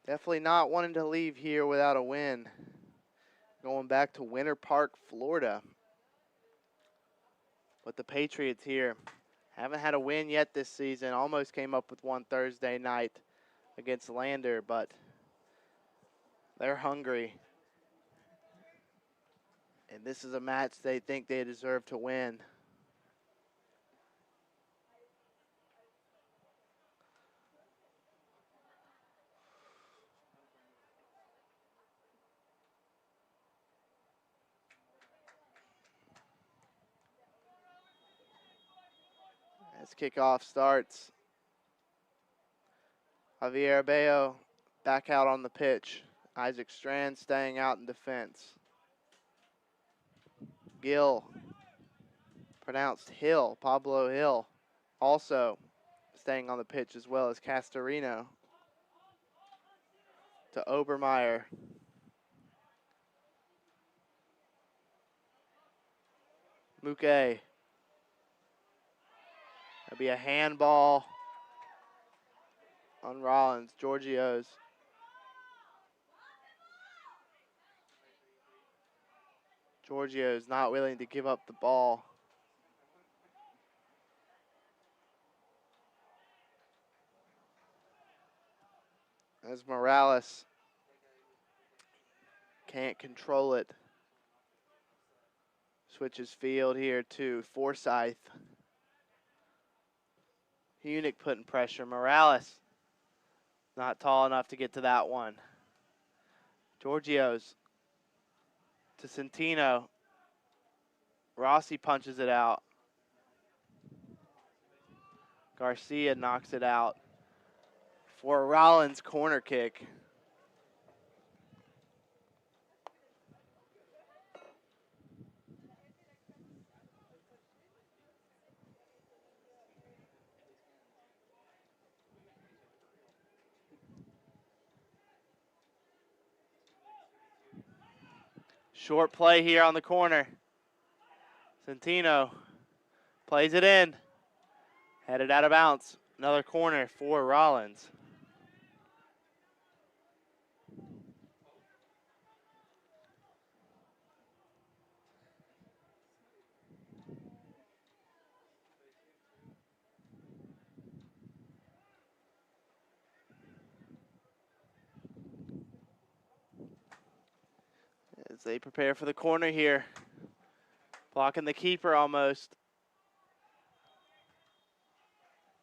[SPEAKER 2] definitely not wanting to leave here without a win. Going back to Winter Park, Florida. But the Patriots here haven't had a win yet this season. Almost came up with one Thursday night against Lander, but they're hungry. And this is a match they think they deserve to win. As kickoff starts, Javier Abello back out on the pitch. Isaac Strand staying out in defense. Gill, pronounced Hill, Pablo Hill, also staying on the pitch, as well as Castorino. To Obermeyer. Muke. That'll be a handball on Rollins. Giorgio's. Giorgio's not willing to give up the ball. As Morales can't control it. Switches field here to Forsyth. Hunick putting pressure. Morales not tall enough to get to that one. Giorgio's to Centino. Rossi punches it out. Garcia knocks it out for a Rollins corner kick. Short play here on the corner. Centino plays it in. Headed out of bounds. Another corner for Rollins. As they prepare for the corner here. Blocking the keeper almost.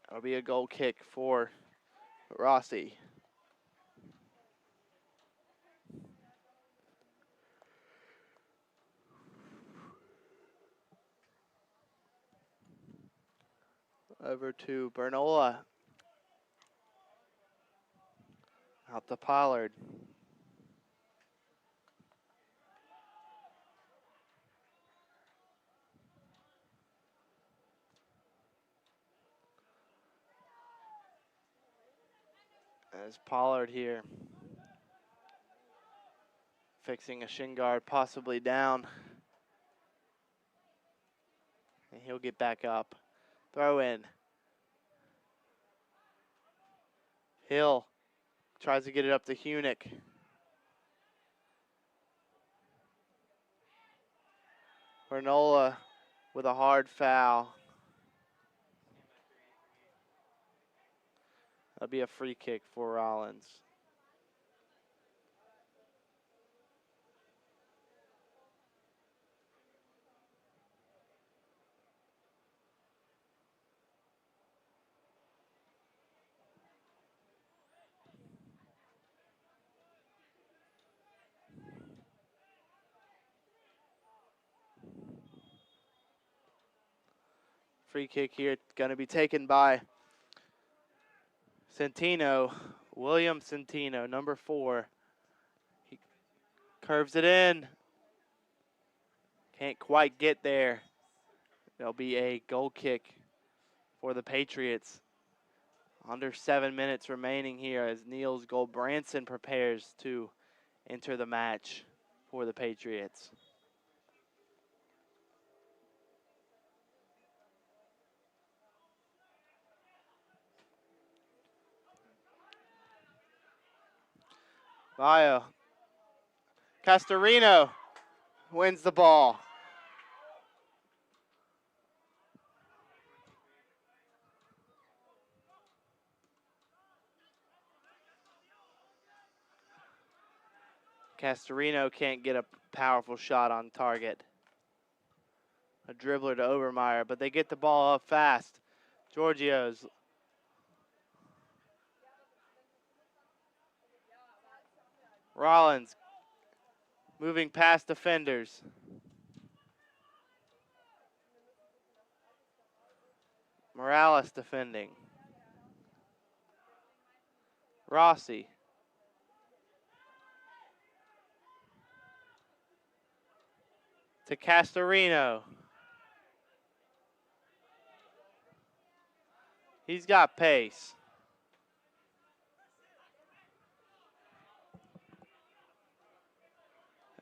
[SPEAKER 2] That'll be a goal kick for Rossi. Over to Bernola. Out to Pollard. As Pollard here. Fixing a shin guard, possibly down. And he'll get back up. Throw in. Hill tries to get it up to Hunick. Vernola with a hard foul. That'll be a free kick for Rollins. Free kick here, going to be taken by Centino, William Centino, number 4. He curves it in. Can't quite get there. There'll be a goal kick for the Patriots. Under 7 minutes remaining here as Niels Goldbranson prepares to enter the match for the Patriots. Bio. Castorino wins the ball. Castorino can't get a powerful shot on target. A dribbler to Obermeyer, but they get the ball up fast. Giorgio's. Rollins moving past defenders. Morales defending. Rossi. To Castorino. He's got pace.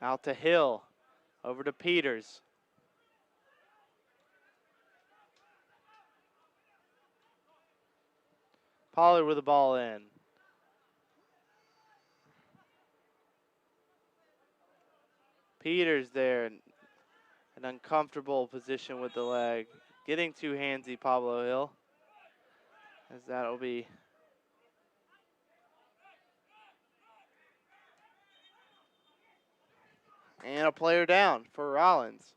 [SPEAKER 2] Out to Hill. Over to Peters. Pollard with the ball in. Peters there. An uncomfortable position with the leg. Getting too handsy, Pablo Hill. As that'll be and a player down for Rollins.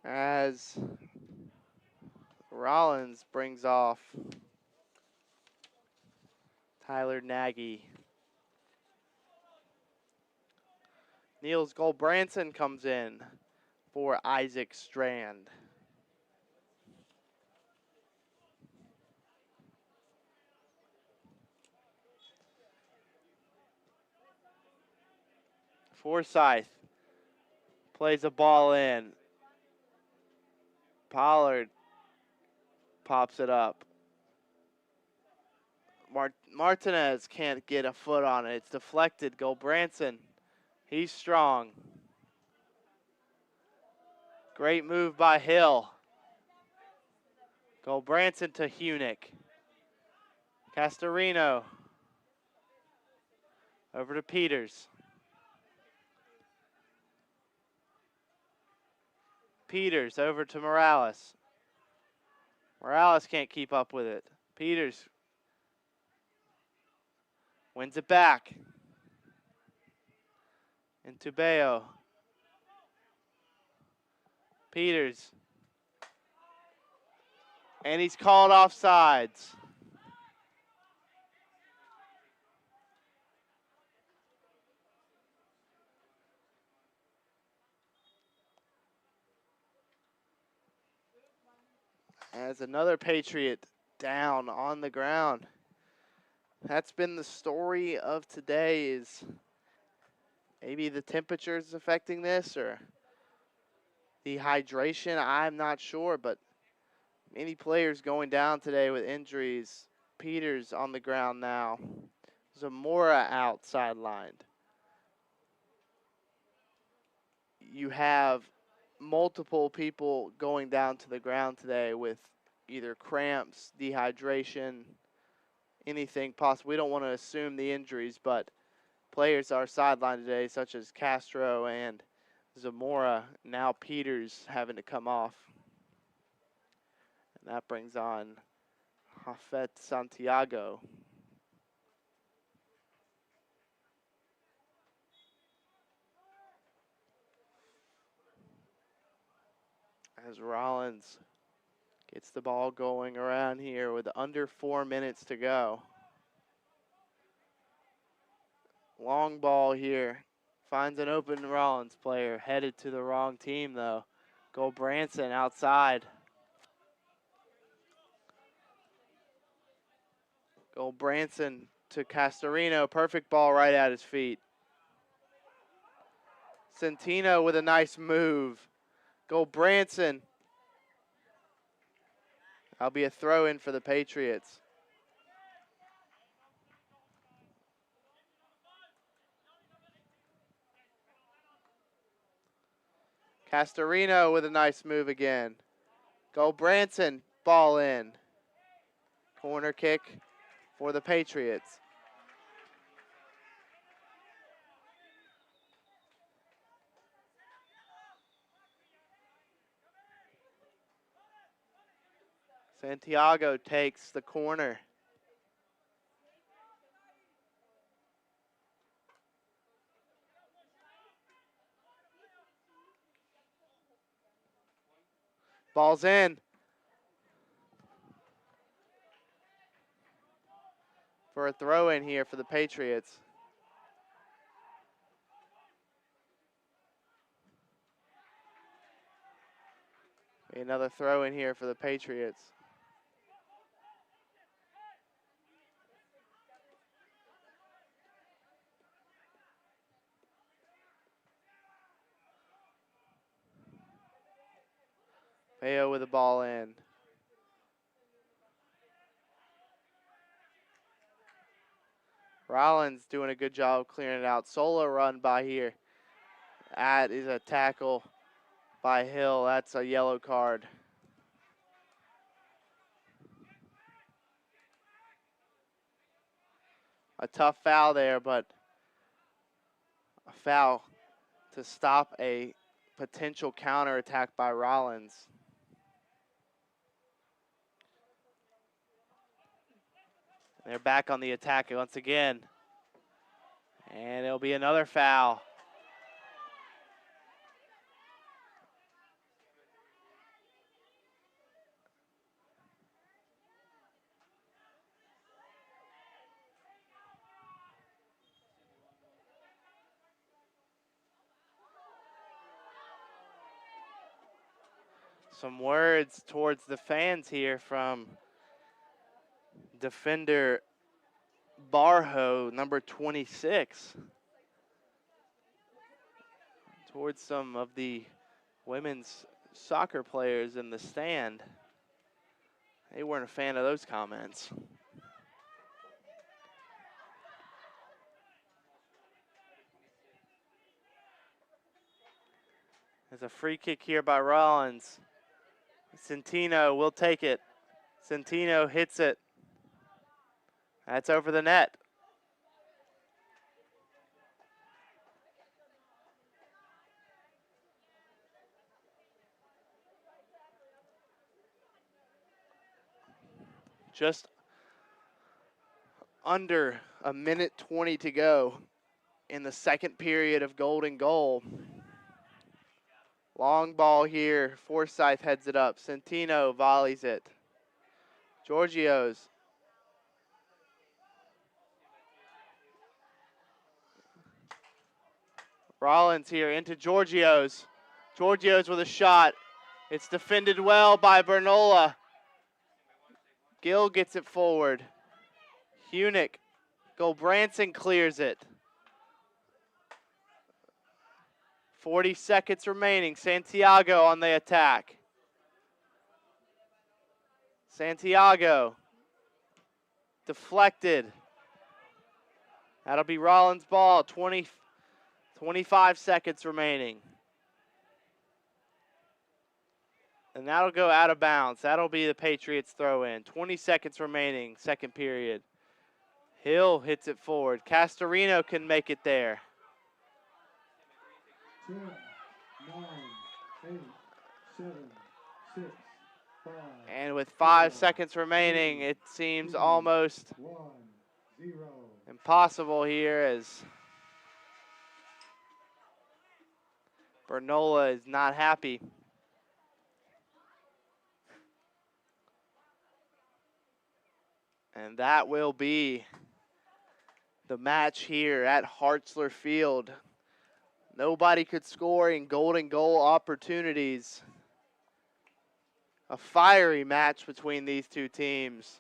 [SPEAKER 2] As Rollins brings off Tyler Nagy. Niels Goldbranson comes in for Isaac Strand. Forsyth plays a ball in. Pollard pops it up. Martinez can't get a foot on it. It's deflected. Goldbranson, he's strong. Great move by Hill. Goldbranson to Hunick. Castorino. Over to Peters. Peters over to Morales. Morales can't keep up with it. Peters wins it back. Into Bayo. Peters. And he's called offsides. As another Patriot down on the ground. That's been the story of today, is Maybe the temperature is affecting this or dehydration. I'm not sure, but many players going down today with injuries. Peters on the ground now. Zamora out sidelined. You have multiple people going down to the ground today with either cramps, dehydration, anything possible. We don't want to assume the injuries, but players are sidelined today, such as Castro and Zamora. Now Peters having to come off. And that brings on Hafet Santiago. As Rollins gets the ball going around here with under 4 minutes to go. Long ball here. Finds an open Rollins player. Headed to the wrong team, though. Branson outside. Branson to Castorino. Perfect ball right at his feet. Centino with a nice move. Branson. That'll be a throw in for the Patriots. Castorino with a nice move again. Branson, ball in. Corner kick for the Patriots. Santiago takes the corner. Ball's in. For a throw in here for the Patriots. Another throw in here for the Patriots. Mayo with the ball in. Rollins doing a good job clearing it out. Solo run by here. That is a tackle by Hill. That's a yellow card. A tough foul there, but a foul to stop a potential counterattack by Rollins. They're back on the attack once again. And it'll be another foul. Some words towards the fans here from defender Barho, number 26, towards some of the women's soccer players in the stand. They weren't a fan of those comments. There's a free kick here by Rollins. Centino will take it. Centino hits it. That's over the net. Just under a minute 20 to go in the second period of Golden Goal. Long ball here. Forsyth heads it up. Centino volleys it. Giorgio's. Rollins here into Giorgio's. Giorgio's with a shot. It's defended well by Bernola. Gill gets it forward. Hunick. Branson clears it. 40 seconds remaining. Santiago on the attack. Santiago. Deflected. That'll be Rollins' ball. 25 seconds remaining. And that'll go out of bounds. That'll be the Patriots throw in. 20 seconds remaining, second period. Hill hits it forward. Castorino can make it there.
[SPEAKER 1] 10, 9, 8, 7, 6, 5.
[SPEAKER 2] And with 5 seconds remaining, it seems almost
[SPEAKER 1] 1, 0.
[SPEAKER 2] impossible here as Bernola is not happy. And that will be the match here at Hartzler Field. Nobody could score in golden goal opportunities. A fiery match between these two teams.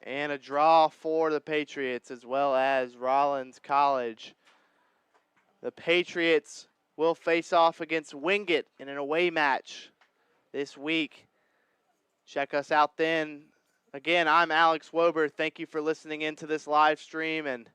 [SPEAKER 2] And a draw for the Patriots as well as Rollins College. The Patriots will face off against Wingate in an away match this week. Check us out then. Again, I'm Alex Wober. Thank you for listening into this live stream, and